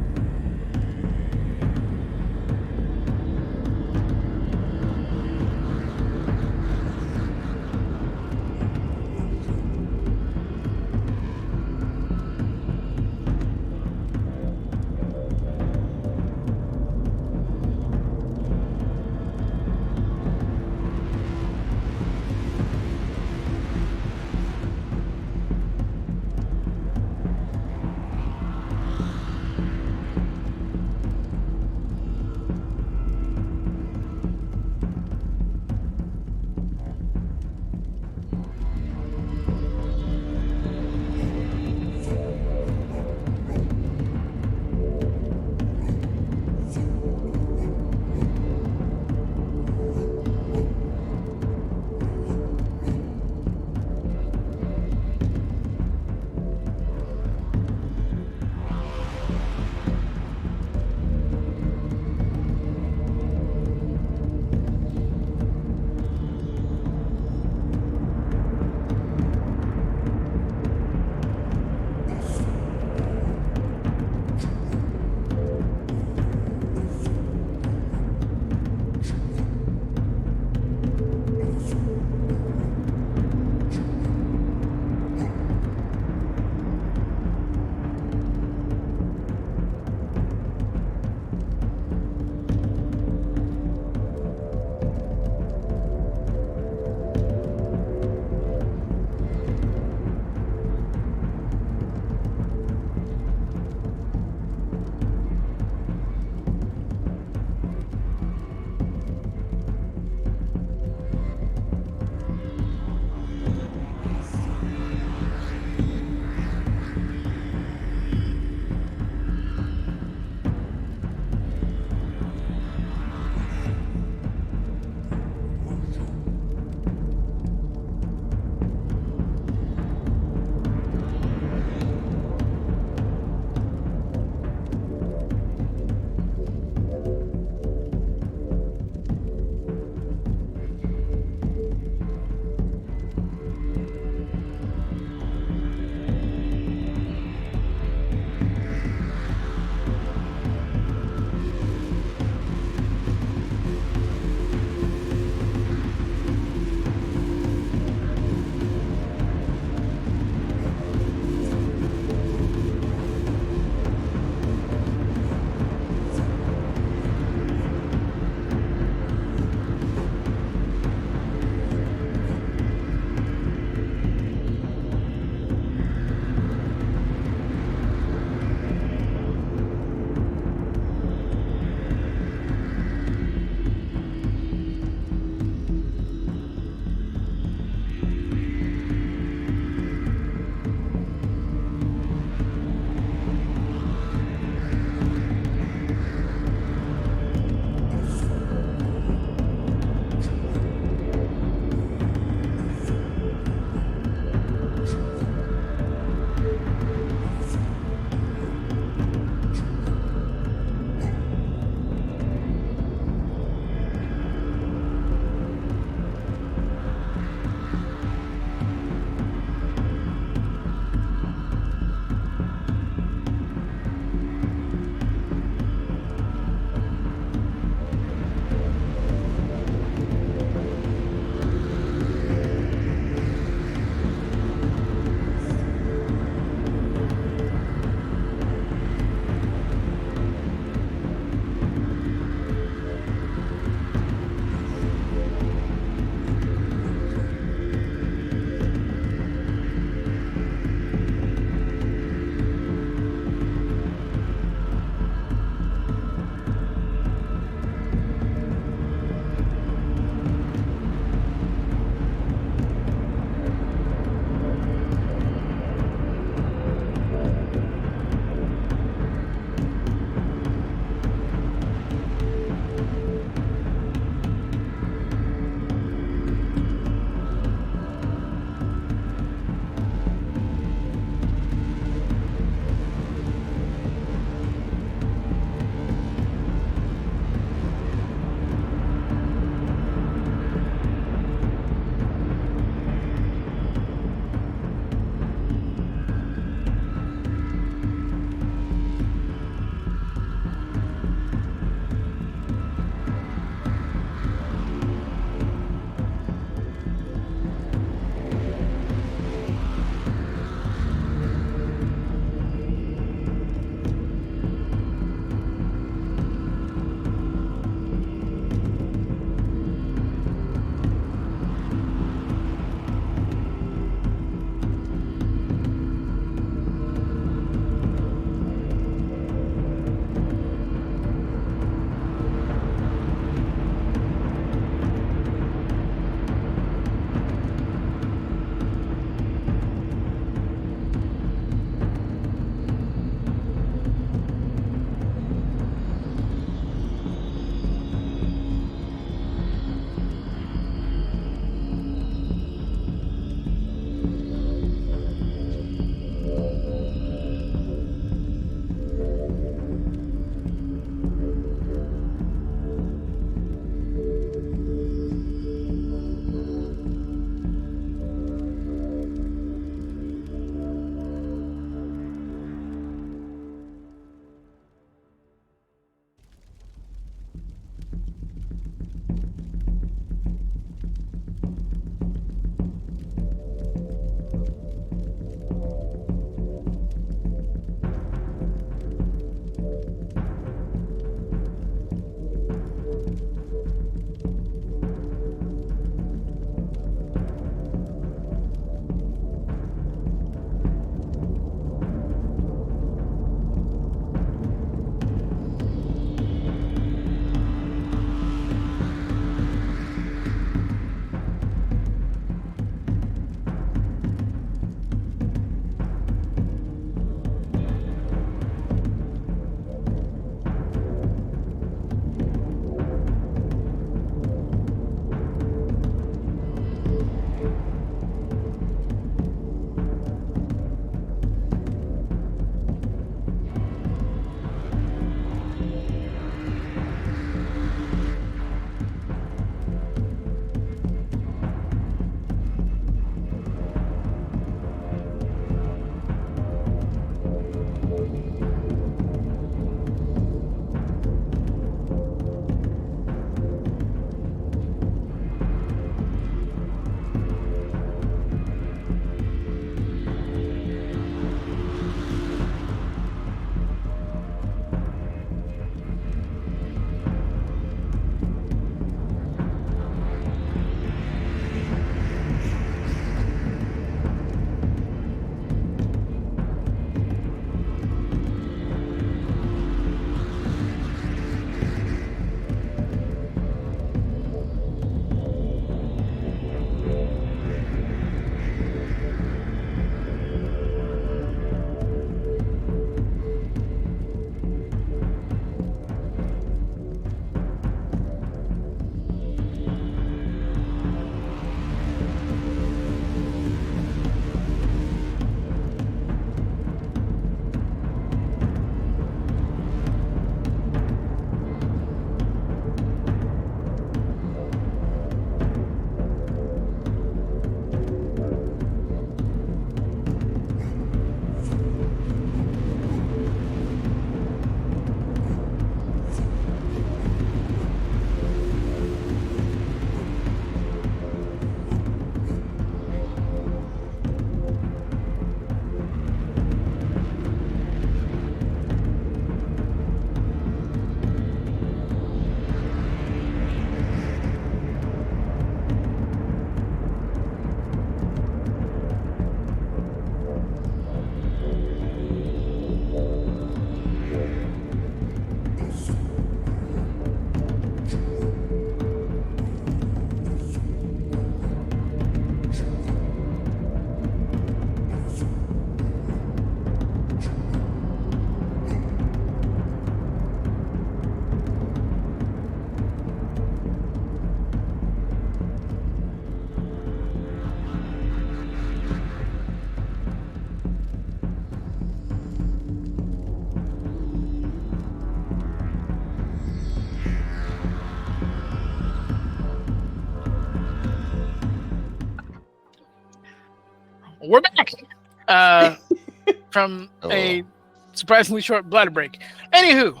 from a surprisingly short bladder break. Anywho,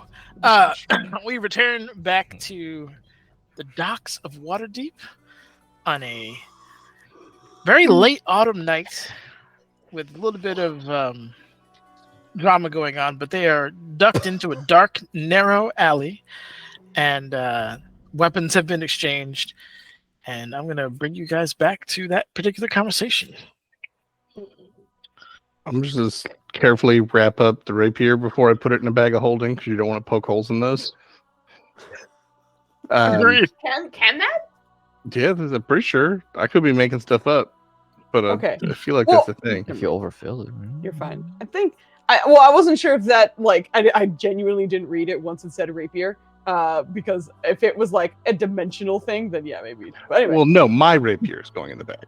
we return back to the docks of Waterdeep on a very late autumn night with a little bit of drama going on, but they are ducked into a dark, narrow alley, and weapons have been exchanged. And I'm going to bring you guys back to that particular conversation. I'm just carefully wrap up the rapier before I put it in a bag of holding because you don't want to poke holes in those. Agreed. Can that? Yeah, I'm pretty sure. I could be making stuff up, but Okay. I feel like Well, that's the thing. If you overfill it, You're fine. I think. I wasn't sure if that I genuinely didn't read it once it said rapier. Because if it was like a dimensional thing, then yeah, maybe. But anyway. Well, no, my rapier is going in the bag.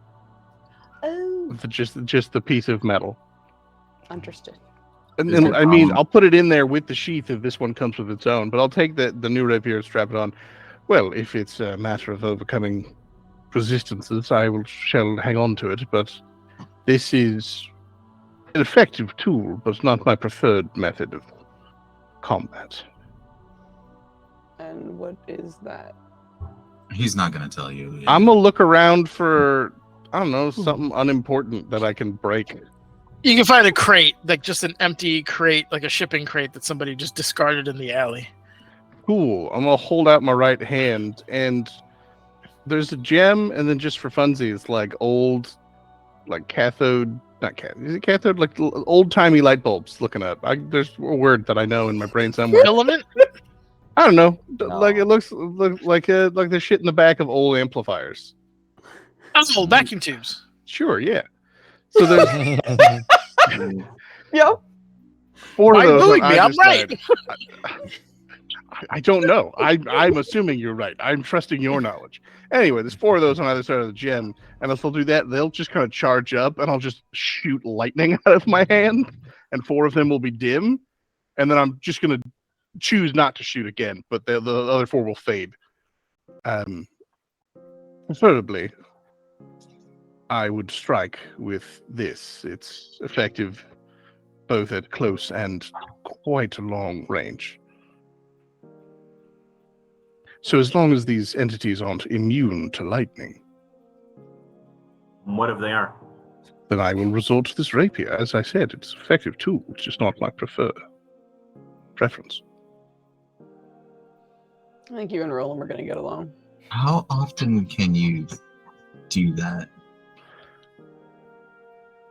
Oh, Just the piece of metal. understood. And Is then, there I mean, problem? I'll put it in there with the sheath if this one comes with its own, but I'll take the new rapier and strap it on. Well, if it's a matter of overcoming resistances, shall hang on to it, but this is an effective tool, but not my preferred method of combat. And what is that? He's not gonna tell you. Yeah. I'm gonna look around for, I don't know, something unimportant that I can break. You can find a crate, like just an empty crate, like a shipping crate that somebody just discarded in the alley. Cool. I'm gonna hold out my right hand, and there's a gem, and then just for funsies, like old, like cathode, not cathode, is it cathode? Like old timey light bulbs. Looking up, there's a word that I know in my brain somewhere. Filament? I don't know. No. Like it looks like the shit in the back of old amplifiers. Oh, vacuum tubes. Sure, yeah. So there's Yo. 4 Why of those. booing on me? either I'm right. side. I don't know. I'm assuming you're right. I'm trusting your knowledge. Anyway, there's 4 of those on either side of the gem, and if they'll do that, they'll just kind of charge up, and I'll just shoot lightning out of my hand, and 4 of them will be dim, and then I'm just gonna choose not to shoot again, but the other 4 will fade. Preferably, I would strike with this. It's effective both at close and quite long range. So as long as these entities aren't immune to lightning, What if they are? then I will resort to this rapier. As I said, it's an effective tool. It's just not my preference. I think you and Roland are gonna get along. How often can you do that?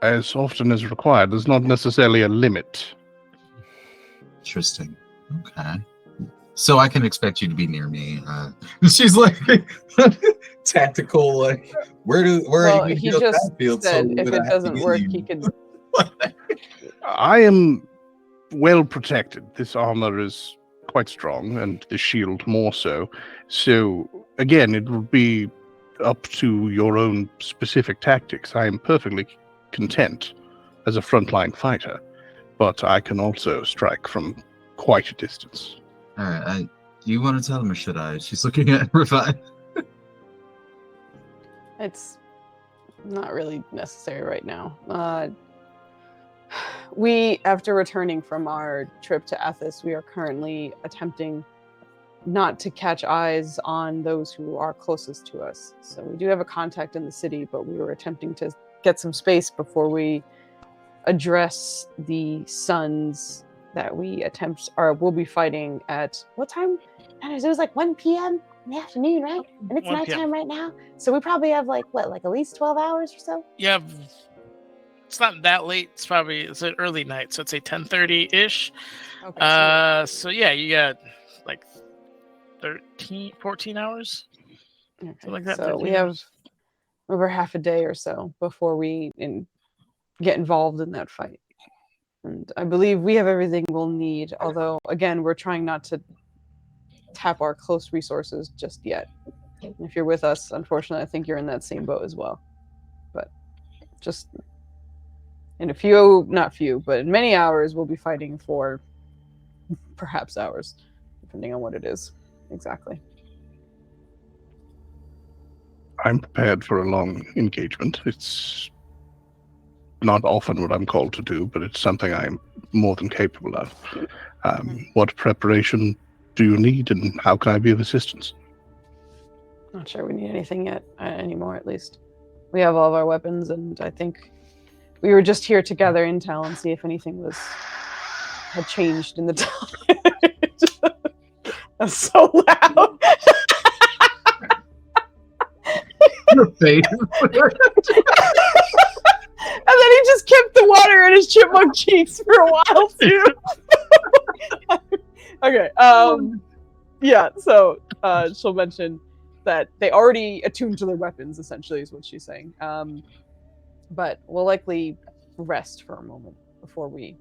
As often as required. There's not necessarily a limit. Interesting. Okay. So I can expect you to be near me. She's like tactical. Like where Well, are you? he gonna build just that field said so if that I it have to doesn't get work, you? he could. I am well protected. This armor is quite strong, and the shield more so. So, again, it will be up to your own specific tactics. I am perfectly content as a frontline fighter, but I can also strike from quite a distance. All right. Do you want to tell him or should I? She's looking at Revive. It's not really necessary right now. We, after returning from our trip to Athos, we are currently attempting not to catch eyes on those who are closest to us. So we do have a contact in the city, but we were attempting to get some space before we address the sons that we'll be fighting at what time? It was like 1 p.m. in the afternoon, right? And it's 1 p.m. nighttime right now. So we probably have like at least 12 hours or so? Yeah, it's not that late. It's an early night, so it's a 10:30-ish. Okay. So yeah, you got like 14 hours. Okay. Something like that. So 13 we have hours. over half a day or so before we get involved in that fight. And I believe we have everything we'll need, although, again, we're trying not to tap our close resources just yet. And if you're with us, unfortunately, I think you're in that same boat as well. But just in in many hours, we'll be fighting for perhaps hours, depending on what it is. Exactly. I'm prepared for a long engagement. It's not often what I'm called to do, but it's something I'm more than capable of. What preparation do you need, and how can I be of assistance? Not sure we need anything yet anymore. At least we have all of our weapons, and I think we were just here to gather intel and see if anything had changed in the time. That's so loud. Your face. And then he just kept the water in his chipmunk cheeks for a while too. Okay. Yeah. So she'll mention that they already attuned to their weapons. Essentially, is what she's saying. But we'll likely rest for a moment before we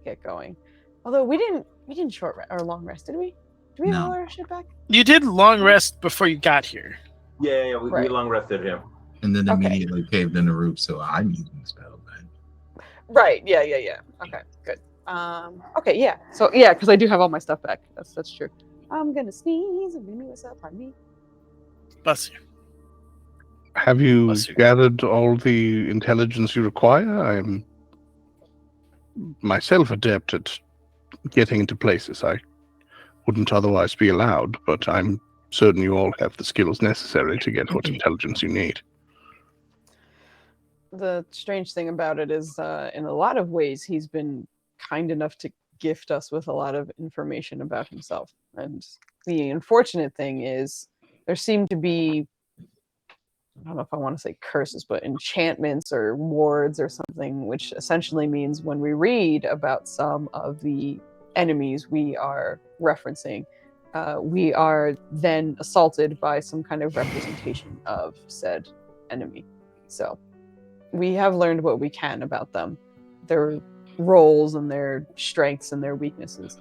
get going. Although we didn't short or long rest, did we? Did we have all our shit back? You did long rest before you got here. Yeah, we long rested him. And then immediately caved in the roof, so I'm using the spell then. Right. Yeah. Okay. Good. Okay. Yeah. So yeah, because I do have all my stuff back. That's true. I'm gonna sneeze and renew myself. Pardon me. Bless you. Have you gathered all the intelligence you require? I am myself adept at getting into places I wouldn't otherwise be allowed, but I'm certain you all have the skills necessary to get what intelligence you need. The strange thing about it is, in a lot of ways, he's been kind enough to gift us with a lot of information about himself. And the unfortunate thing is, there seem to be, I don't know if I want to say curses, but enchantments or wards or something, which essentially means when we read about some of the enemies we are referencing, we are then assaulted by some kind of representation of said enemy. So we have learned what we can about them, their roles and their strengths and their weaknesses.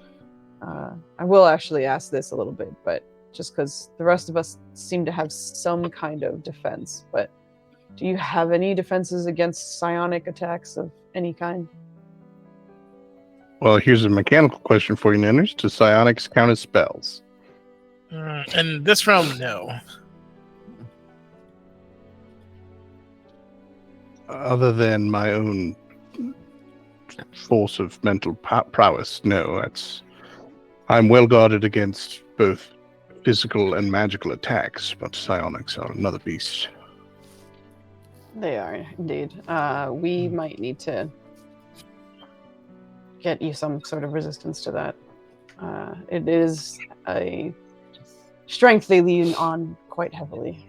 I will actually ask this a little bit, but just because the rest of us seem to have some kind of defense, but do you have any defenses against psionic attacks of any kind? Well, here's a mechanical question for you, Nanners. Do psionics count as spells? In this realm, no. Other than my own force of mental prowess, no. I'm well guarded against both physical and magical attacks, but psionics are another beast. They are, indeed. We might need to get you some sort of resistance to that. It is a strength they lean on quite heavily.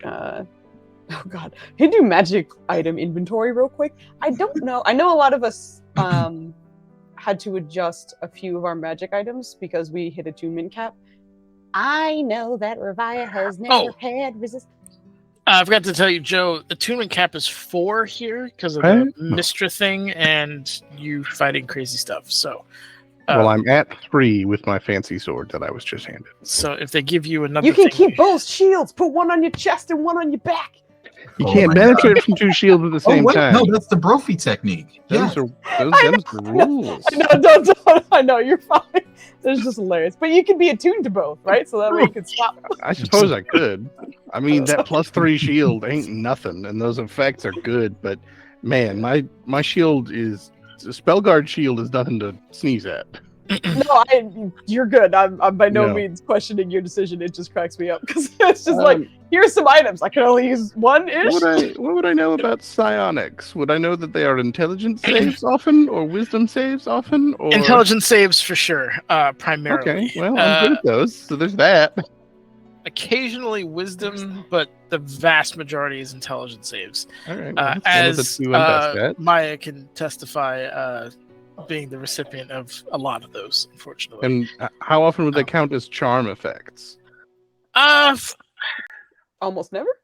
Oh god. Can you do magic item inventory real quick? I don't know. I know a lot of us had to adjust a few of our magic items because we hit attunement cap. I know that Revia has never had resistance. I forgot to tell you, Joe, attunement cap is 4 here because of the Mistra thing and you fighting crazy stuff. So, well, I'm at 3 with my fancy sword that I was just handed. So if they give you another, you can keep both shields. Put one on your chest and one on your back. You can't benefit from 2 shields at the same time. No, that's the Brophy technique. Those are the rules. I know, you're fine. It's just hilarious. But you can be attuned to both, right? So that way you can swap. I suppose I could. I mean, that +3 shield ain't nothing, and those effects are good, but man, my shield is... Spellguard shield is nothing to sneeze at. No, you're good. I'm by no means questioning your decision. It just cracks me up because it's just like, here's some items. I can only use one-ish. What would I know about psionics? Would I know that they are intelligence saves often or wisdom saves often? Or... Intelligence saves for sure, primarily. Okay, well, I'm good at those, so there's that. Occasionally wisdom, but the vast majority is intelligence saves. All right, well, as Maya can testify, being the recipient of a lot of those, unfortunately. And how often would they count as charm effects? Almost never.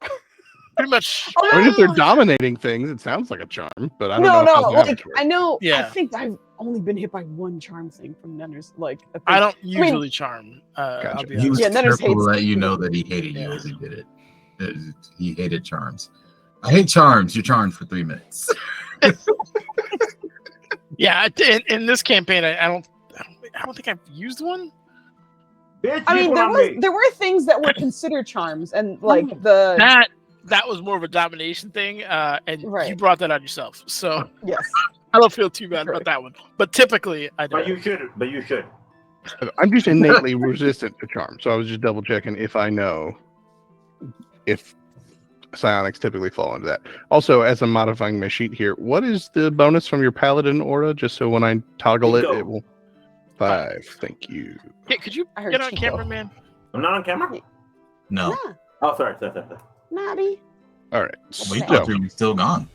Pretty much. I mean, if they're dominating things, it sounds like a charm, but I don't know. Like, I know. Yeah. I think I've only been hit by one charm thing from Nenners. Like, I don't usually charm. Gotcha. He was careful to let you know that he hated you as he did it. He hated charms. I hate charms. You're charmed for 3 minutes. Yeah, in this campaign, I don't think I've used one. I mean, there were things that were considered charms, and like the that was more of a domination thing, and you Right. brought that on yourself. So Yes. I don't feel too bad about that one. But typically, I But don't. you should. I'm just innately resistant to charm, so I was just double checking if I know if psionics typically fall into that. Also, as I'm modifying my sheet here, what is the bonus from your paladin aura? Just so when I toggle it, Chico. it will 5. Thank you. Yeah, could you I heard get on Chico. camera, man? I'm not on camera. No. Nah, Oh, sorry. naughty. All right. We So, thought you were still gone.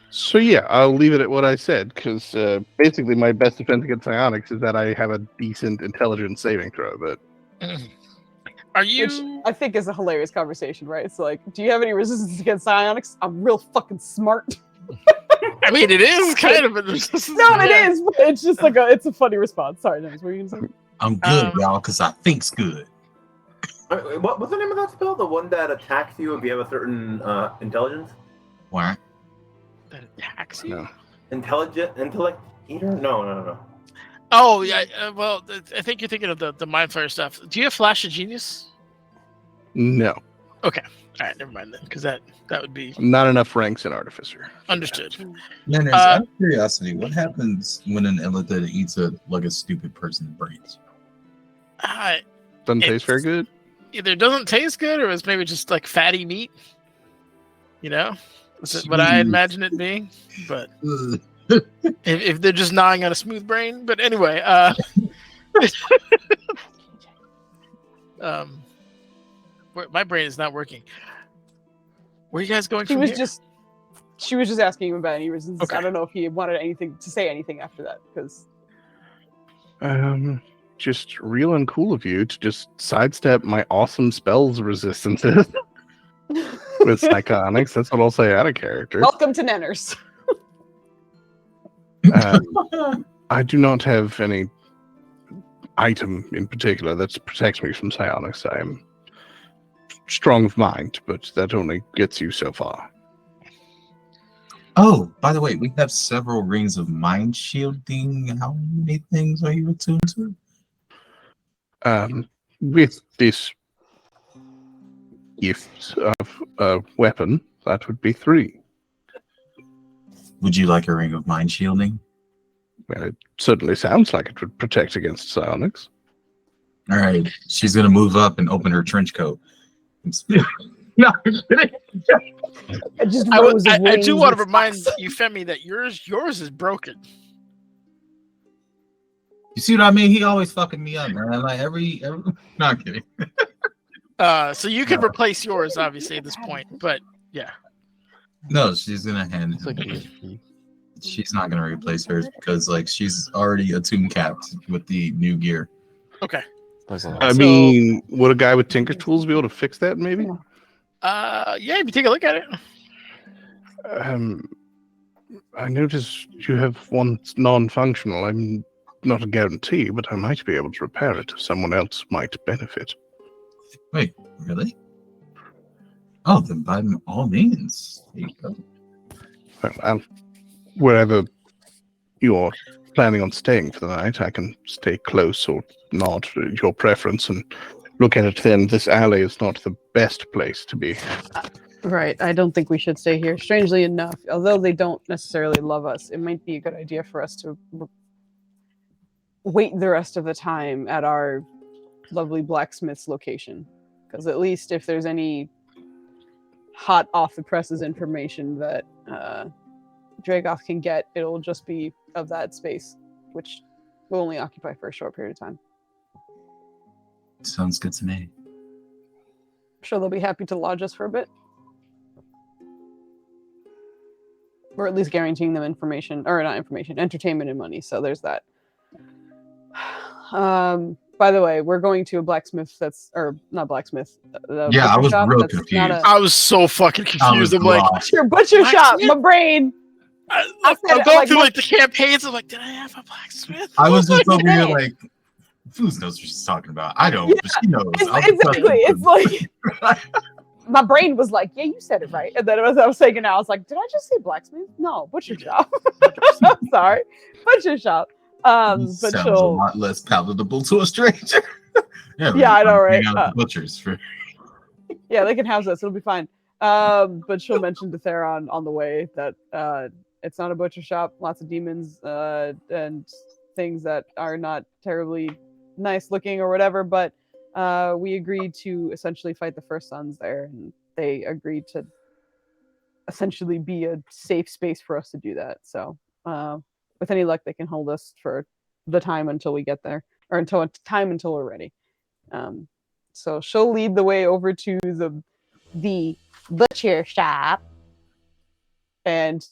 so yeah, I'll leave it at what I said because basically my best defense against psionics is that I have a decent intelligence saving throw. But Are Which you? I think is a hilarious conversation, right? It's like, do you have any resistance against psionics? I'm real fucking smart. I mean, it is kind of a resistance. No, it yeah. is, but it's just like it's a funny response. Sorry, Nims, what were you gonna say? I'm good, y'all, because I think's good. What's the name of that spell? The one that attacks you if you have a certain intelligence? Why? That attacks you? no. Intellect eater? No. Oh yeah. Well, I think you're thinking of the mind flayer stuff. Do you have Flash of Genius? No, All right, never mind then, because that would be not enough ranks in artificer. understood. Manners, out of curiosity, what happens when an illithid eats a stupid person's brains? Doesn't taste It's- very good. Either doesn't taste good, or it's maybe just like fatty meat. You know, is what I imagine it being. But if they're just gnawing on a smooth brain, but anyway, my brain is not working. Where are you guys going She from was here? she was just asking him about any resistance. Okay. I don't know if he wanted anything to say anything after that because Just real uncool of you to just sidestep my awesome spells resistances with psionics. That's what I'll say out of character. welcome to Nenners. I do not have any item in particular that protects me from psionics. I am strong of mind, but that only gets you so far. Oh, by the way, we have several rings of mind shielding. How many things are you attuned to? With this gift of a weapon, that would be 3. Would you like a ring of mind shielding? Well, it certainly sounds like it would protect against psionics. All right, she's gonna move up and open her trench coat. No, I'm kidding. It just I rows of do wings want to and remind stuff. you, Femi, that yours is broken. You see what I mean? He always fucking me up, man. Like every no, I'm kidding. So you can replace yours, obviously, at this point. But yeah, No, she's gonna hand it. She's not gonna replace hers because like she's already attuned capped with the new gear. okay. I mean, would a guy with Tinker Tools be able to fix that, maybe? Yeah, if you take a look at it. I noticed you have one non-functional. I'm not a guarantee, but I might be able to repair it if someone else might benefit. Wait, really? Oh, then by all means. There you go. Well, wherever you're planning on staying for the night, I can stay close or not, your preference, and look at it then. This alley is not the best place to be. Right. I don't think we should stay here. Strangely enough, although they don't necessarily love us, it might be a good idea for us to wait the rest of the time at our lovely blacksmith's location. Because at least if there's any hot off the presses information that Dragoth can get, it'll just be of that space, which will only occupy for a short period of time. Sounds good to me. I'm sure they'll be happy to lodge us for a bit. Or at least guaranteeing them information, or not information, entertainment and money. So there's that. By the way, we're going to a blacksmith or not blacksmith. Yeah, I butcher was shop real that's not confused. a- I was so fucking confused. I'm like, lost. Your butcher shop, my brain. I'm said, going like, through what- like the campaigns. I'm like, did I have a blacksmith? I was just over here Yeah. like, Foos knows what she's talking about. I don't, Yeah, but she knows. It's, I'll just exactly. It's like my brain was like, "Yeah, you said it right," and then as I was saying it, I was like, "Did I just say blacksmith? No, butcher shop." I'm sorry, butcher shop. But sounds a she'll. lot less palatable to a stranger. Yeah, I know, right? Hang out at the butchers for Yeah, they can house us. It'll be fine. But she'll mention to Theron on the way that it's not a butcher shop. Lots of demons and things that are not terribly nice looking or whatever. But we agreed to essentially fight the First Sons there, and they agreed to essentially be a safe space for us to do that. So with any luck, they can hold us for the time until we get there, or until we're ready. So she'll lead the way over to the butcher shop and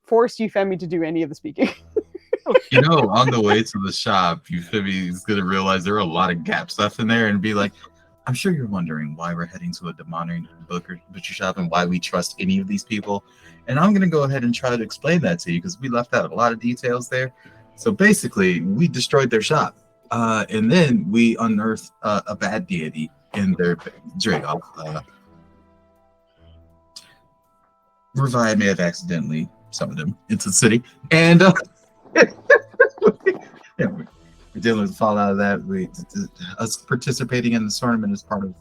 force Euphemia to do any of the speaking. You know, on the way to the shop, Euphemia is going to realize there are a lot of gaps left in there and be like, I'm sure you're wondering why we're heading to a demonic butcher shop and why we trust any of these people. And I'm going to go ahead and try to explain that to you because we left out a lot of details there. So basically, we destroyed their shop. And then we unearthed a bad deity in their drink. Revive may have accidentally summoned them into the city. And yeah, we're dealing with the fallout of that. Us participating in this tournament is part of.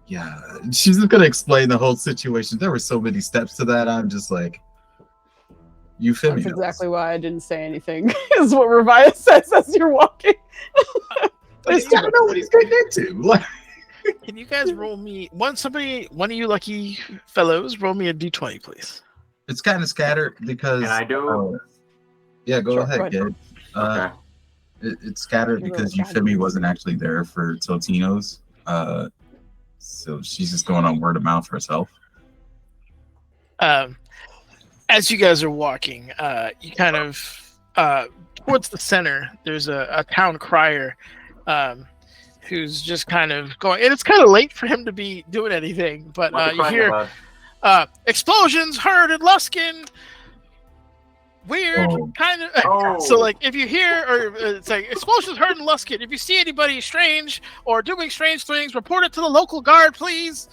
Yeah, she's just gonna explain the whole situation. There were so many steps to that. I'm just like, Euphemia. That's exactly why I didn't say anything. Is what Revive says as you're walking. I just don't know what he's getting into. Can you guys roll me one of you lucky fellows roll me a d20, please? It's kind of scattered because. Can I do? Yeah, go Sure, ahead, go ahead. kid. Okay. It's scattered because Euphemia wasn't actually there for Totino's. So she's just going on word of mouth herself. As you guys are walking, you kind of towards the center. There's a town crier who's just kind of going, and it's kind of late for him to be doing anything. But you hear explosions heard in Luskin. Weird, kind of. Oh. So, like, if you hear, or it's like explosions heard in Luskin. If you see anybody strange or doing strange things, report it to the local guard, please.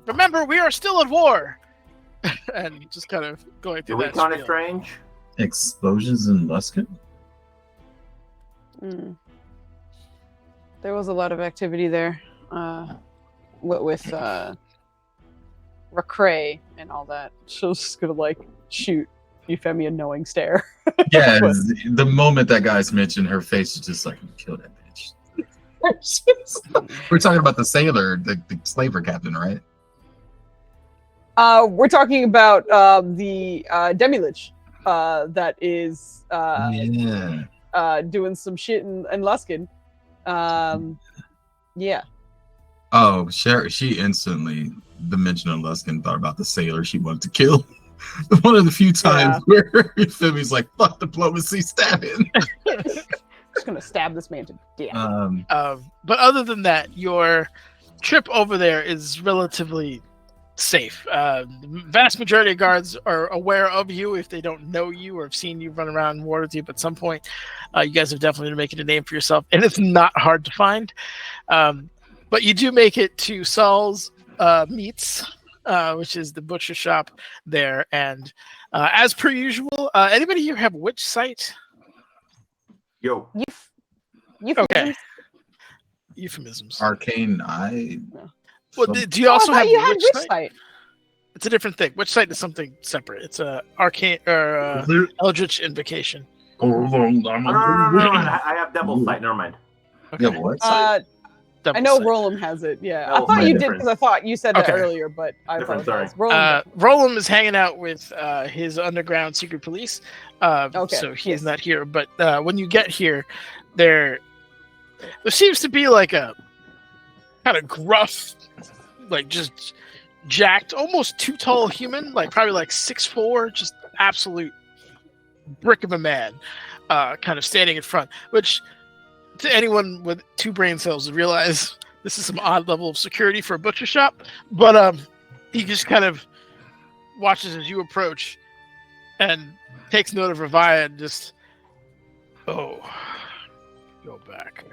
Remember, we are still at war. And just kind of going through Do we that. count it spiel. strange? Explosions in Luskin? There was a lot of activity there. With Recray and all that. She's just gonna like shoot Euphemia a knowing stare. Yeah, the moment that guy's mentioned, her face is just like, kill that bitch. We're talking about the sailor, the slaver captain, right? We're talking about the Demilich that is doing some shit in Luskin. Yeah. Oh, she instantly, the mention of Luskin, thought about the sailor she wanted to kill. One of the few times where Euphemia's like, fuck diplomacy, stab him. Just gonna stab this man to death. But other than that, your trip over there is relatively safe. The vast majority of guards are aware of you if they don't know you or have seen you run around in Waterdeep at some point. You guys have definitely been making a name for yourself, and it's not hard to find. But you do make it to Saul's Meats, which is the butcher shop there. And as per usual, anybody here have witch sight? Yo. Okay. Euphemisms. Arcane eye. Well, do you also have you had witch witch sight? sight? It's a different thing. Witch sight is something separate. It's a arcane or eldritch invocation. No, I have devil sight. Never mind. Okay. Yeah, what? I know sight. Roland has it. Yeah, Oh, I thought you did different. because I thought you said that Okay. earlier, but I Different, apologize. sorry. Roland, Roland is hanging out with his underground secret police, so he's yes. not here. But when you get here, there seems to be like a kind of gruff, like just jacked, almost too tall human, like probably like 6'4", just absolute brick of a man, kind of standing in front. Which to anyone with 2 brain cells would realize this is some odd level of security for a butcher shop. But he just kind of watches as you approach and takes note of Ravaya and just, go back.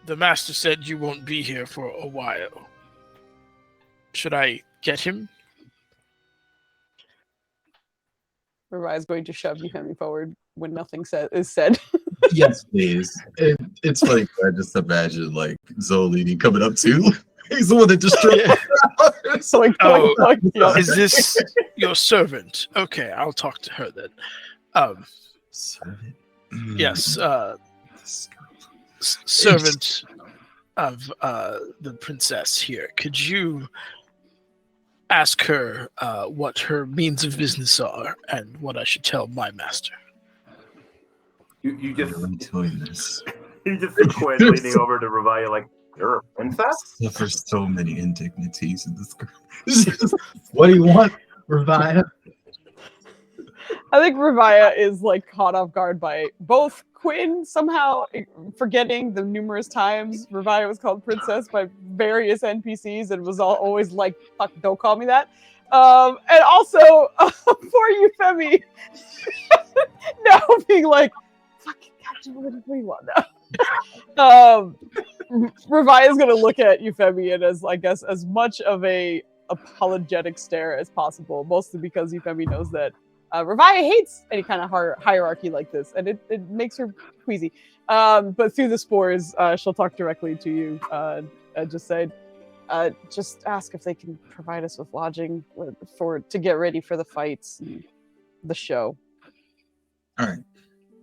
The master said you won't be here for a while. Should I get him? Revai is going to shove Euphemia forward when nothing is said. Yes, please. It's funny. I just imagine like Zolini coming up to. He's the one that destroyed. Yeah. So Oh, is this your servant? Okay, I'll talk to her then. Servant? Yes, This girl. servant of the princess here. Could you ask her what her means of business are and what I should tell my master? You just Let me tell you this. you just see Quinn leaning over to Revaya like, "You're a princess." Suffers so many indignities in this girl. What do you want, Revaya? I think Revaya is like caught off guard by both Quinn somehow forgetting the numerous times Revaya was called princess by various NPCs and was always like, "Fuck, don't call me that." And also poor Euphemie now being like, "Fucking God, what do you want now?" Revia's gonna look at Euphemie and as much of a apologetic stare as possible, mostly because Euphemie knows that Revaya hates any kind of hierarchy like this, and it makes her queasy. But through the spores, she'll talk directly to you and just say, just ask if they can provide us with lodging to get ready for the fights and the show. All right.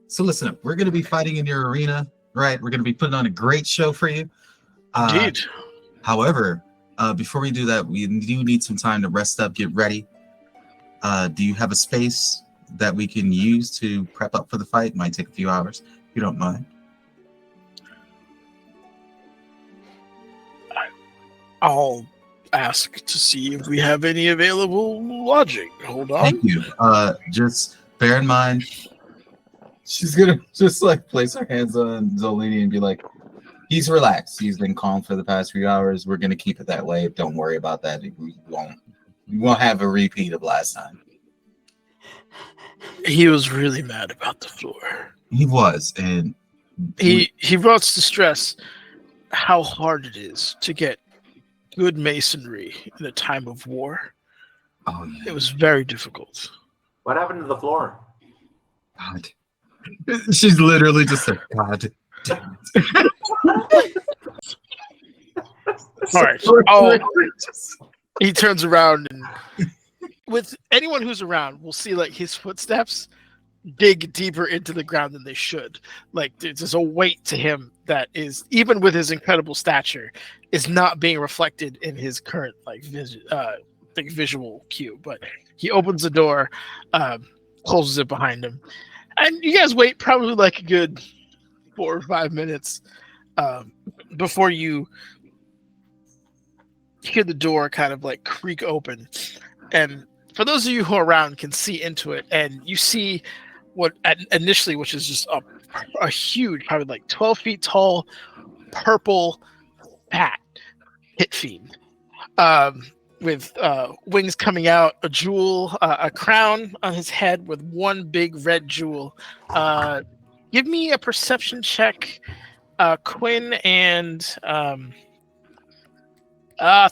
So listen up. We're going to be fighting in your arena, right? We're going to be putting on a great show for you. Indeed. However, before we do that, we do need some time to rest up, get ready. Do you have a space that we can use to prep up for the fight? It might take a few hours, if you don't mind. I'll ask to see if we have any available lodging. Hold on. Thank you. Just bear in mind, she's gonna just like place her hands on Zolini and be like, "He's relaxed. He's been calm for the past few hours. We're gonna keep it that way. Don't worry about that. We won't have a repeat of last time." He was really mad about the floor. He was, and He wants to stress how hard it is to get good masonry in a time of war. oh yeah, It was very difficult. What happened to the floor? God. She's literally just like, "God damn it." All right. Oh, he turns around and with anyone who's around, we'll see like his footsteps dig deeper into the ground than they should. Like there's a weight to him that is, even with his incredible stature, is not being reflected in his current like visual cue. But he opens the door, closes it behind him, and you guys wait probably like a good 4 or 5 minutes before you hear the door kind of like creak open. And for those of you who are around can see into it, and you see what initially, which is just a huge, probably like 12 feet tall, purple, fat pit fiend with wings coming out, a jewel, a crown on his head with one big red jewel. Give me a perception check, Quinn and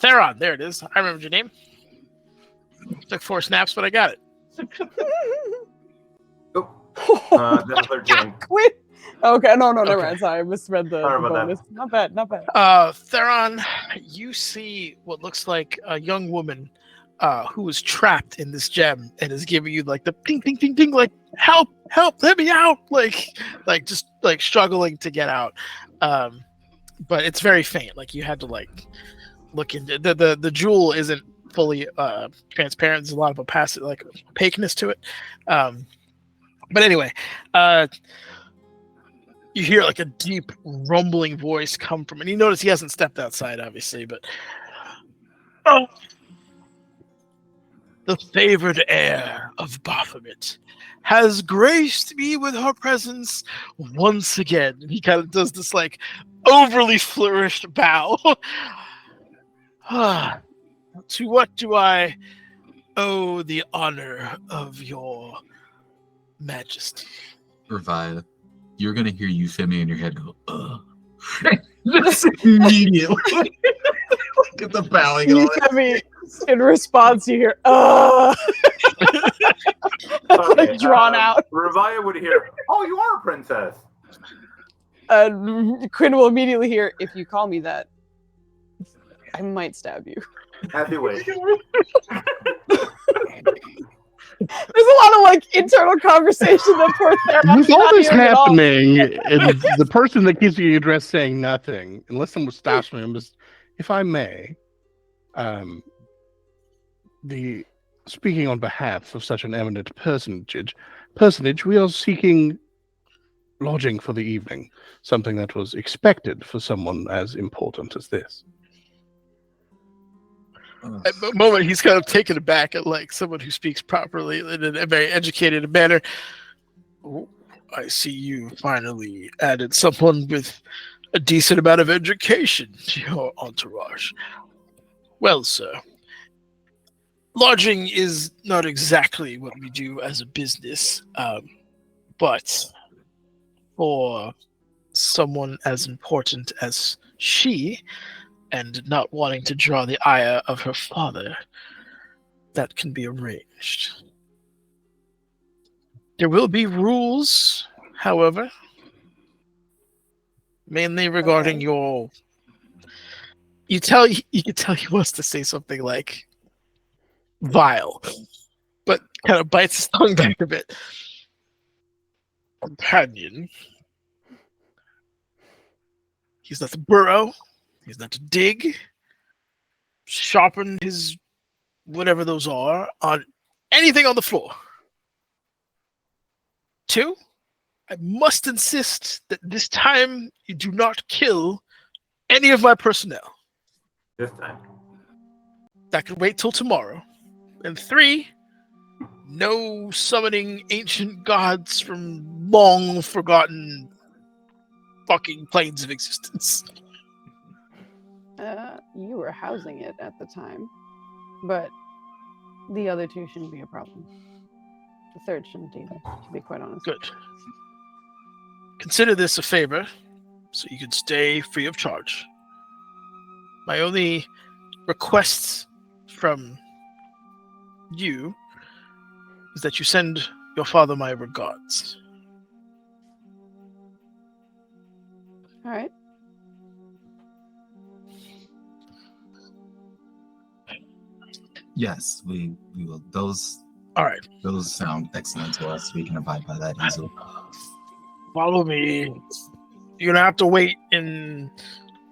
Theron. There it is. I remember your name. Took 4 snaps, but I got it. That's 13. Quinn. Okay, no, Okay. never mind. Sorry, I misread the Sorry about that. bonus. Not bad. Theron, you see what looks like a young woman who was trapped in this gem and is giving you like the ding, ding, ding, ding, like help, let me out, like just like struggling to get out. But it's very faint. Like you had to like look into the jewel isn't fully transparent. There's a lot of opaqueness to it. But anyway, you hear like a deep rumbling voice come from, and you notice he hasn't stepped outside, obviously, but the favored heir of Baphomet has graced me with her presence once again. And he kind of does this like overly flourished bow. To what do I owe the honor of your majesty? Revaya, you're gonna hear Euphemia in your head go, "Ugh." Just immediately. Look at the bowing. You tell me in response, you hear, like drawn out. Revaya would hear, "Oh, you are a princess." Quinn will immediately hear, if you call me that, I might stab you. Happy way. There's a lot of like internal conversation that poor Theron With is all not this hearing at all. happening, and the person that keeps getting addressed saying nothing, unless someone stops me, if I may, the speaking on behalf of such an eminent personage, we are seeking lodging for the evening, something that was expected for someone as important as this. At the moment, he's kind of taken aback at like someone who speaks properly in a very educated manner. Oh, I see you finally added someone with a decent amount of education to your entourage. Well, sir, lodging is not exactly what we do as a business, but for someone as important as she, and not wanting to draw the ire of her father, that can be arranged. There will be rules, however, mainly regarding your. You can tell he wants to say something like vile, but kind of bites his tongue back a bit. Companion. He's not to burrow. He's not to dig. Sharpen his whatever those are on anything on the floor. 2, I must insist that this time you do not kill any of my personnel. This time. That can wait till tomorrow. And 3, no summoning ancient gods from long forgotten fucking planes of existence. You were housing it at the time, but the other 2 shouldn't be a problem. The 3rd shouldn't either, to be quite honest. Good. Consider this a favor, so you can stay free of charge. My only request from you is that you send your father my regards. All right. Yes, we will. Those All right. Those sound excellent to us. We can abide by that easily. Follow me. You're gonna have to wait in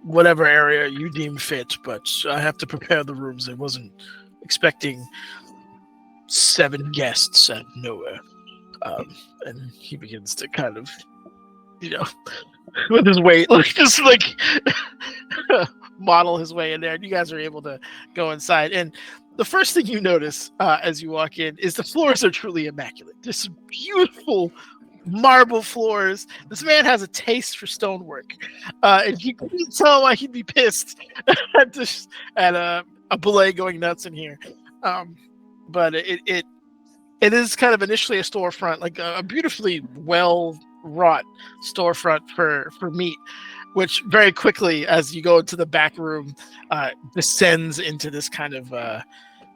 whatever area you deem fit, but I have to prepare the rooms. I wasn't expecting 7 guests out of nowhere. And he begins to kind of, with his weight, just model his way in there. And you guys are able to go inside. And the first thing you notice as you walk in is the floors are truly immaculate. There's some beautiful marble floors. This man has a taste for stonework, and you couldn't tell why he'd be pissed at a belay going nuts in here. But it is kind of initially a storefront, like a beautifully well wrought storefront for meat, which very quickly, as you go into the back room, descends into this kind of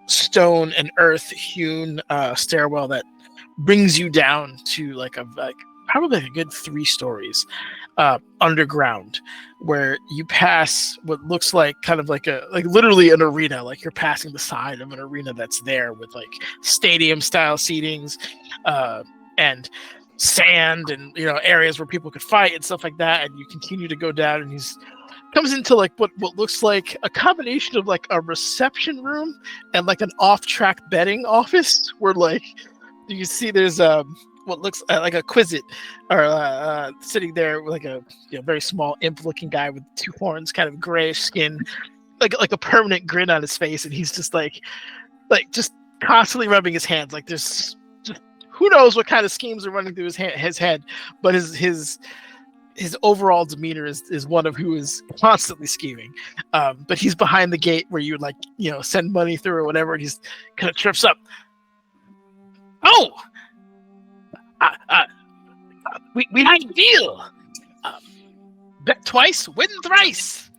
stone and earth hewn stairwell that brings you down to probably a good 3 stories underground, where you pass what looks like kind of like literally an arena, like you're passing the side of an arena that's there with like stadium style seatings and sand and areas where people could fight and stuff like that. And you continue to go down, and he's comes into like what looks like a combination of like a reception room and like an off-track betting office, where like you see there's what looks like a Quizit or sitting there with like a very small imp-looking guy with 2 horns, kind of grayish skin, like a permanent grin on his face, and he's just like just constantly rubbing his hands. Like there's just who knows what kind of schemes are running through his head, but his overall demeanor is one of who is constantly scheming. But he's behind the gate where you would send money through or whatever, and he's kind of trips up. Oh, we had a deal. Bet twice, win thrice.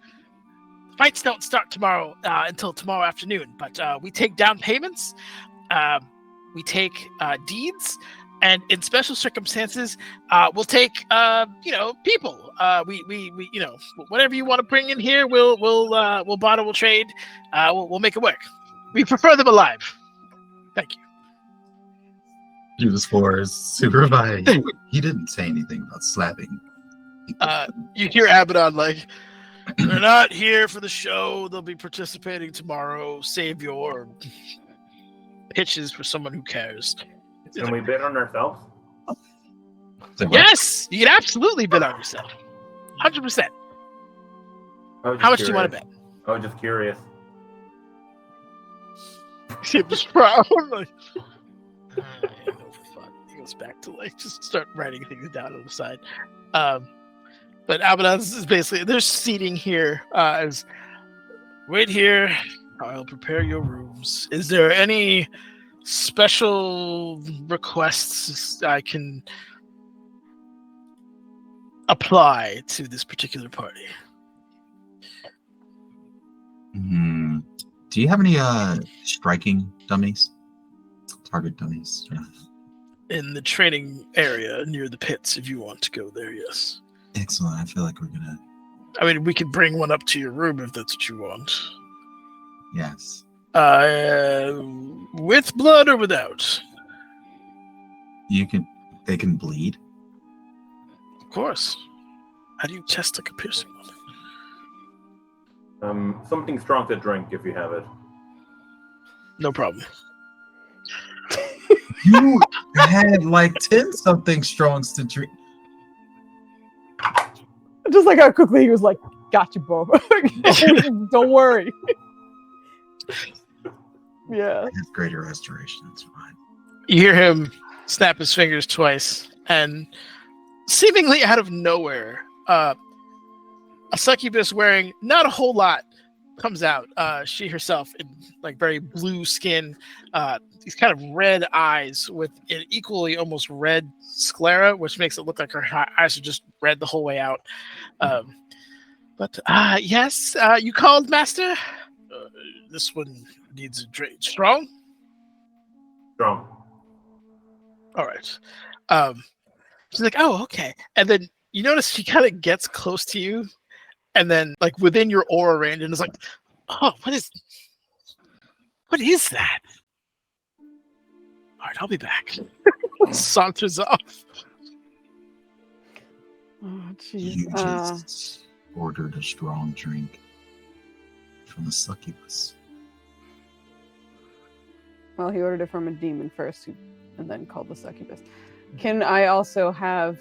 Fights don't start tomorrow until tomorrow afternoon, but we take down payments. We take deeds, And in special circumstances, we'll take people. We whatever you want to bring in here, we'll barter, we'll trade, we'll make it work. We prefer them alive. Thank you. He was for supervising. He didn't say anything about slapping. You hear Abaddon like, they're not here for the show. They'll be participating tomorrow. Save your pitches for someone who cares. Can we bid on ourselves? Yes, you can absolutely bid on yourself. 100%. How much do you want to bet? I was just curious. He was proud. Like, no fun. He goes back to like just start writing things down on the side. But Abaddon is basically there's seating here. As wait here. I'll prepare your rooms. Is there any special requests I can apply to this particular party? Do you have any striking dummies? Target dummies? In the training area near the pits, if you want to go there, yes. Excellent. I feel like we're gonna. I mean, we could bring one up to your room if that's what you want. Yes. With blood or without? They can bleed. Of course. How do you test like a piercing one? Something strong to drink if you have it. No problem. You had like 10 something strongs to drink. Just like how quickly he was like, "Gotcha, Bo. Don't worry." Yeah. It's greater restoration. That's fine. You hear him snap his fingers twice, and seemingly out of nowhere, a succubus wearing not a whole lot comes out. She herself in like very blue skin, these kind of red eyes with an equally almost red sclera, which makes it look like her eyes are just red the whole way out. But yes, you called, Master? This one needs a drink. Strong? Strong. All right. She's like, oh, okay. And then you notice she kind of gets close to you, and then like within your aura range, and is like, oh, what is that? All right, I'll be back. Saunters off. Oh, You jeez. just ordered a strong drink from the succubus. Well, he ordered it from a demon first, and then called the succubus. Can I also have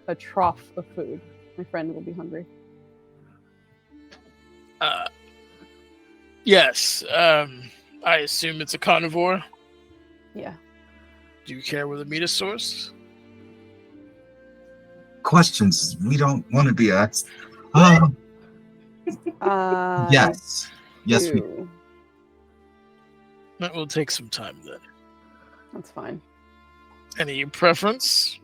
a trough of food? My friend will be hungry. Yes. I assume it's a carnivore. Yeah. Do you care where the meat is sourced? Questions we don't want to be asked. Yes. Yes, we do. That will take some time then. That's fine. Any preference?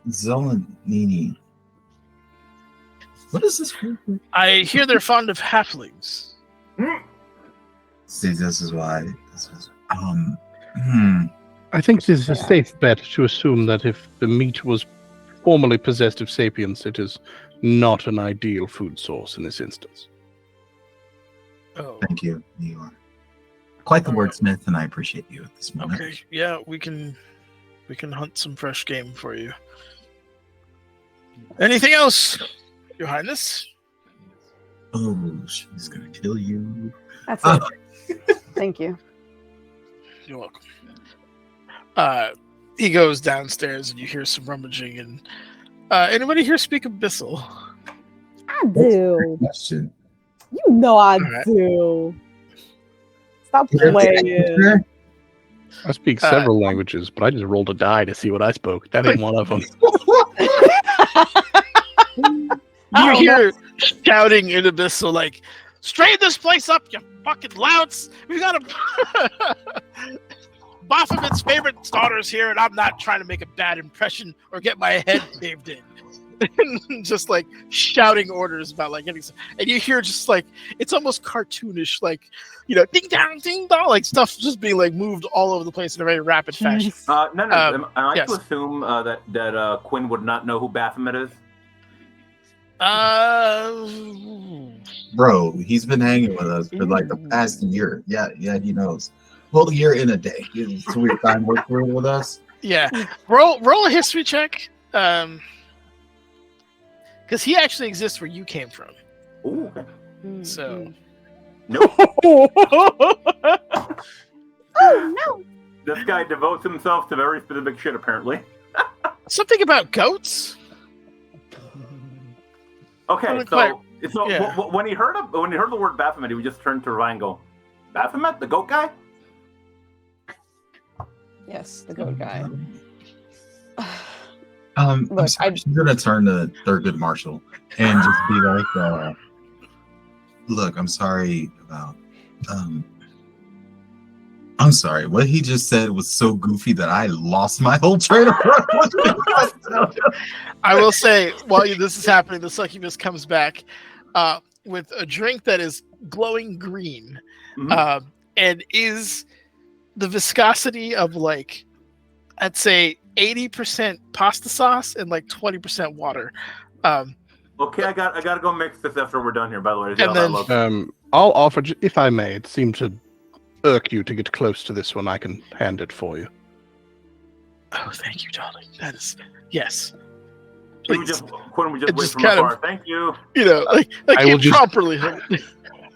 Zolanini. What is this food? I hear they're fond of halflings. See, this is why. I think this is a safe bet to assume that if the meat was formerly possessed of sapience, it is not an ideal food source in this instance. Oh, Thank you. You are quite the wordsmith, and I appreciate you at this moment. okay. Yeah, we can hunt some fresh game for you. Anything else, Your Highness? Oh, she's gonna kill you. That's it. Thank you. You're welcome. He goes downstairs, and you hear some rummaging. And anybody here speak Abyssal? I do. Question. You know I right. do. Stop playing. I speak several languages, but I just rolled a die to see what I spoke. That ain't one of them. You hear shouting in Abyssal like, straighten this place up, you fucking louts! We got a Baphomet's favorite daughters here, and I'm not trying to make a bad impression or get my head caved in. just like shouting orders about like getting, and you hear just like it's almost cartoonish, like ding dong, like stuff just being like moved all over the place in a very rapid fashion. No. Am I yes. to assume that Quinn would not know who Baphomet is? Bro, he's been hanging with us for like the past year. Yeah, he knows. Whole year in a day. It's a weird time working with us. Yeah. Roll a history check. Because he actually exists where you came from. Ooh, okay. So. Nope. Oh no! This guy devotes himself to very specific shit, apparently. Something about goats? Okay, so when he heard the word Baphomet, he would just turn to Ryan and go, "Baphomet, the goat guy." Yes, the goat guy. I'm Look, sorry, she's gonna turn to Thurgood Marshall and just be like, "Look, I'm sorry about. I'm sorry. What he just said was so goofy that I lost my whole train of thought." I will say, while this is happening, the succubus comes back with a drink that is glowing green, and is the viscosity of like, I'd say 80% pasta sauce and like 20% water. Okay, I gotta go mix this after we're done here. By the way, And then, I'll offer, if I may. It seemed to irk you to get close to this one. I can hand it for you. Oh, thank you, darling. That is Yes. Quinn would just wait from afar. Thank you. Like I will just properly.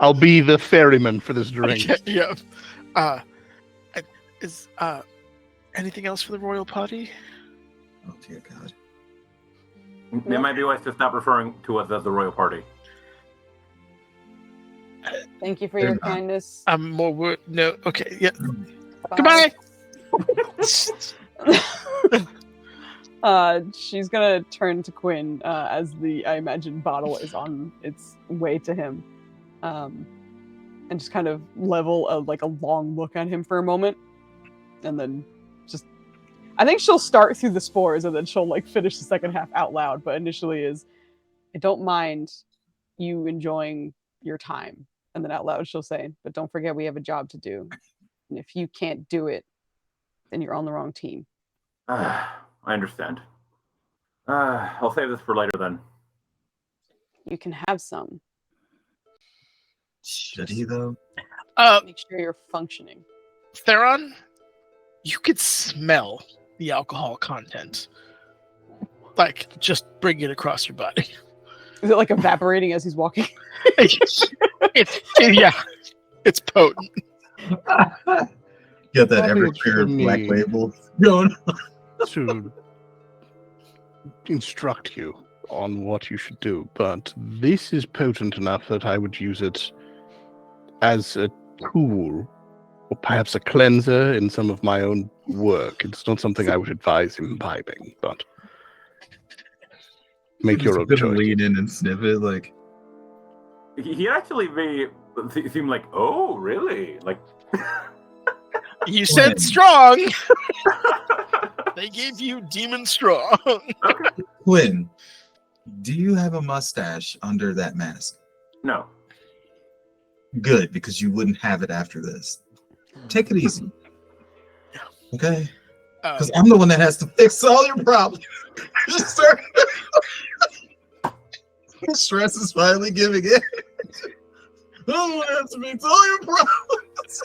I'll be the ferryman for this drink. Okay, yeah. Is anything else for the royal party? Oh dear God. It might be wise to stop referring to us as the royal party. Thank you for your kindness. I'm more no. Okay. Yeah. Bye. Goodbye. She's gonna turn to Quinn as I imagine bottle is on its way to him, and just kind of level a long look at him for a moment, and then I think she'll start through the spores and then she'll finish the second half out loud. But initially I don't mind you enjoying your time, and then out loud she'll say, "But don't forget we have a job to do, and if you can't do it, then you're on the wrong team." I understand. I'll save this for later then. You can have some. Should he though? Make sure you're functioning. Theron, you could smell the alcohol content. Just bring it across your body. Is it evaporating as he's walking? It's potent. Get that Everclear black label going to instruct you on what you should do, but this is potent enough that I would use it as a tool, or perhaps a cleanser in some of my own work. It's not something I would advise imbibing, but make your own choice. Lean in and sniff it, He'd actually seem like, oh, really? You said strong. They gave you demon strong. Quinn, do you have a mustache under that mask? No. Good, because you wouldn't have it after this. Take it easy. Okay? Because I'm the one that has to fix all your problems. Stress is finally giving in. I'm the one that has to fix all your problems.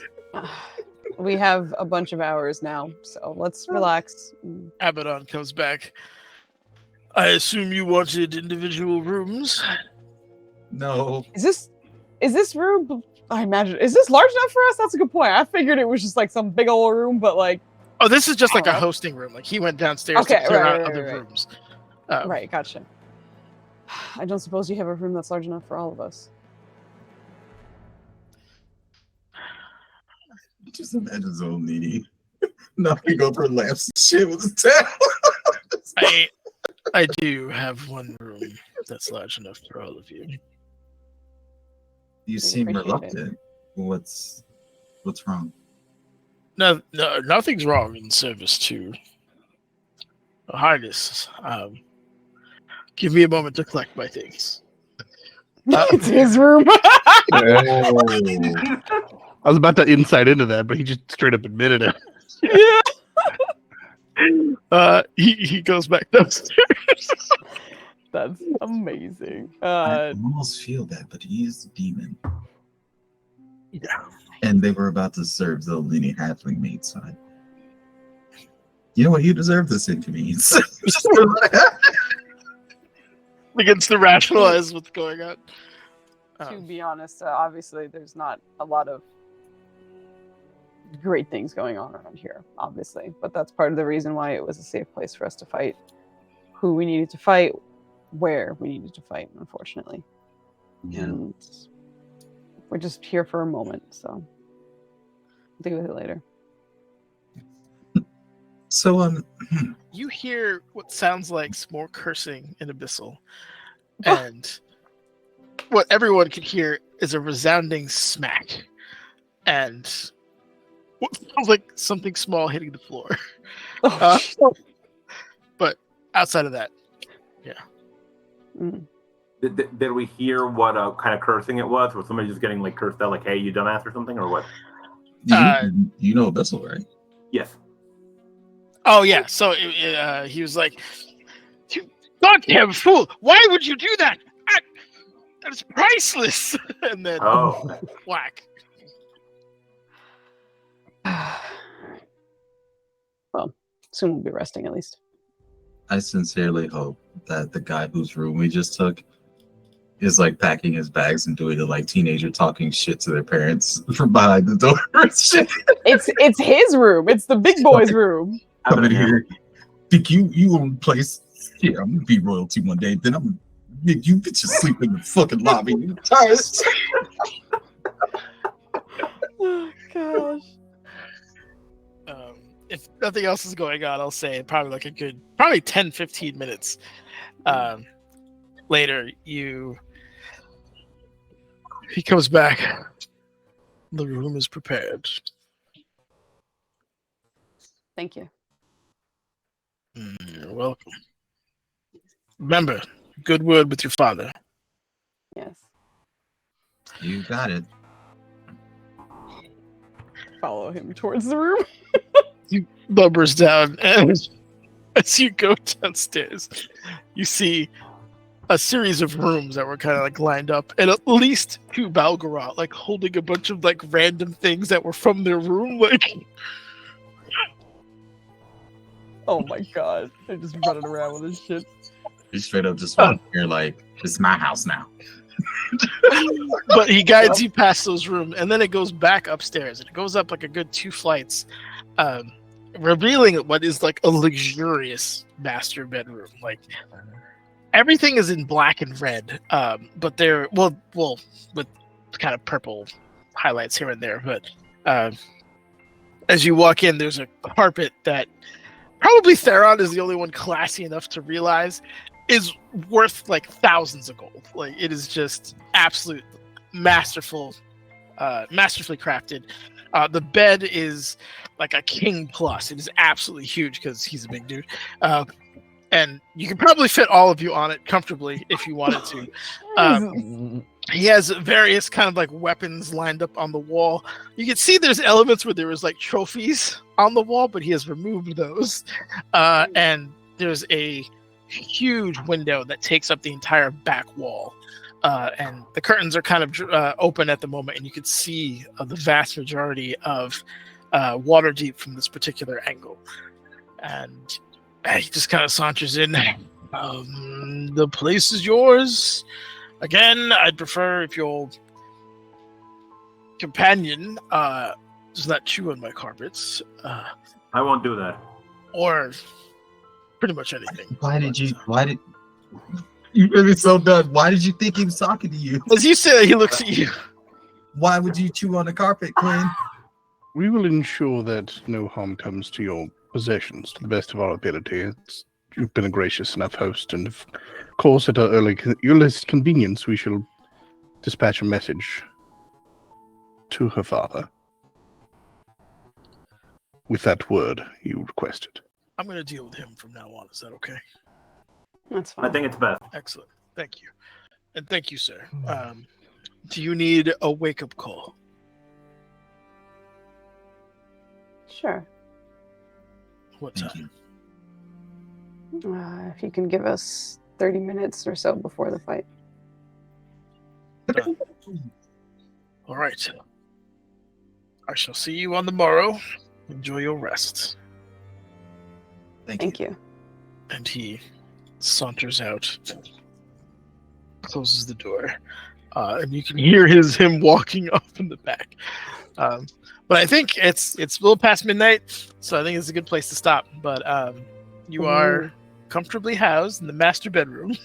We have a bunch of hours now, so let's relax. Abaddon comes back. I assume you wanted individual rooms? No. Is this room? I imagine. Is this large enough for us? That's a good point. I figured it was just some big old room, but Oh, this is just a hosting room. He went downstairs to clear out other rooms. Right, gotcha. I don't suppose you have a room that's large enough for all of us. Just imagine so needy. Now we go for lamps and shit with his tail. I do have one room that's large enough for all of you. You seem reluctant. What's wrong? No, nothing's wrong in service to Her Highness. Give me a moment to collect my things. It's his room. Oh. I was about to insight into that, but he just straight up admitted it. Yeah. He goes back downstairs. That's amazing. I almost feel that, but he is a demon. Yeah. And they were about to serve the Lenny halfling meat side. You know what? You deserve this inconvenience. Begins to rationalize what's going on. To be honest, obviously, there's not a lot of great things going on around here, obviously. But that's part of the reason why it was a safe place for us to fight. Who we needed to fight, where we needed to fight, unfortunately. Yeah. And we're just here for a moment, so deal with it later. So, You hear what sounds like more cursing in Abyssal, and what everyone can hear is a resounding smack, and what sounds like something small hitting the floor. But outside of that, Mm. Did we hear what kind of cursing it was? Was somebody just getting like cursed out, like "Hey, you dumbass" or something, or what? you know Abyssal, right? Yes. oh yeah. So he was like, "You goddamn fool! Why would you do that? That is priceless!" And then Oh. whack. Well, soon we'll be resting at least. I sincerely hope that the guy whose room we just took is like packing his bags and doing the like teenager talking shit to their parents from behind the door. Shit. It's his room. It's the big boy's room. Come in here. Think you own the place? Yeah, I'm gonna be royalty one day. Then I'm gonna make you bitches sleep in the fucking lobby. You tired? Oh gosh. If nothing else is going on, I'll say probably like a good 10-15 minutes later, he comes back. The room is prepared. Thank you. You're welcome. Remember, good word with your father. Yes. You got it. Follow him towards the room. You lumbers down, and as you go downstairs, you see a series of rooms that were kind of like lined up, and at least 2 Balgaroth like holding a bunch of like random things that were from their room, like. Oh my god. They're just running around with this shit. You straight up just walk here like, it's my house now. But he guides you past those rooms, and then it goes back upstairs, and it goes up like a good 2 flights, revealing what is like a luxurious master bedroom. Like everything is in black and red, but they're well with kind of purple highlights here and there. But as you walk in, there's a carpet that probably Theron is the only one classy enough to realize is worth like thousands of gold. Like it is just absolute masterfully crafted. The bed is like a king plus. It is absolutely huge because he's a big dude. And you can probably fit all of you on it comfortably if you wanted to. He has various kind of like weapons lined up on the wall. You can see there's elements where there was like trophies on the wall, but he has removed those. And there's a huge window that takes up the entire back wall. And the curtains are kind of open at the moment, and you can see the vast majority of Waterdeep from this particular angle. And he just kind of saunters in. The place is yours. Again, I'd prefer if your companion does not chew on my carpets. I won't do that. Or pretty much anything. Why did you really so done? Why did you think he was talking to you? As you say that, he looks at you. Why would you chew on the carpet, Quinn? We will ensure that no harm comes to your possessions to the best of our ability. You've been a gracious enough host, and of course, at our earliest convenience, we shall dispatch a message to her father with that word you requested. I'm going to deal with him from now on. Is that okay? That's I fine. think it's best. Excellent. Thank you. And thank you, sir. Do you need a wake-up call? Sure. What Thank time? you. If you can give us 30 minutes or so before the fight. Done. All right. I shall see you on the morrow. Enjoy your rest. Thank you. And he saunters out, closes the door, and you can hear him walking off in the back. But I think it's a little past midnight, so I think it's a good place to stop. But you are comfortably housed in the master bedroom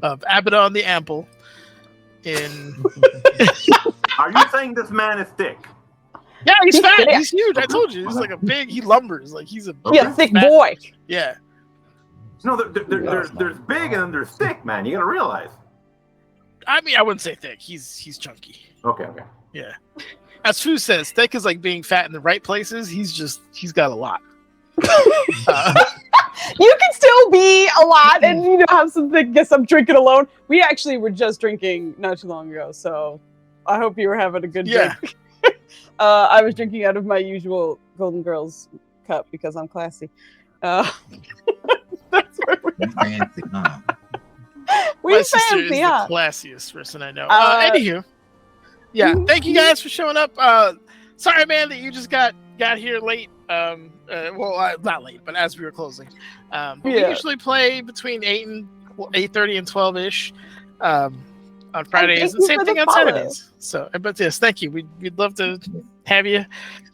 of Abaddon the Ample. Are you saying this man is thick? Yeah, he's fat. thick. He's huge. I told you, he's like he lumbers. Like he's a Yeah, thick fat- boy. Yeah. No, there's big and then there's thick, man. You gotta realize. I mean, I wouldn't say thick. He's chunky. Okay. Yeah. As Fu says, thick is like being fat in the right places. He's got a lot. You can still be a lot and have some drinking alone. We actually were just drinking not too long ago, so I hope you were having a good drink. I was drinking out of my usual Golden Girls cup because I'm classy. That's where we Fancy, huh? My sister is fancy, the huh? classiest person I know. Anywho, yeah, thank you guys for showing up. Sorry, man, that you just got here late. Not late, but as we were closing. We usually play between 8:30 and 12ish on Fridays, and same thing on Saturdays. So, but yes, thank you. We'd love to have you.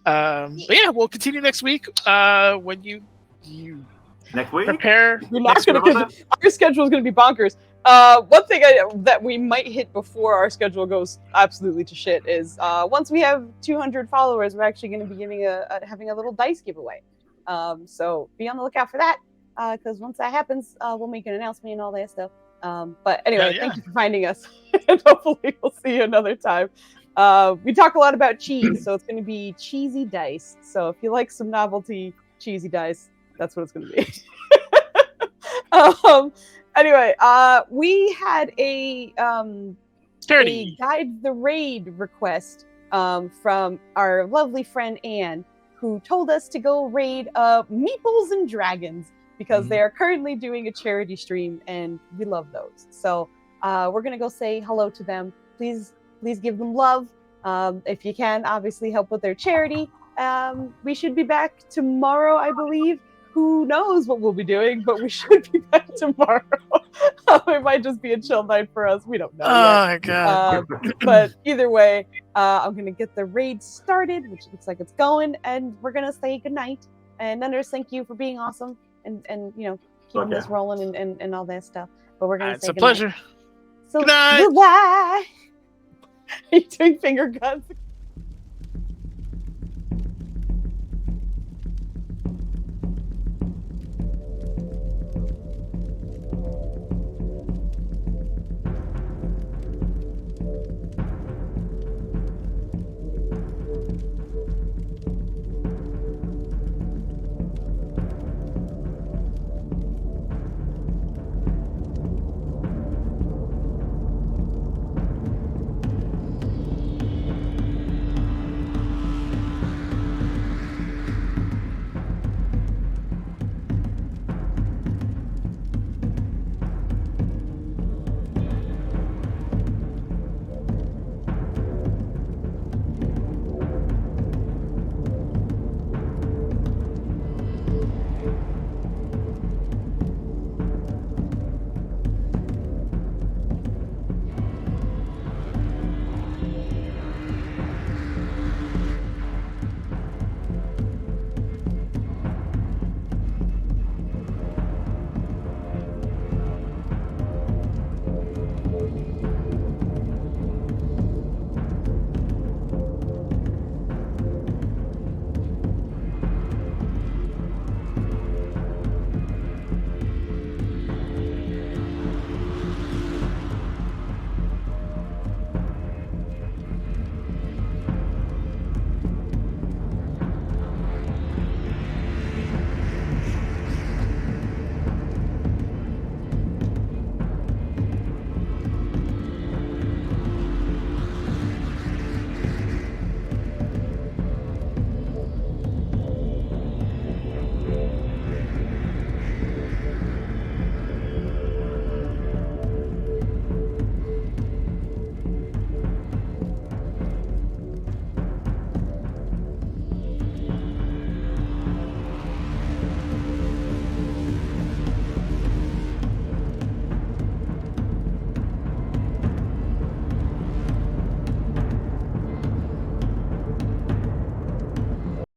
But yeah, we'll continue next week. When you Next week? prepare. We're not going to. Our schedule is going to be bonkers. One thing that we might hit before our schedule goes absolutely to shit is once we have 200 followers, we're actually going to be having a little dice giveaway. So be on the lookout for that because once that happens, we'll make an announcement and all that stuff. But anyway, thank you for finding us, and hopefully we'll see you another time. We talk a lot about cheese, so it's going to be cheesy dice. So if you like some novelty cheesy dice, that's what it's going to be. Anyway, we had a Guide the Raid request from our lovely friend Anne, who told us to go raid Meeples and Dragons because they are currently doing a charity stream, and we love those. So we're gonna go say hello to them. Please give them love. If you can, obviously help with their charity. We should be back tomorrow, I believe. Who knows what we'll be doing, but we should be back tomorrow. It might just be a chill night for us. We don't know. My God. But either way, I'm going to get the raid started, which looks like it's going, and we're going to say goodnight. And Nunders, thank you for being awesome and keeping this rolling and all that stuff. But we're going to say goodnight. It's a pleasure. So, good night. Goodbye. Are you doing finger guns?